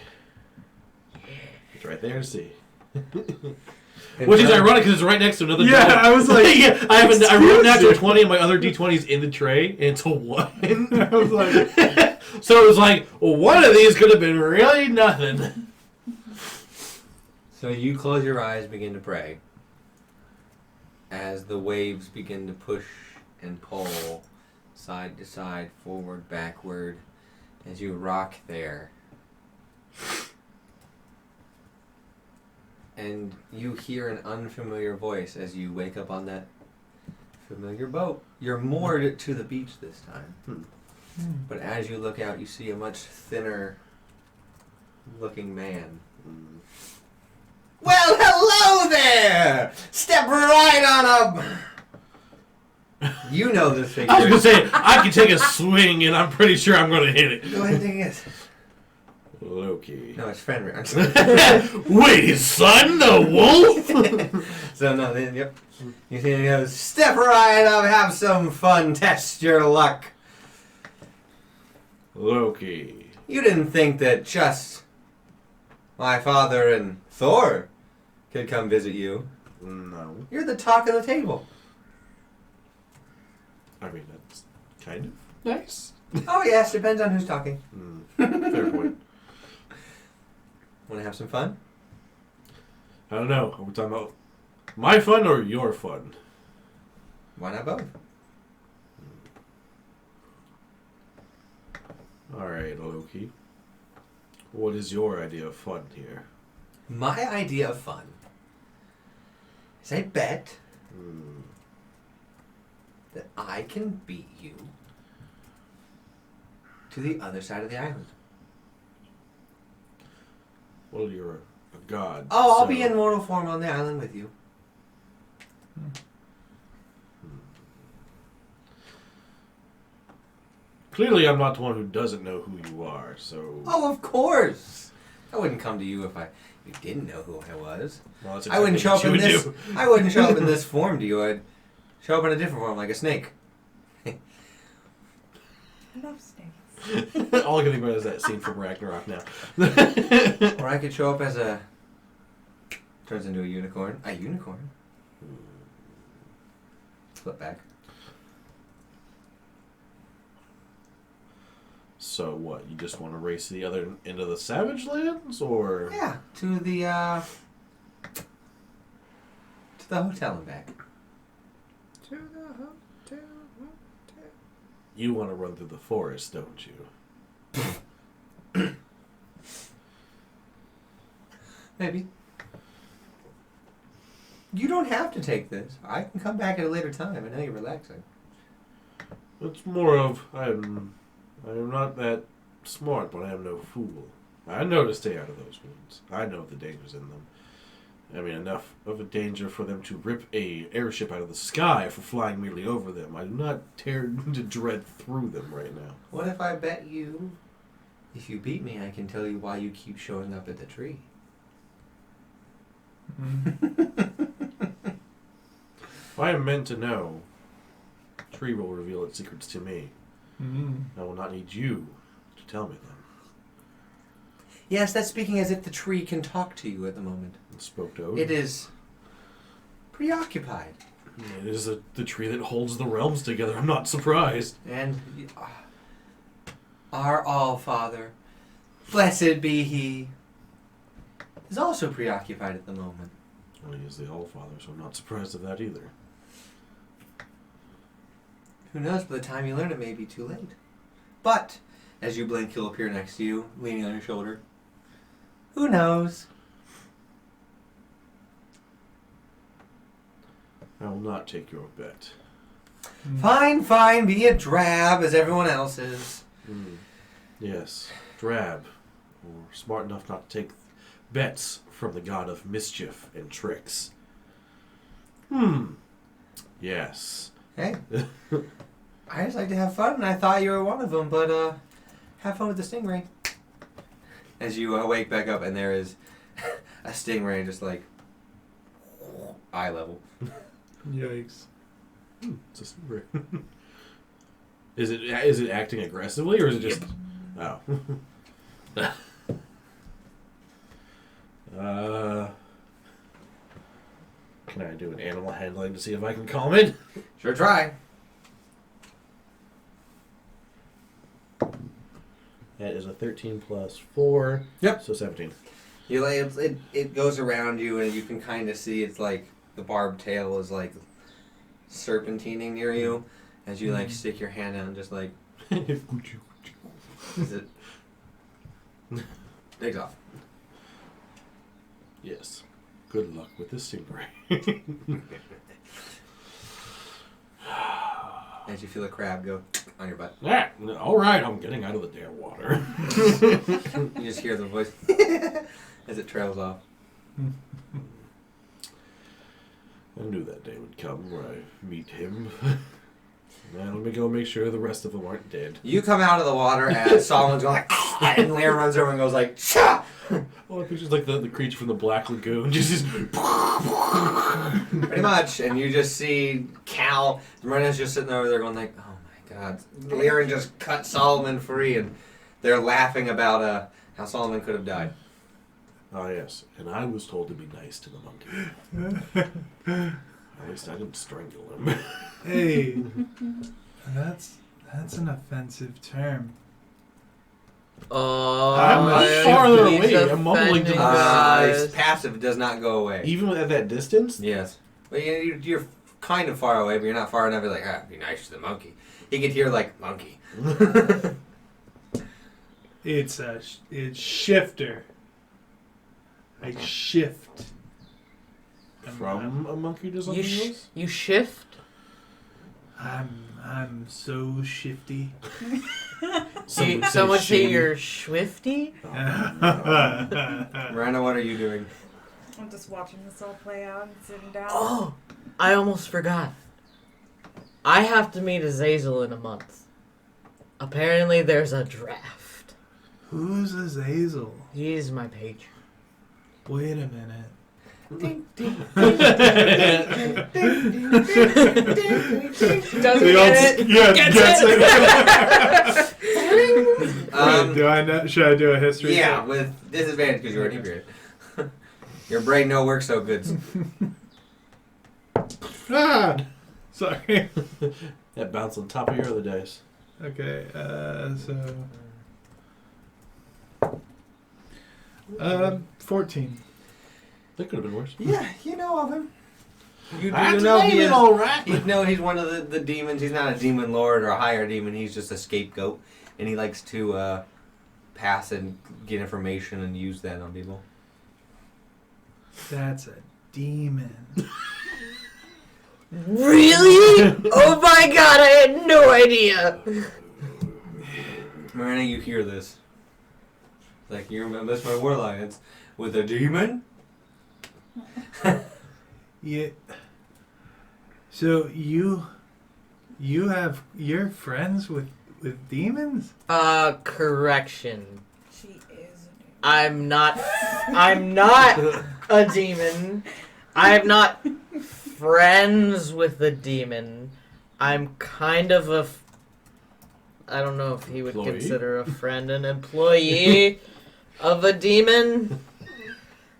It's right there to see. And Which is so- ironic because it's right next to another. Yeah, die. I was like, yeah, I wrote natural excuse 20 and my other d20 is in the tray, and it's a 1. I was like, So it was like, well, one of these could have been really nothing. So you close your eyes, begin to pray. As the waves begin to push and pull side to side, forward, backward, as you rock there. And you hear an unfamiliar voice as you wake up on that familiar boat. You're moored to the beach this time. But as you look out, you see a much thinner looking man. Well, hello there! Step right on up! You know this figure. I was going to say, I can take a swing, and I'm pretty sure I'm going to hit it. Go ahead and take it. Loki. No, it's Fenrir. Wait, his son, the wolf? So, no, then, yep. You see him goes, step right up, have some fun, test your luck. Loki. You didn't think that just my father and Thor could come visit you. No. You're the talk of the table. I mean, that's kind of nice. Oh, yes, depends on who's talking. Fair point. Want to have some fun? I don't know. Are we talking about my fun or your fun? Why not both? Alright, Loki. What is your idea of fun here? My idea of fun is I bet that I can beat you to the other side of the island. Well, you're a god. Oh, I'll so- be in mortal form on the island with you. Clearly, I'm not the one who doesn't know who you are, so... Oh, of course. I wouldn't come to you if you didn't know who I was. Well, that's I wouldn't show up exactly in what you this. would I wouldn't show up in this form to you. I'd show up in a different form, like a snake. I love snakes. do. All I can think about is that scene from Ragnarok now. Or I could show up as a... Turns into a unicorn. A unicorn. Flip back. So what? You just want to race to the other end of the Savage Lands, or Yeah, to the hotel and back. To the hotel. you want to run through the forest, don't you? Maybe. You don't have to take this. I can come back at a later time. I know you're relaxing. It's more of I am not that smart, but I am no fool. I know to stay out of those woods. I know the dangers in them. I mean, enough of a danger for them to rip a airship out of the sky for flying merely over them. I do not dare to dread through them right now. What if I bet you, if you beat me, I can tell you why you keep showing up at the tree? If I am meant to know, tree will reveal its secrets to me. I will not need you to tell me them. Yes, that's speaking as if the tree can talk to you at the moment. And spoke to Odin. It is preoccupied. It is the tree that holds the realms together. I'm not surprised. And our All-Father, blessed be He, is also preoccupied at the moment. Well, he is the All-Father, so I'm not surprised of that either. Who knows, by the time you learn it may be too late. But, as you blink, he'll appear next to you, leaning on your shoulder. Who knows? I will not take your bet. Fine, fine, be a drab as everyone else is. Yes, drab, or smart enough not to take bets from the god of mischief and tricks. Yes. Hey, I just like to have fun, and I thought you were one of them, but have fun with the stingray. As you wake back up, and there is a stingray just like eye level. Yikes. It's a stingray. Is it acting aggressively, or is it just... Oh. struggling to see if I can calm it. Sure try. That is a 13 plus 4. Yep. So 17. You like it goes around you, and you can kind of see it's like the barbed tail is like serpentining near you as you like stick your hand out and just like is it takes off. Yes. Good luck with the stingray. As you feel a crab go on your butt. All right, I'm getting out of the damn water. You just hear the voice as it trails off. I knew that day would come where I meet him. Now let me go make sure the rest of them aren't dead. You come out of the water as Solomon's going like, and Lear runs over and goes like, Shah! Well, I picture like the creature from the Black Lagoon, just Pretty much, and you just see Cal, Miranda's just sitting over there going like, oh my god. Lear just cut Solomon free, and they're laughing about how Solomon could have died. Oh yes, and I was told to be nice to the monkey. At least I didn't strangle him. Hey, that's an offensive term. Oh, I'm farther he's away. I'm mumbling to offending myself. His passive does not go away. Even at that distance? Yes. Well, you're kind of far away, but you're not far enough. You're like, be nice to the monkey. He could hear like, monkey. It's shifter. I shift. From a monkey to something else? You shift? I'm so shifty. Someone say you're swifty? Miranda, what are you doing? I'm just watching this all play out and sitting down. Oh, I almost forgot. I have to meet Azazel in a month. Apparently there's a draft. Who's Azazel? He's my patron. Wait a minute. Doesn't They all get it. yeah, Gets gets it. Wait, do I know? Should I do a history? Yeah, check? with disadvantage because you're inebriated. Your brain no works so good. Ah, sorry. That bounced on top of your other dice. Okay, so 14. That could have been worse. Yeah, you know of him. You That's know he naming is. all right. You know he's one of the demons. He's not a demon lord or a higher demon. He's just a scapegoat, and he likes to pass and get information and use that on people. That's a demon. Really? Oh my god, I had no idea. Marina, you hear this? Like you remember this my War Alliance with a demon? Yeah. So you're friends with demons? Correction. She is a demon. I'm not a demon. I'm not friends with the demon. I'm kind of I don't know if he would Employee? consider a friend an employee of a demon.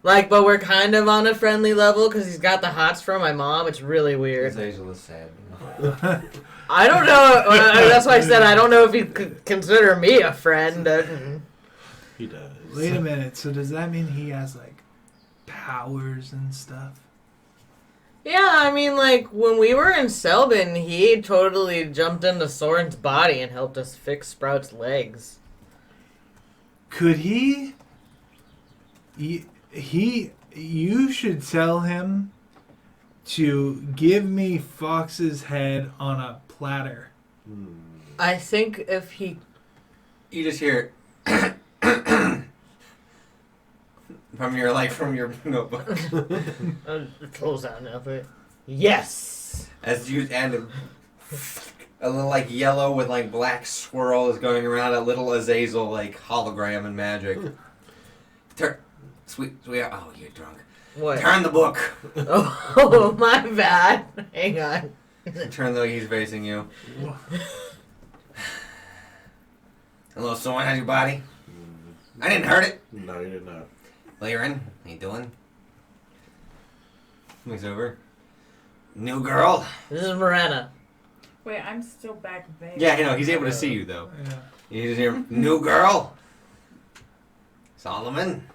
Like, but we're kind of on a friendly level because he's got the hots from my mom. It's really weird. Azazel is sad. I don't know. That's why I said I don't know if he could consider me a friend. He does. Wait a minute. So does that mean he has like powers and stuff? Yeah, I mean, like, when we were in Selbin, he totally jumped into Soren's body and helped us fix Sprout's legs. Could he? You should tell him to give me Fox's head on a platter. I think if he... You just hear from your notebook. Close out now, but... Yes! As you and a little like yellow with like black swirl is going around a little Azazel like hologram and magic. Sweet, oh, you're drunk. What? Turn the book. Oh, my bad. Hang on. Turn the way he's facing you. Hello, someone has your body? I didn't hurt it. No, you did not. Lyran, how you doing? He's over. New girl? This is Morena. Wait, I'm still back there. Yeah, you know, he's able to see you, though. Yeah. You just hear, new girl? Solomon?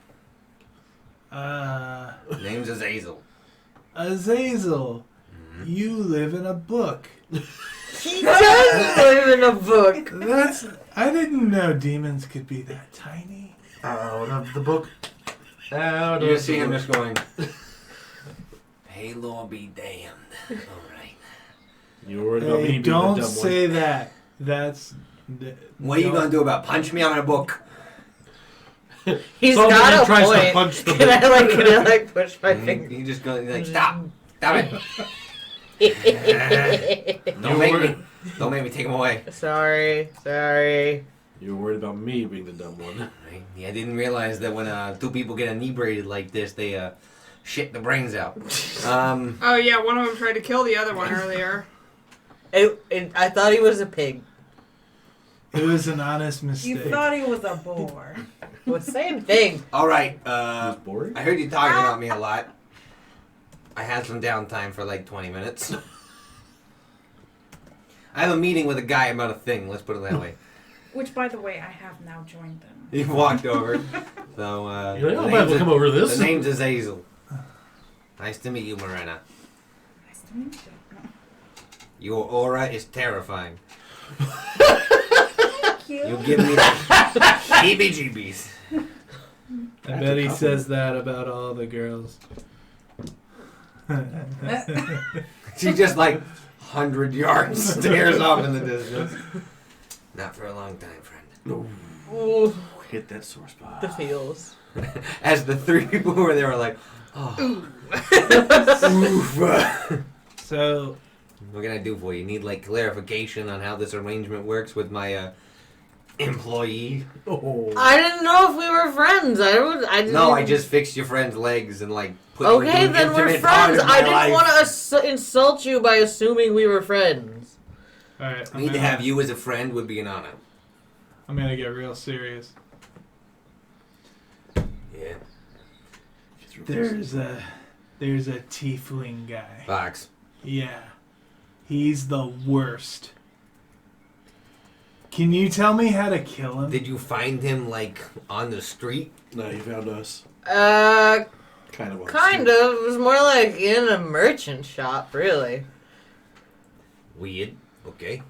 Name's Azazel. Azazel, you live in a book. He does live in a book. I didn't know demons could be that tiny. Out of the book. Out You of just see the him book. just going, hey, Lord be damned. All right. You were worried about me Hey, being the don't dumb say one. that. That's. What are you going to do about punch me? I'm in a book. He's Somebody got a tries to point. punch the Can I like push my And finger? you just go, like, stop. Stop it. Don't make me take him away. Sorry. You were worried about me being the dumb one. Right? Yeah, I didn't realize that when two people get inebriated like this, they shit the brains out. Oh yeah, one of them tried to kill the other one earlier. I thought he was a pig. It was an honest You mistake. thought he was a boar. Well, same thing. All right. He was boring? I heard you talking about me a lot. I had some downtime for like 20 minutes. I have a meeting with a guy about a thing. Let's put it that way. Which, by the way, I have now joined them. He walked over. So You're like, oh, man, we'll come over to this. The name's Azazel. Nice to meet you, Morena. Nice to meet you. Your aura is terrifying. Thank you. You give me the heebie-jeebies. I bet he says that about all the girls. She just like 100 yards stares off in the distance. Not for a long time, friend. No. Ooh, Hit that sore spot. the feels. As the three people were there were like, oh. Oof. So, What can I do for you? Need like clarification on how this arrangement works with my employee? Oh. I didn't know if we were friends. I didn't. No, I just fixed your friend's legs and like put you Okay, into then an we're intimate part friends. of my I didn't life. want to insult you by assuming we were friends. alright. Me to have you as a friend would be an honor. I'm gonna get real serious. Yeah. There's a tiefling guy. Fox. Yeah. He's the worst. Can you tell me how to kill him? Did you find him like on the street? No, you found us. Kind Kind of. of. It was more like in a merchant shop, really. Weird. Okay.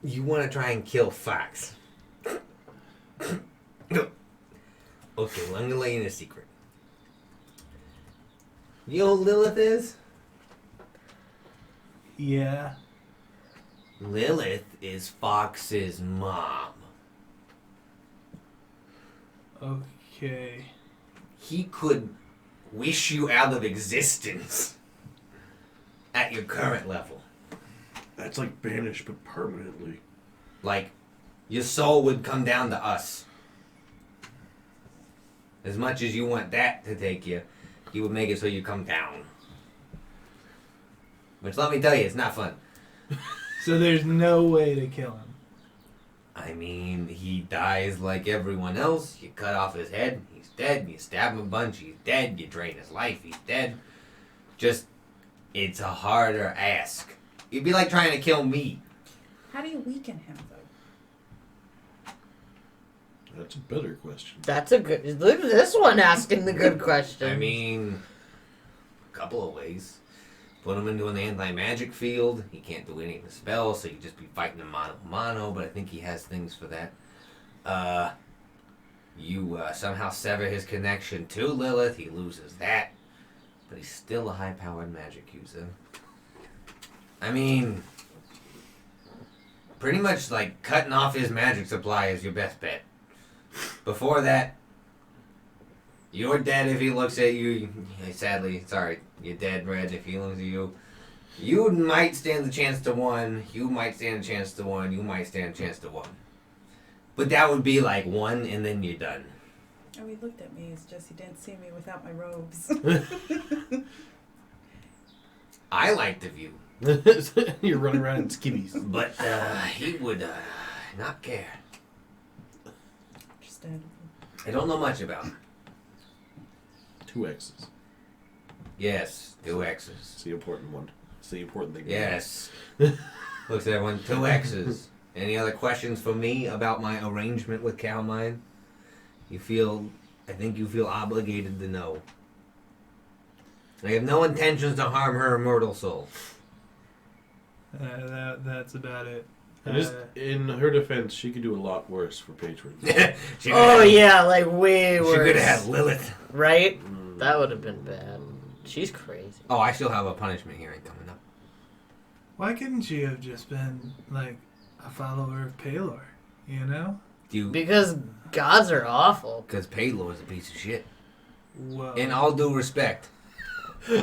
You want to try and kill Fox. Okay, well, I'm going to let you in a secret. You know who Lilith is? Yeah. Lilith is Fox's mom. Okay. He could wish you out of existence at your current level. That's like banished, but permanently. Like, your soul would come down to us. As much as you want that to take you, he would make it so you come down. Which, let me tell you, it's not fun. So there's no way to kill him. I mean, he dies like everyone else. You cut off his head, he's dead. You stab him a bunch, he's dead. You drain his life, he's dead. Just, it's a harder ask. It'd be like trying to kill me. How do you weaken him, though? That's a better question. That's a good. Look at this one asking the good question. I mean, a couple of ways. Put him into an anti-magic field. He can't do any of the spells, so you just be fighting him mano-a-mano, but I think he has things for that. You somehow sever his connection to Lilith. He loses that. But he's still a high-powered magic user. I mean, pretty much like cutting off his magic supply is your best bet. Before that, you're dead if he looks at you. Sadly, sorry, you're dead, Red, if he looks at you. You might stand the chance to one. You might stand a chance to one. You might stand a chance to one. But that would be like one, and then you're done. Oh, he looked at me. It's just he didn't see me without my robes. I like the view, You're running around in skivvies. but he would not care. Understandable. I don't know much about him. 2 X's. Yes, 2 X's. It's the important one. It's the important thing. Yes. Looks at everyone, 2 X's. Any other questions for me about my arrangement with Calmine? I think you feel obligated to know. I have no intentions to harm her immortal soul. That's about it. Just in her defense, she could do a lot worse for patrons. Oh yeah, like way worse. She could have had Lilith. Right? That would have been bad. She's crazy. Oh, I still have a punishment hearing coming up. Why couldn't she have just been like a follower of Palor? You know? Because gods are awful. Because Palor is a piece of shit. Whoa. In all due respect.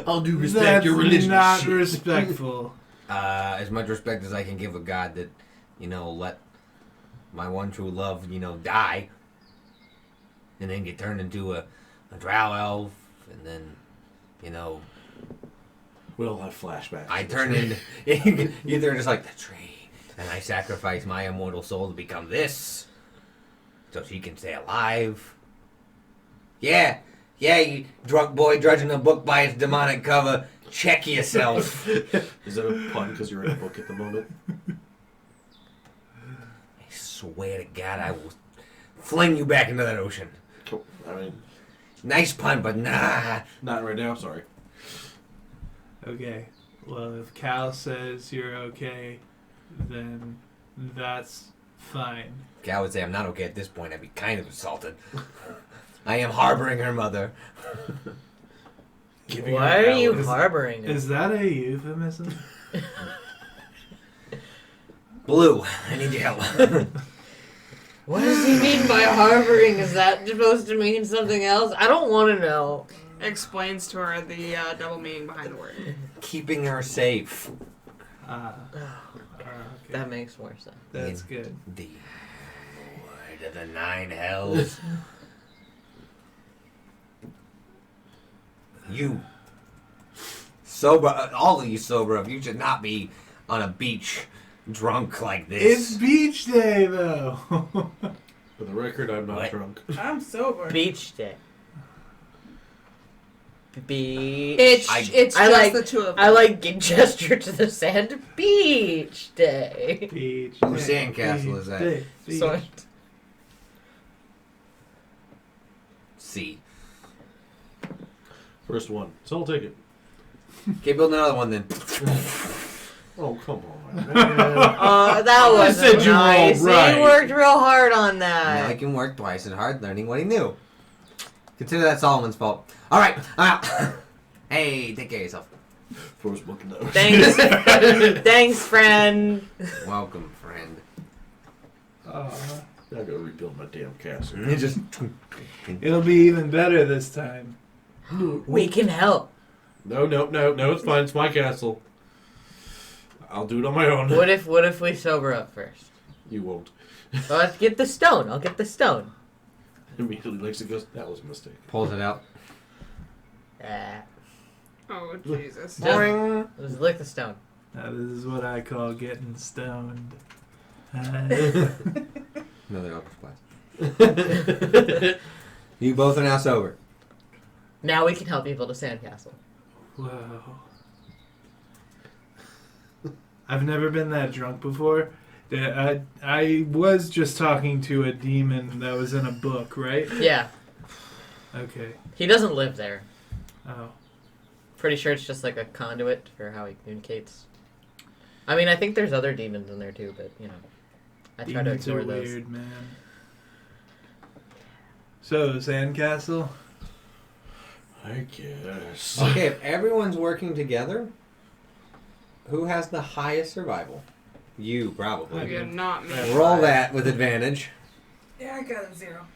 All due respect, That's your religion not is shit. respectful. As much respect as I can give a god that, let my one true love, die. And then get turned into a drow elf. And then, We'll have flashbacks. I turn into... You're just like, the tree. And I sacrifice my immortal soul to become this. So she can stay alive. Yeah, you drunk boy drudging a book by its demonic cover. Check yourself. Is that a pun because you're in a book at the moment? I swear to God, I will fling you back into that ocean. Cool. I mean, Nice pun, but nah. not right now, sorry. Okay. Well, if Cal says you're okay, then that's fine. Cal would say I'm not okay at this point. I'd be kind of insulted. I am harboring her mother. Why are you harboring her? Is that a euphemism? Blue, I need your help. What does he mean by harboring? Is that supposed to mean something else? I don't want to know. Explains to her the double meaning behind the word. Keeping her safe. Okay. That makes more sense. That's good. The Lord of the 9 Hells. You. Sober, all of you sober up. You should not be on a beach drunk like this. It's beach day, though. For the record, I'm not What? drunk. I'm sober. Beach day. It's I just like- the two of them. I like gesture to the sand. Beach day. Beach Whose day. sandcastle is that? Beach day. Beach. So, C. First one. So I'll take it. Okay, build another one then. Oh, come on. Man. that was said you nice. rolled right. He worked real hard on Now that. I can work twice as hard learning what he knew. Consider that Solomon's fault. Alright, I'm out. Hey, take care of yourself. First book in the ocean. Thanks, thanks, friend. Welcome, friend. I gotta rebuild my damn castle. It just... It'll be even better this time. We can help. No, it's fine. It's my castle. I'll do it on my own. What if we sober up first? You won't. Well, let's get the stone. I'll get the stone. Immediately Lexi goes, that was a mistake. Pulls it out. Oh, Jesus. Boing. Let's lick the stone. Now, this is what I call getting stoned. Another upper splash. You both are now sober. Now we can help you build a sandcastle. Whoa. I've never been that drunk before. I was just talking to a demon that was in a book, right? Yeah. Okay. He doesn't live there. Oh. Pretty sure it's just like a conduit for how he communicates. I mean, I think there's other demons in there too, but, I try to Demons are ignore those. weird, man. So, sandcastle? I guess. Okay, if everyone's working together, who has the highest survival? You, probably. You're not me. Roll that with advantage. Yeah, I got a 0.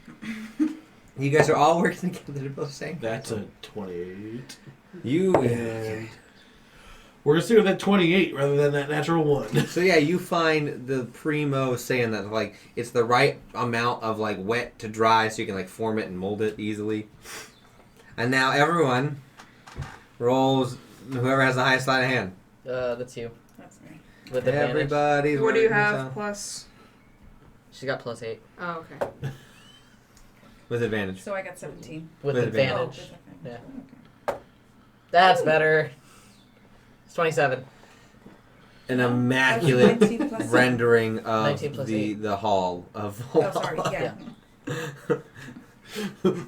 You guys are all working together to build the same. That's a 28. You. And we're going to stick with that 28 rather than that natural 1. So yeah, you find the primo saying that like it's the right amount of like wet to dry, so you can like form it and mold it easily. And now everyone rolls. Whoever has the highest sleight of hand. That's you. That's me. With advantage. Everybody's. What do you working have some- plus? She's got +8. Oh, okay. With advantage. So I got 17. With With advantage. Oh, Yeah. That's better. It's 27. An immaculate 19 plus rendering of 19 plus the 8. the hall of. Oh, sorry. Yeah.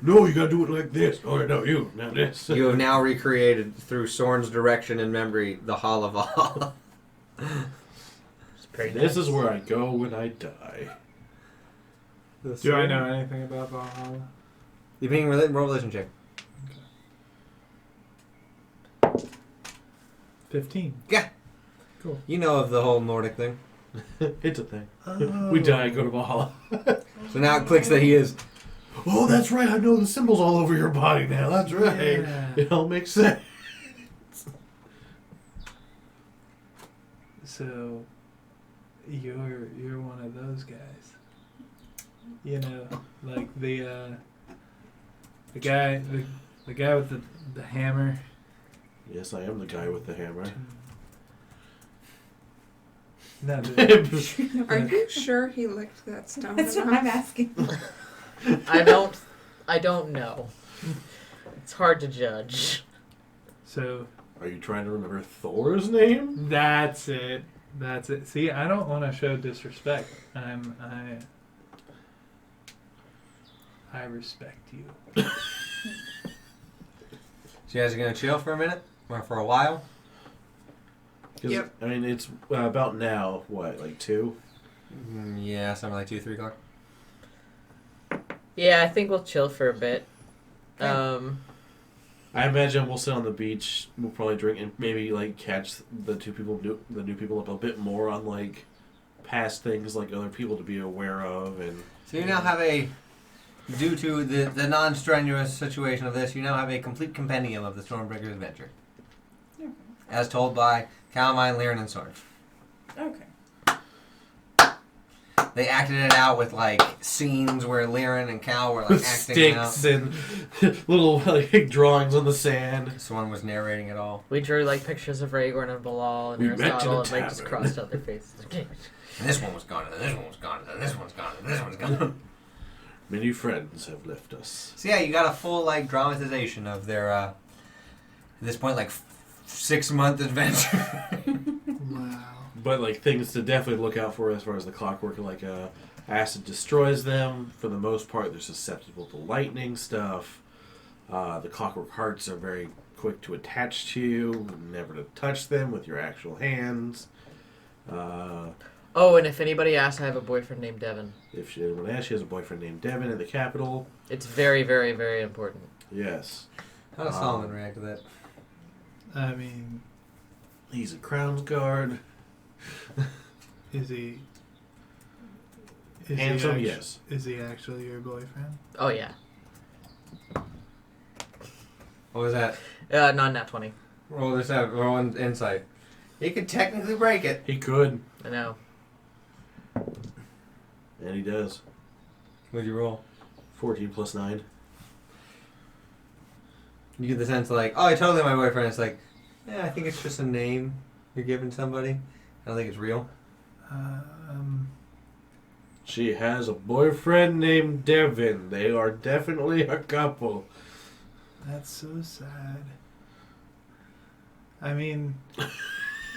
No, you gotta do it like this. Oh, no, you. Now this. You have now recreated through Soren's direction and memory the Hall of All. It's pretty This nice. is where I go when I die. Do I know anything about Valhalla? You're being roll religion check. 15. Yeah. Cool. You know of the whole Nordic thing. It's a thing. Oh. We die, go to Valhalla. So now it clicks that he is. Oh, that's right. I know the symbols all over your body now. That's right. Yeah. It all makes sense. So, you're one of those guys. You know, like the guy with the hammer. Yes, I am the guy with the hammer. No, the, Are you sure he licked that stone That's what enough? I'm asking. I don't know. It's hard to judge. so Are you trying to remember Thor's name? that's it. That's it. See, I don't want to show disrespect. I respect you. So you guys are gonna chill for a minute or for a while. 'Cause, Yep. I mean, it's about now, what, like 2? Yeah, something like 2-3 o'clock. Yeah, I think we'll chill for a bit. Okay. I imagine we'll sit on the beach, we'll probably drink, and maybe, like, catch the new people up a bit more on, like, past things, like, other people to be aware of, and... So you now have due to the non-strenuous situation of this, you now have a complete compendium of the Stormbreaker's adventure. Okay. As told by Calamine, Liren, and Soren. Okay. They acted it out with, like, scenes where Liren and Cal were, like, acting it out. Sticks and little, like, drawings on the sand. Soren was narrating it all. We drew like pictures of Rhaegar and Balal and We met in a Aristotle and like just tavern. crossed out their faces. And this one was gone, and this one was gone, and this one's gone, and this one's gone. Many friends have left us. So yeah, you got a full, like, dramatization of their, at this point, like, 6-month adventure. Wow. But, like, things to definitely look out for as far as the clockwork, like, acid destroys them. For the most part, they're susceptible to lightning stuff. The clockwork hearts are very quick to attach to you, never to touch them with your actual hands. Oh, and if anybody asks, I have a boyfriend named Devin. If anyone asks, she has a boyfriend named Devin in the capital. It's very, very, very important. Yes. How does Solomon react to that? I mean, He's a Crown's Guard. is he? Handsome, yes. Is he actually your boyfriend? Oh yeah. What was that? Not nat 20. Roll this out. Roll insight. He could technically break it. He could, I know. and he does. What'd you roll? 14 plus 9. You get the sense like, oh, I totally my boyfriend. It's like, yeah, I think it's just a name you're giving somebody. I don't think it's real. She has a boyfriend named Devin. They are definitely a couple. That's so sad. I mean,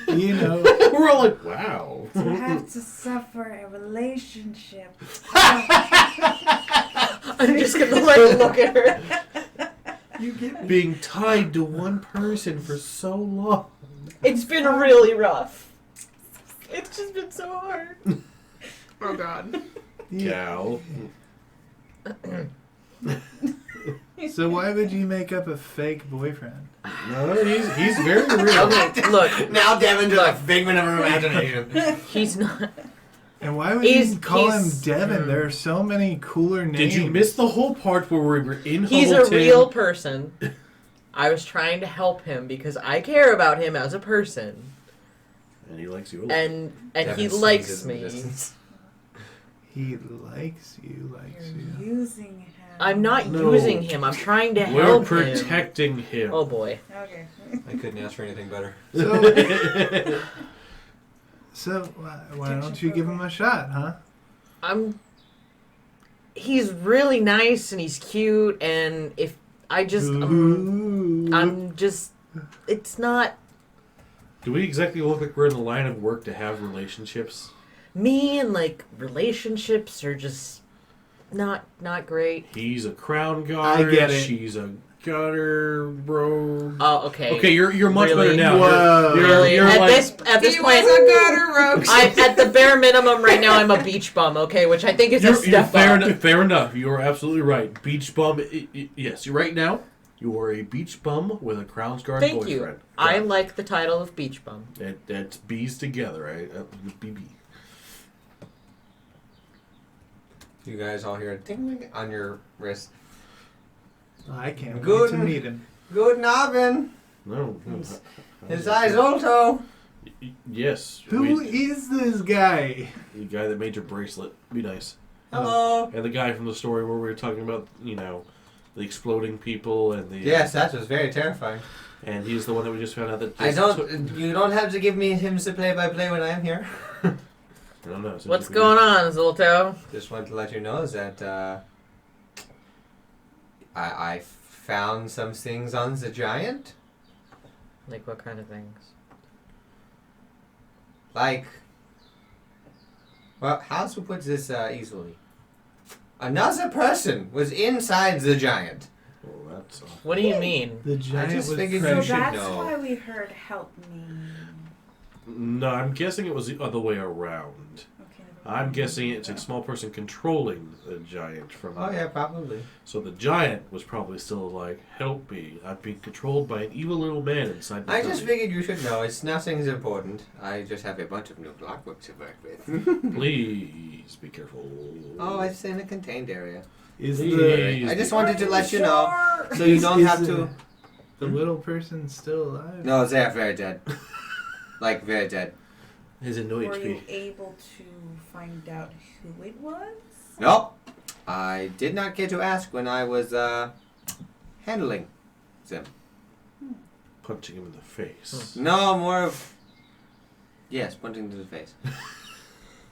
you know. We're all like, wow. To have to suffer a relationship. I'm just gonna like look at her. You get being tied to one person for so long. It's been really rough. It's just been so hard. Oh God. Cal. So why would you make up a fake boyfriend? No, he's very real. Okay, look, Now Devin's a figment of her imagination. he's not. And why would He's- you call him he's- Devin? There are so many cooler names. Did you miss the whole part where we were in He's a Huddleton? real person. I was trying to help him because I care about him as a person, And he likes you a lot. and Devin he sneezes likes in the me. distance. He likes you, You're using him. I'm not No. using him. I'm trying to We're help him. protecting him. Oh boy. Okay. I couldn't ask for anything better. So why don't you give him a shot, huh? He's really nice and he's cute, and if I just I'm just it's not Do we exactly look like we're in the line of work to have relationships? me, and like relationships are just not great. He's a crown guard. I get it. She's a gutter rogue. Oh, okay. Okay, you're much Really? better now. Whoa. Really? You're At like, this He point, was a gutter rogue. I'm at the bare minimum right now. I'm a beach bum, okay, which I think is a you're step fair, up. fair enough. You are absolutely right. Beach bum. Yes, you're right now. You are a beach bum with a crown's guard Thank boyfriend. you. I like the title of beach bum. That's bees together, right? BB. You guys all hear a ding on your wrist. I can't Good. wait to meet him. Good nobbin. No. His eyes alto. Yes. Who is this guy? The guy that made your bracelet. Be nice. Hello. And the guy from the story where we were talking about, the exploding people and the... Yes, that was very terrifying. And he's the one that we just found out that... You don't have to give me him to play-by-play when I am here. I don't know. So What's going on, Zolto? Just wanted to let you know that I found some things on the giant. Like what kind of things? Like, well, how to put this easily? Another person was inside the giant. Oh, that's awful. What do you mean? The giant just was figured So you French. should that's know. why we heard "help me." No, I'm guessing it was the other way around. Okay. I'm guessing it's a small person controlling the giant from... Oh yeah, probably. So the giant was probably still like, help me. I'm being controlled by an evil little man inside the I just tummy. figured you should know. It's nothing's important. I just have a bunch of new clockwork to work with. Please be careful. Oh, it's in a contained area. Is Please. the I just wanted to let you know, so you don't Is have it- to. the little person still alive? No, they're very dead. Like very dead. He's in no Were you HP. able to find out who it was? Nope. I did not get to ask when I was handling them. Punching him in the face. No, more of yes, punching to the face.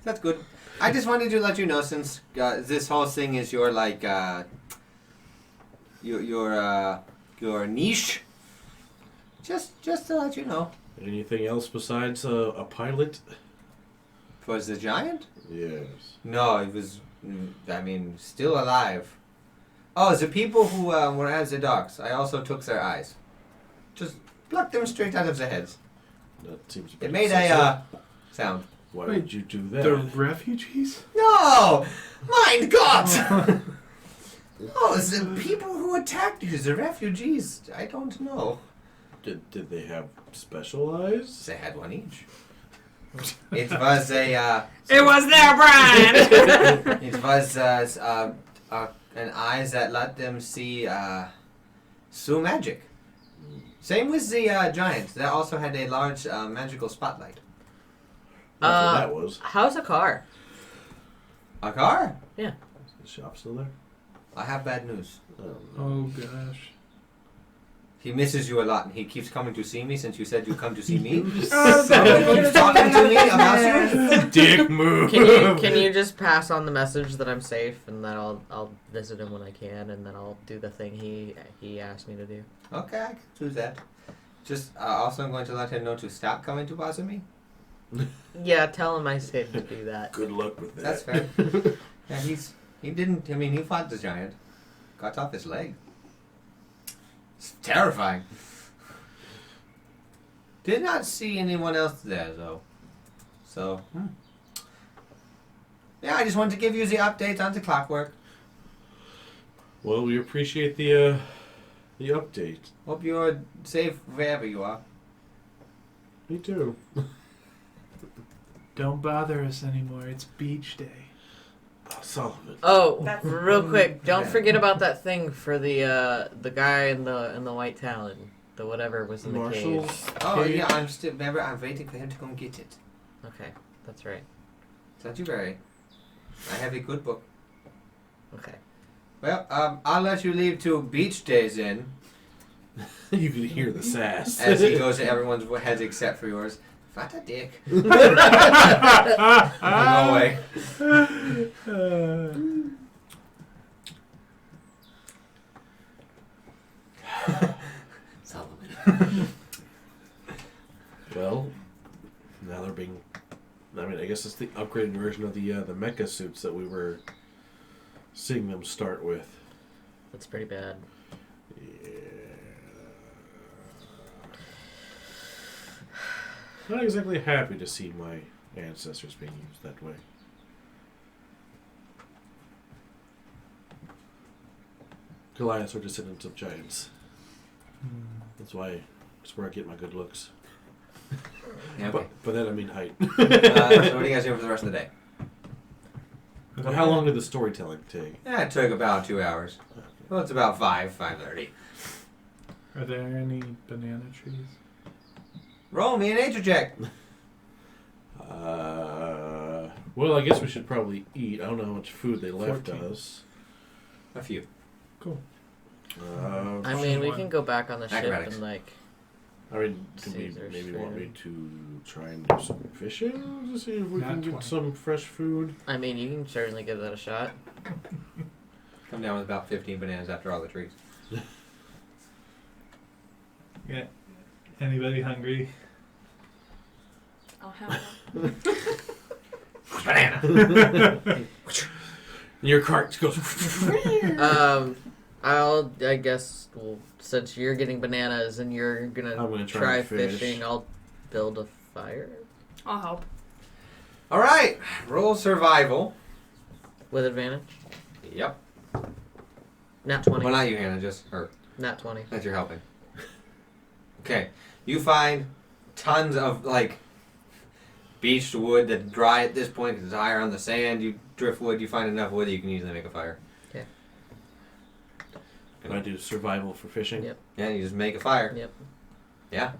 That's good. I just wanted to let you know, since this whole thing is your like your niche. Just to let you know. Anything else besides a pilot? Was the giant? Yes. No, it was. I mean, still alive. Oh, the people who were at the docks. I also took their eyes. Just plucked them straight out of their heads. That seems a It bit made excessive. a sound. Why Wait, would you do that? The refugees? No! Mein Gott! Oh, the people who attacked you, the refugees. I don't know. Did they have special eyes? They had one each. It was a. It was there, Brian. It was an eyes that let them see through magic. Same with the giant. That also had a large magical spotlight. That's what that was. How's a car? A car? Is the shop still there? I have bad news. Oh gosh. He misses you a lot, and he keeps coming to see me since you said you come to see me. Oh, He keeps talking to me about you. Dick move. Can you just pass on the message that I'm safe and that I'll visit him when I can, and then I'll do the thing he asked me to do. Okay, I can do that. Just also, I'm going to let him know to stop coming to bother me. Yeah, tell him I said to do that. Good luck with that. That's fair. Yeah, he didn't. I mean, he fought the giant, got off his leg. It's terrifying. Did not see anyone else there though. So, yeah, I just wanted to give you the update on the clockwork. Well, we appreciate the update. Hope you're safe wherever you are. Me too. Don't bother us anymore. It's beach day. Solomon. Oh, That's- real quick, don't Yeah. forget about that thing for the guy in the white talon, the whatever was in the Marshall. cave. Oh Okay. yeah, I'm still. Remember, I'm waiting for him to come get it. Okay, that's right. Don't you worry. I have a good book. Okay. Well, I'll let you leave to beach days in. You can hear the sass. As he goes to everyone's heads except for yours. What a dick. Go away. Solomon. Well, now they're being. I mean, I guess it's the upgraded version of the mecha suits that we were seeing them start with. That's pretty bad. Yeah. Not exactly happy to see my ancestors being used that way. Goliaths are descendants of giants. That's where I get my good looks. Yeah, okay. But then I mean height. So what are you guys doing for the rest of the day? Well, how long did the storytelling take? Yeah, it took about 2 hours. Well, it's about 5:30. Are there any banana trees? Roll me a nature check. Well, I guess we should probably eat. I don't know how much food they left 14. us. A few. Cool. I mean, we can go back on the ship Acrobatics. and like. I mean, do we Caesar's maybe food. want me to try and do some fishing to see if we Not can get 20. some fresh food? I mean, you can certainly give that a shot. Come down with about 15 bananas after all the trees. Yeah. Anybody hungry? I'll have one. Banana. Your cart goes. I guess, well, since you're getting bananas and you're I'm gonna gonna try and fish. fishing, I'll build a fire I'll help. All right. Roll survival. with advantage. Yep. Nat 20. Well, not you, Hannah. Just her. Nat 20. That you're helping. Okay. You find tons of like beached wood that's dry at this point because it's higher on the sand. You drift wood. You find enough wood that you can easily make a fire. Okay. Can I do survival for fishing? Yep. Yeah. You just make a fire. Yep. Yeah.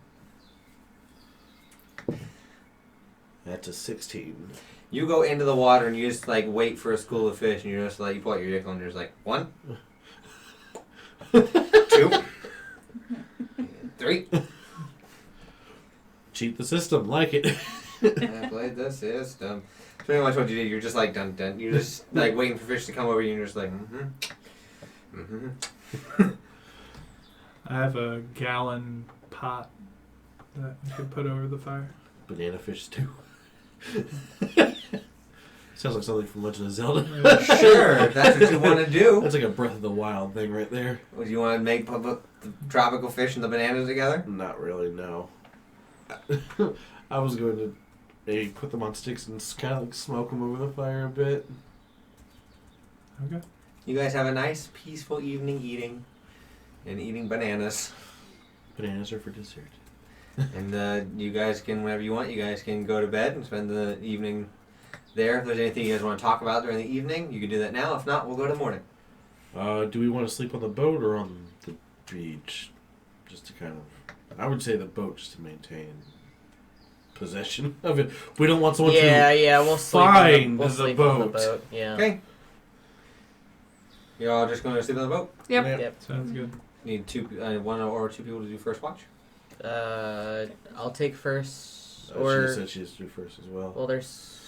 That's a 16. You go into the water and you just like wait for a school of fish and you're just like you pull out your dick and you're just like 1, 2, 3. Cheat the system, like it. I played the system. That's pretty much what you did. You're just like dun dun. You're just like waiting for fish to come over you and you're just like I have a gallon pot that you could put over the fire. Banana fish stew. Sounds like something from Legend of Zelda. Sure, if that's what you want to do. That's like a Breath of the Wild thing right there. Would you want to make put the tropical fish and the bananas together? Not really, no. I was going to maybe put them on sticks and kind of like smoke them over the fire a bit. Okay. You guys have a nice, peaceful evening eating bananas. Bananas are for dessert. And you guys can, whenever you want, you guys can go to bed and spend the evening there. If there's anything you guys want to talk about during the evening, you can do that now. If not, we'll go to morning. Do we want to sleep on the boat or on the beach? Just to kind of... I would say the boat just to maintain possession of it. We don't want someone Yeah, we'll sleep find we'll the sleep on the boat. boat. Yeah. Okay. You're all just going to sleep on the boat? Yep. Yeah. Yep. Sounds good. Need one or two people to do first watch? I'll take first, She or said she has to do first as well. well, there's.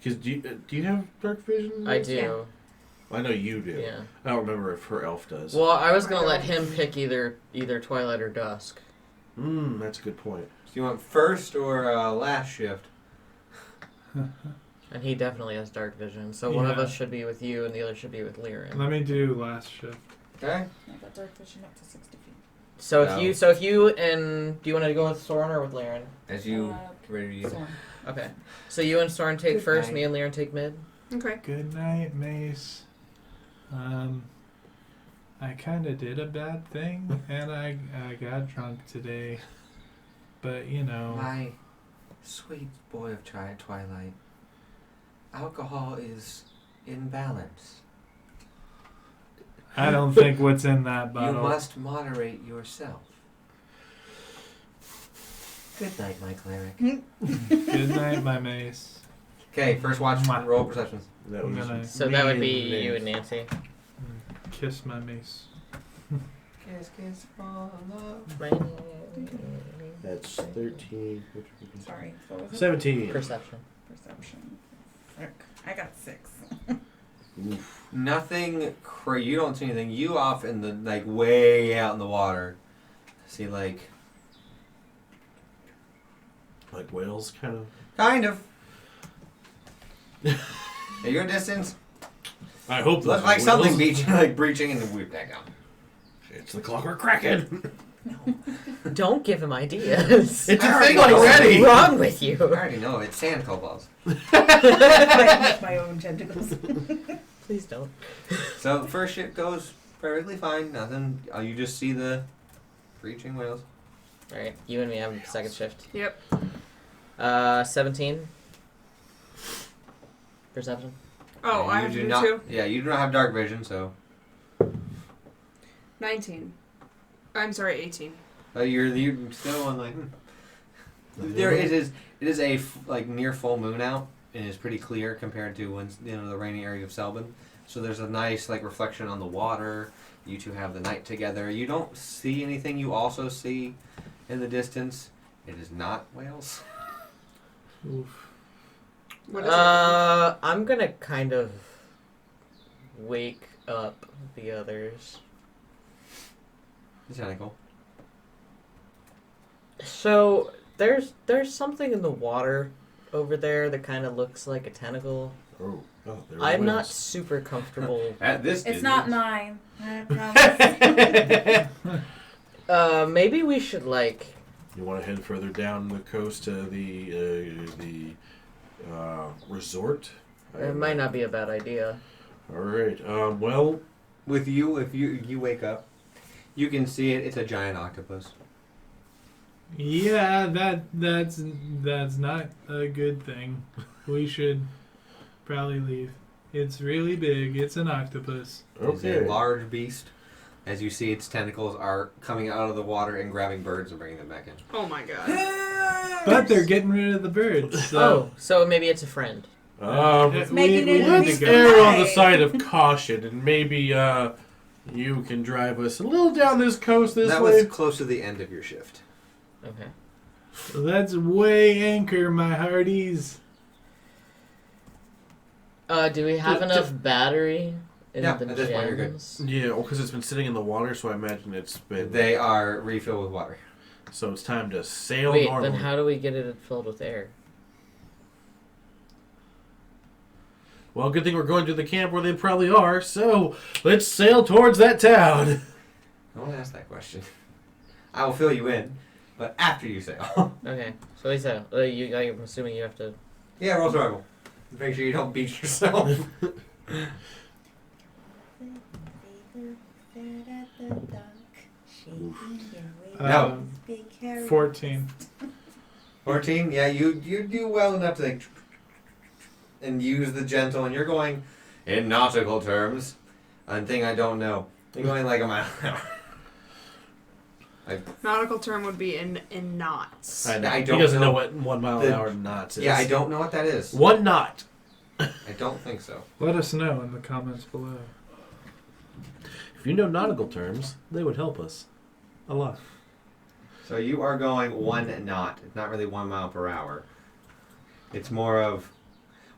Because do you have dark vision? I do. Yeah. I know you do. Yeah. I don't remember if her elf does. Well, I was gonna let him pick either twilight or dusk. That's a good point. Do you want first or last shift? And he definitely has dark vision, so one of Yeah. us should be with you, and the other should be with Lyran. Let me do last shift. Okay. I got dark vision up to 60 feet. So No. if you and do you want to go with Soren or with Lyran? As you Uh, ready to use it. Soren. Okay. So you and Soren take Good first, night. me and Lyran take mid. Okay. Good night, Mace. I kind of did a bad thing, and I got drunk today. But, you know... My sweet boy of Twilight, alcohol is in balance. I don't think what's in that You bottle. must moderate yourself. Good night, my cleric. Good night, my Mace. Okay, first watch, Mwah. roll perceptions. That I'm was gonna So that would be you and Nancy. kiss my Mace. Kiss, kiss, fall in love. That's 13. Sorry, what was it? 17. Perception. Perception. Frick. I got 6. Oof. Nothing you don't see anything. You off in the, like, way out in the water. See, like, Like whales, kind of? Kind of. At your distance, I hope those looks are like something whales. breaching and we back down. It's the Clockwork Kraken. Don't give him ideas. It's I a already thing know. already. What's wrong with you? I already know it's sand kobolds. I use my own tentacles. Please don't. So first ship goes perfectly fine. Nothing. You just see the breaching whales. All right, you and me have a second shift. Yep. 17. Perception. Oh, And I you have to do do not. 2. Yeah, you do not have dark vision, so 19. I'm sorry, 18. you're still on like. There it is. It is a like near full moon out, and it's pretty clear compared to when the rainy area of Selbin. So there's a nice like reflection on the water. You two have the night together. You don't see anything. You also see in the distance. It is not whales. Oof. What is it? I'm gonna kind of wake up the others. It's tentacle. So there's something in the water over there that kind of looks like a tentacle. Oh, there are I'm not whales. super comfortable. At this. It's not mine. I promise. Maybe we should like. You want to head further down the coast to the resort? It might not be a bad idea. All right. Well, With you, if you wake up, you can see it. It's a giant octopus. Yeah, that's not a good thing. We should probably leave. It's really big. It's an octopus. It's okay. a large beast. As you see, its tentacles are coming out of the water and grabbing birds and bringing them back in. Oh my god. But they're getting rid of the birds. So Oh, so maybe it's a friend. Making it need Let's to go. err on the side of caution, and maybe you can drive us a little down this coast this That way. was close to the end of your shift. Okay. Let's weigh anchor, my hearties. Do we have enough battery in Yeah, the at this point you're good. gems? Yeah, well, because it's been sitting in the water, so I imagine it's been. They are refilled with water. So it's time to sail Wait, normally. then how do we get it filled with air? Well, good thing we're going to the camp where they probably are. So let's sail towards that town. Don't ask that question. I will fill you in, but after you sail. Okay, so he said, I'm assuming you have to. Yeah, roll survival. Make sure you don't beat yourself. No. 14. 14? Yeah, you do well enough to like, and use the gentle, and you're going, in nautical terms, a thing I don't know. You're going like a mile an hour. Nautical term would be in knots. I know. I He don't doesn't know know what 1 mile an the- hour knots is. Yeah, I don't know what that is. 1 knot. I don't think so. Let us know in the comments below. If you know nautical terms, they would help us a lot. So you are going 1 knot. It's not really 1 mile per hour. It's more of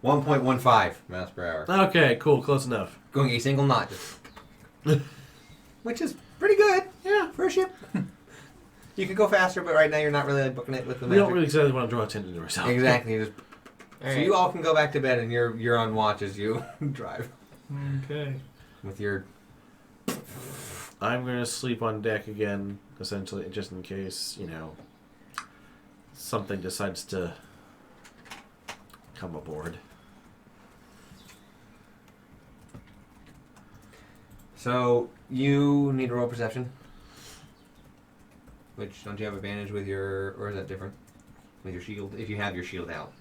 1.15 miles per hour. Okay, cool, close enough. Going a single knot. Which is pretty good. Yeah, for a ship. You could go faster, but right now you're not really like, booking it with the We magic. don't really exactly want to draw attention to ourselves. Exactly. You just, All so right. you all can go back to bed, and you're on watch as you drive Okay. with your. I'm going to sleep on deck again, essentially, just in case, something decides to come aboard. So you need to roll perception. Which don't you have advantage with your, or is that different? With your shield, if you have your shield out.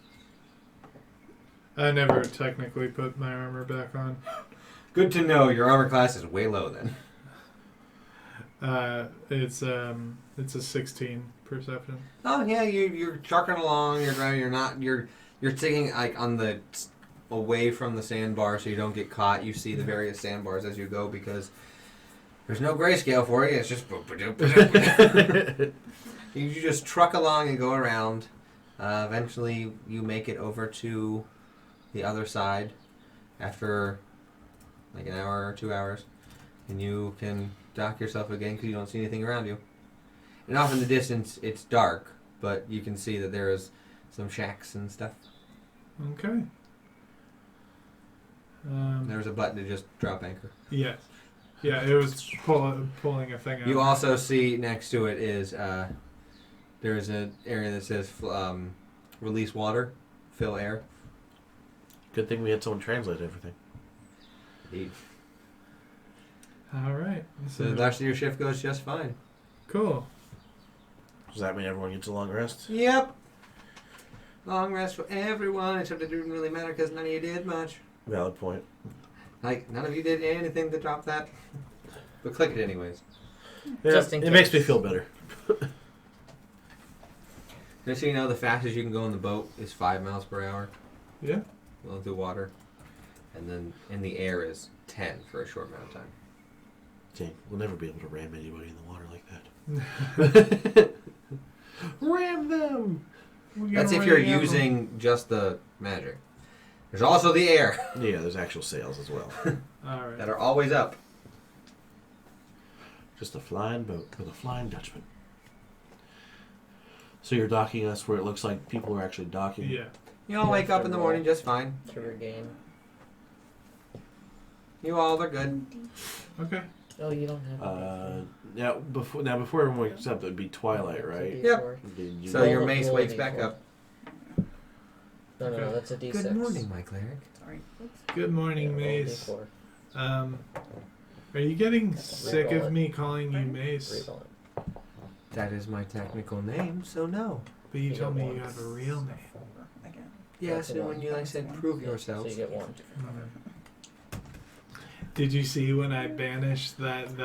I never technically put my armor back on. Good to know. Your armor class is way low then. It's a 16 perception. Oh yeah, you're trucking along. You're driving. You're sticking like on the away from the sandbar so you don't get caught. You see the various sandbars as you go because there's no grayscale for you. It's just you just truck along and go around. Eventually, you make it over to the other side after like an hour or 2 hours, and you can dock yourself again because you don't see anything around you. And off in the distance, it's dark, but you can see that there is some shacks and stuff. Okay. There's a button to just drop anchor. Yes. Yeah, it was pulling a thing out. You also see next to it is there's an area that says release water, fill air. Good thing we had someone translate everything. Indeed. All right. So the rest of your shift goes just fine. Cool. Does that mean everyone gets a long rest? Yep. Long rest for everyone, except it didn't really matter because none of you did much. Valid point. Like, none of you did anything to drop that. But click it anyways. Yeah, Just in it makes me case. feel better. Just so you know, the fastest you can go on the boat is 5 miles per hour. Yeah. Going through water. And then in the air is 10 for a short amount of time. Dang, we'll never be able to ram anybody in the water like that. Ram them! That's if you're using just the magic. There's also the air Yeah, there's actual sails as well. All right. that are always up. Just a flying boat with a flying Dutchman. So you're docking us where it looks like people are actually docking. Yeah. You all wake up in the morning just fine. To regain. You all are good. Okay. Oh, you don't have. Now before everyone wakes up, it'd be twilight, right? Yep. Did you So your Roll- mace roll a wakes D4. back up. No, Okay. that's a D6. Good morning, my cleric. Sorry. Oops. Good morning, Yeah, roll a Mace. D4. Are you getting sick Reroll of it. me calling you Mace? Reroll it. That is my technical name, so no. But you You told get me you one. have a real name. Again. Yes, That's a and one. when you like said prove So yourselves. you get one. Did you see when I banished that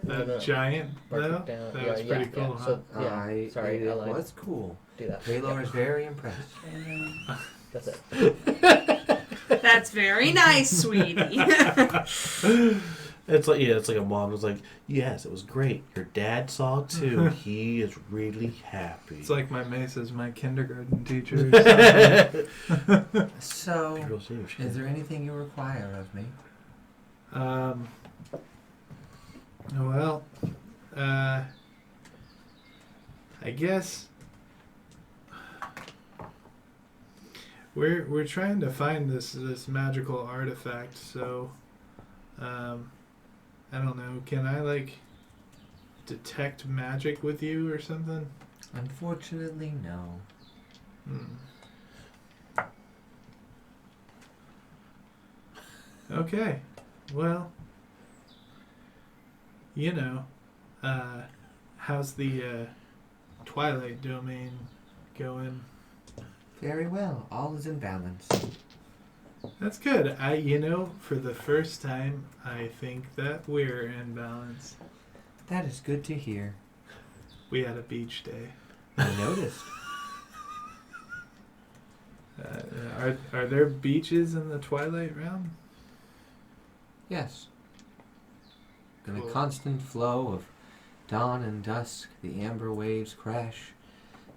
No. giant Mark though? it down. That Yeah, was yeah, pretty yeah. cool, huh? So, yeah. Sorry, it I lied. was cool. Do that. Taylor Yeah, is very impressed. that's it. That's very nice, sweetie. It's like a mom was like, yes, it was great. Your dad saw it too. He is really happy. It's like my Mace is my kindergarten teacher. So, Real serious. is there anything you require of me? Well, I guess we're trying to find this magical artifact. So, I don't know. Can I like detect magic with you or something? Unfortunately, no. Okay. Well, you know, how's the Twilight domain going? Very well. All is in balance. That's good. For the first time, I think that we're in balance. That is good to hear. We had a beach day. I noticed. Are there beaches in the Twilight realm? Yes. In a Cool. constant flow of dawn and dusk, the amber waves crash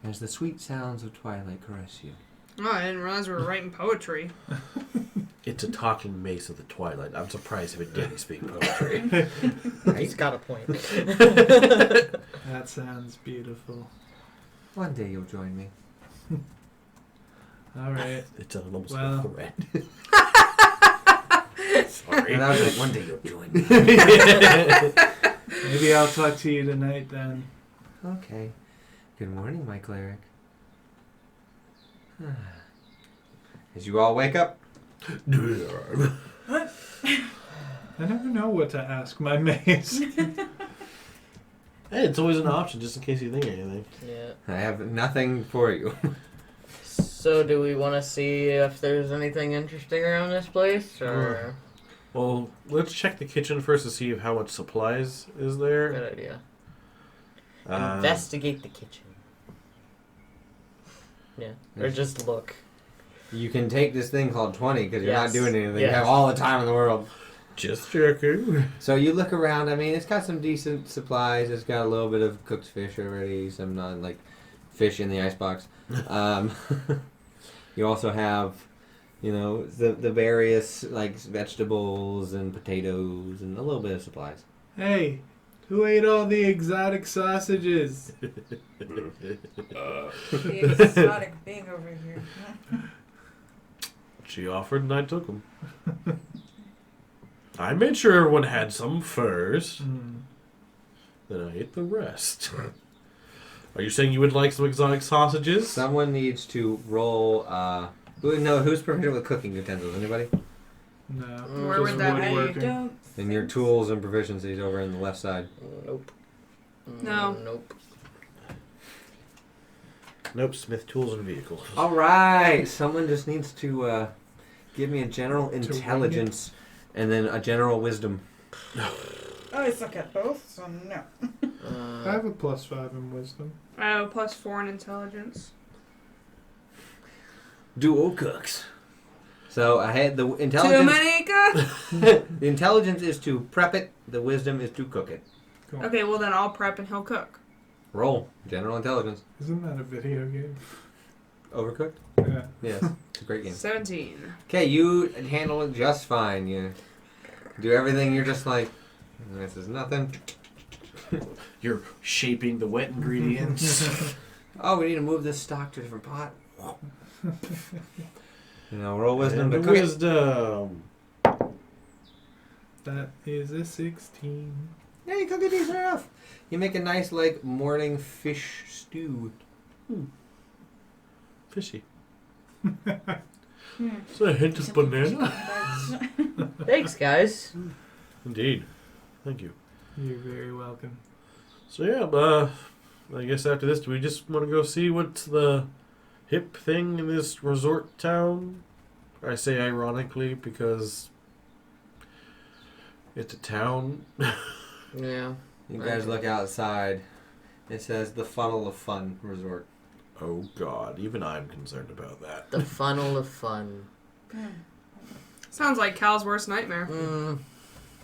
as the sweet sounds of twilight caress you. Oh, I didn't realize we were writing poetry. It's a talking mace of the twilight. I'm surprised if it didn't speak poetry. He's got a point. That sounds beautiful. One day you'll join me. All right. It's almost Well. a threat. Sorry. And I was like, one day you'll join me. Maybe I'll talk to you tonight then. Okay. Good morning, my cleric. As you all wake up, I never know what to ask my mace. Hey, it's always an option just in case you think of anything. Yeah. I have nothing for you. So, do we want to see if there's anything interesting around this place, or Well, let's check the kitchen first to see if how much supplies is there. good idea? Uh, Investigate the kitchen. Yeah, or just look. You can take this thing called 20 because you're Yes. not doing anything. You Yes. have all the time in the world. Just checking. So you look around. I mean, it's got some decent supplies. It's got a little bit of cooked fish already. Some like fish in the icebox. You also have, the various like vegetables and potatoes and a little bit of supplies. Hey, Who ate all the exotic sausages? The exotic being over here. She offered and I took them. I made sure everyone had some first. Then I ate the rest. Are you saying you would like some exotic sausages? Someone needs to roll. Who's proficient with cooking utensils? Anybody? No. Where just would that be? I woodworking. don't. And your tools and proficiencies over in the left side. Nope. No. Nope. Nope, Smith Tools and Vehicles. All right. Someone just needs to give me a general wing it? intelligence and then a general wisdom. I suck at both, so no. I have a +5 in wisdom. I have a +4 in intelligence. Dual cooks. So I had the Too intelligence. many cooks? The intelligence is to prep it. The wisdom is to cook it. Cool. Okay, well then I'll prep and he'll cook. Roll general intelligence. Isn't that a video game? Overcooked. Yeah. Yes, it's a great game. 17. Okay, you handle it just fine. You do everything. You're just like, this is nothing. You're shaping the wet ingredients. Oh, we need to move this stock to a different pot. Roll wisdom And to the cook it. wisdom. That is a 16. Yeah, you cook it decent enough. You make a nice morning fish stew. Fishy. Hmm. Is that a hint of banana? Thanks, guys. Indeed. Thank you. You're very welcome. So yeah, I guess after this, do we just want to go see what's the hip thing in this resort town? I say ironically because it's a town. Yeah. You guys look outside. It says the Funnel of Fun Resort. Oh God, even I'm concerned about that. The funnel of fun. Sounds like Cal's worst nightmare.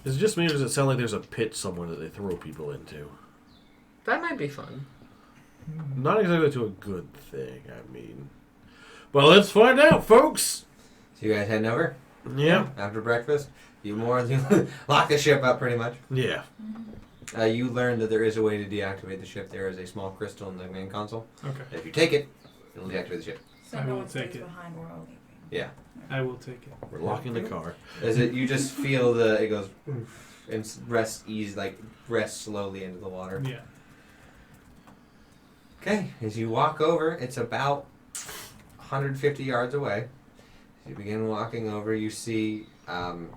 Is it just me or does it sound like there's a pit somewhere that they throw people into? That might be fun. Not exactly to a good thing, I mean. Well, let's find out, folks! So you guys heading over? Yeah. After breakfast? You lock the ship up pretty much. Yeah. You learn that there is a way to deactivate the ship. There is a small crystal in the main console. Okay. If you take it, it'll deactivate the ship. So I no will one take stays it. behind. We're all leaving. Yeah. I will take it. We're locking the car. You just feel it goes oof, and rests slowly into the water. Yeah. Okay, as you walk over, it's about 150 yards away. As you begin walking over, you see an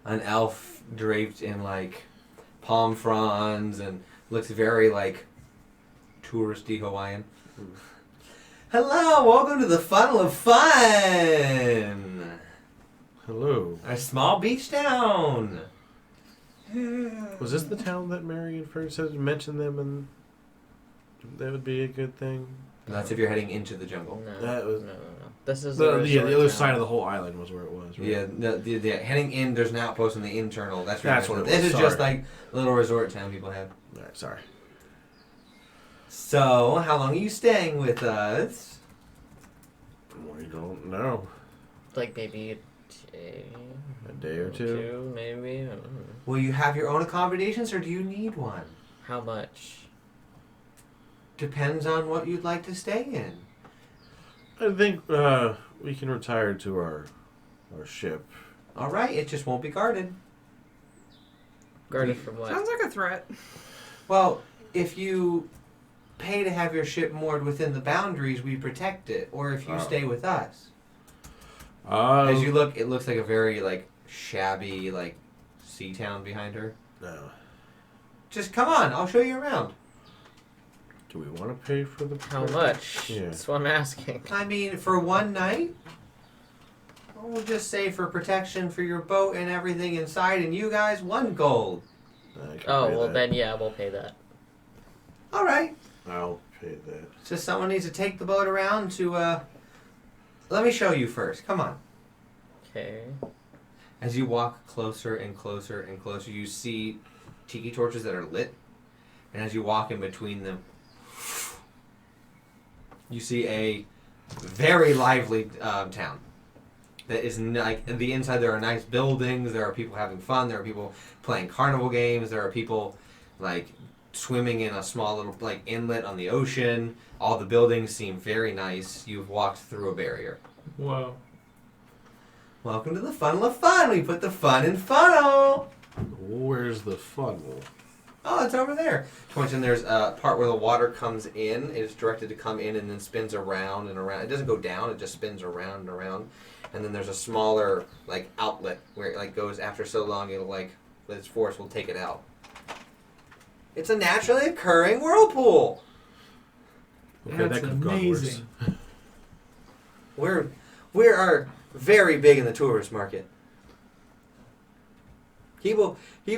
elf draped in palm fronds and looks very touristy Hawaiian. Hello, welcome to the Funnel of Fun! Hello. A small beach town! Was this the town that Marion first said mentioned them and that would be a good thing? That's if you're heading into the jungle. No. That was- No. This is The resort other town. side of the whole island was where it was, right? Yeah, heading in, there's an outpost in the internal. That's what it was. This is just Sorry. a little resort town people have. Alright, sorry. So, how long are you staying with us? We don't know. Maybe A day or two? maybe. I don't know. Will you have your own accommodations or do you need one? How much? Depends on what you'd like to stay in. I think we can retire to our ship. Alright, it just won't be guarded. Guarded from what? Sounds like a threat. Well, if you pay to have your ship moored within the boundaries, we protect it. Or if you stay with us. As you look, it looks like a very shabby sea town behind her. No. Just come on, I'll show you around. Do we want to pay for the How much? Yeah. That's what I'm asking. I mean, for one night, we'll just say for protection for your boat and everything inside, and you guys, 1 gold. I can Oh, pay well that. then, yeah, we'll pay that. All right. I'll pay that. It's just someone needs to take the boat around to. Let me show you first. Come on. Okay. As you walk closer and closer and closer, you see tiki torches that are lit, and as you walk in between them, you see a very lively town. that is like the inside. There are nice buildings. There are people having fun. There are people playing carnival games. There are people like swimming in a small little like inlet on the ocean. All the buildings seem very nice. You've walked through a barrier. Whoa. Welcome to the funnel of fun. We put the fun in funnel. Where's the funnel? Oh, it's over there. And there's a part where the water comes in. It's directed to come in and then spins around and around. It doesn't go down. It just spins around and around. And then there's a smaller like outlet where it like goes after so long it'll like with its force will take it out. It's a naturally occurring whirlpool. Okay, That's that could have gone worse. amazing. We are very big in the tourist market. People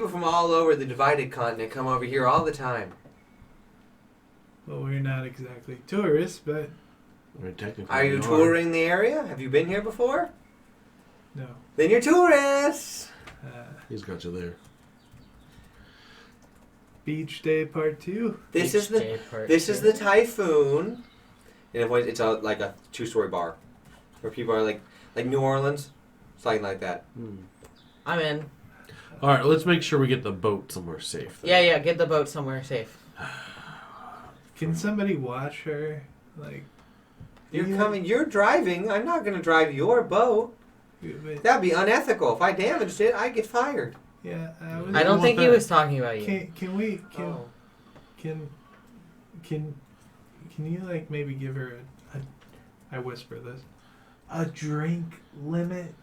from all over the divided continent come over here all the time. Well, we're not exactly tourists, but I mean, technically, Are you we touring the area? Have you been here before? no. Then you're tourists. He's got you there. Beach Day Part 2. This is Each day part This is two. the Typhoon. And it's like a 2-story bar where people are like New Orleans, something like that. I'm in. All right, let's make sure we get the boat somewhere safe. then. Yeah, get the boat somewhere safe. Can somebody watch her? Like, You're driving. I'm not going to drive your boat. but- That'd be unethical. If I damaged it, I'd get fired. yeah, I don't think he was talking about you. Can you like maybe give her I whisper this, a drink limit?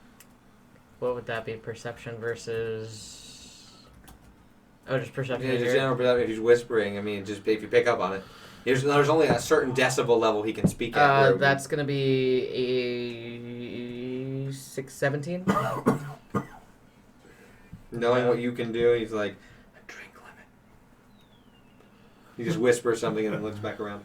What would that be? Perception versus... Oh, just perception. Yeah, just here? general perception. If he's whispering, I mean, just if you pick up on it. There's only a certain decibel level he can speak at. where- That's going to be a 17. Knowing what you can do, he's like, a drink limit. He just whispers something and then looks back around.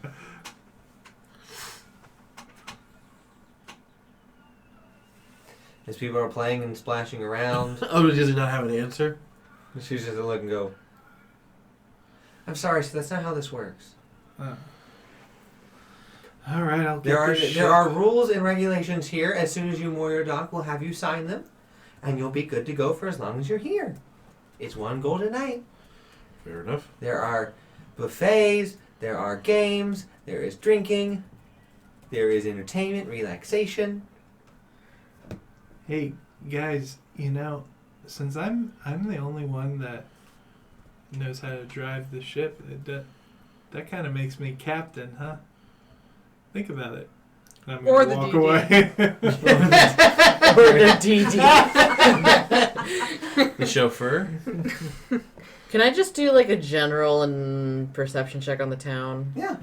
As people are playing and splashing around, Oh, does he not have an answer? she's just look and go, I'm sorry, so that's not how this works. All right, I'll get There are rules and regulations here. As soon as you moor your dock, we'll have you sign them, and you'll be good to go for as long as you're here. It's one gold a night. Fair enough. There are buffets, there are games, there is drinking, there is entertainment, relaxation. Hey guys, since I'm the only one that knows how to drive the ship, that kind of makes me captain, huh? Think about it. I'm Or gonna the walk DD. away. Or the DD. The chauffeur? Can I just do like a general and perception check on the town? Yeah.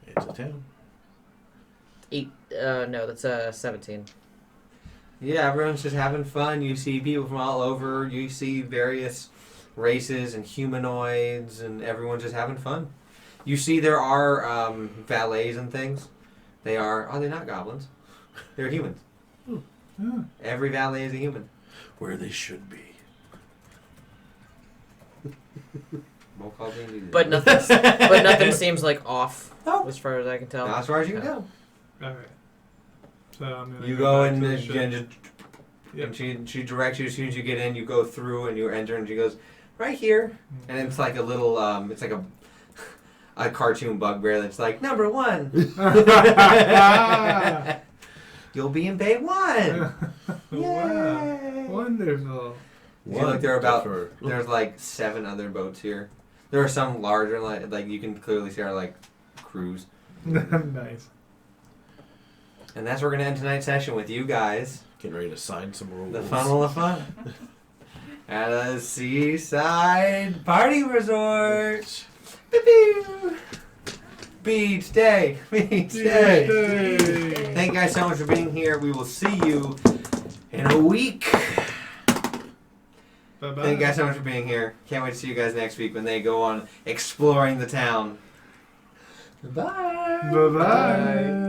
It's a town. 8. No, that's 17. Yeah, everyone's just having fun. You see people from all over. You see various races and humanoids, and everyone's just having fun. You see there are valets and things. Are they not goblins? They're humans. Hmm. Every valet is a human. Where they should be. We'll call D&D. But nothing seems like off No. as far as I can tell. Not as far as you can go. All right. So I'm gonna You go back in to the and ship. just, Yep. and she directs you as soon as you get in. You go through and you enter, and she goes right here, and it's like a little it's like a cartoon bugbear that's like number 1. You'll be in Bay 1. Wow. Yay! Wonderful. You look, there are about Chauffeur. there's like 7 other boats here. There are some larger, like you can clearly see are like cruise. Nice. And that's where we're gonna end tonight's session with you guys. Getting ready to sign some rules. The funnel of fun. At a seaside party resort. Pew-pew. Beach day. Beach day. Yay. Thank you guys so much for being here. We will see you in a week. Bye-bye. Thank you guys so much for being here. Can't wait to see you guys next week when they go on exploring the town. Bye. Bye-bye.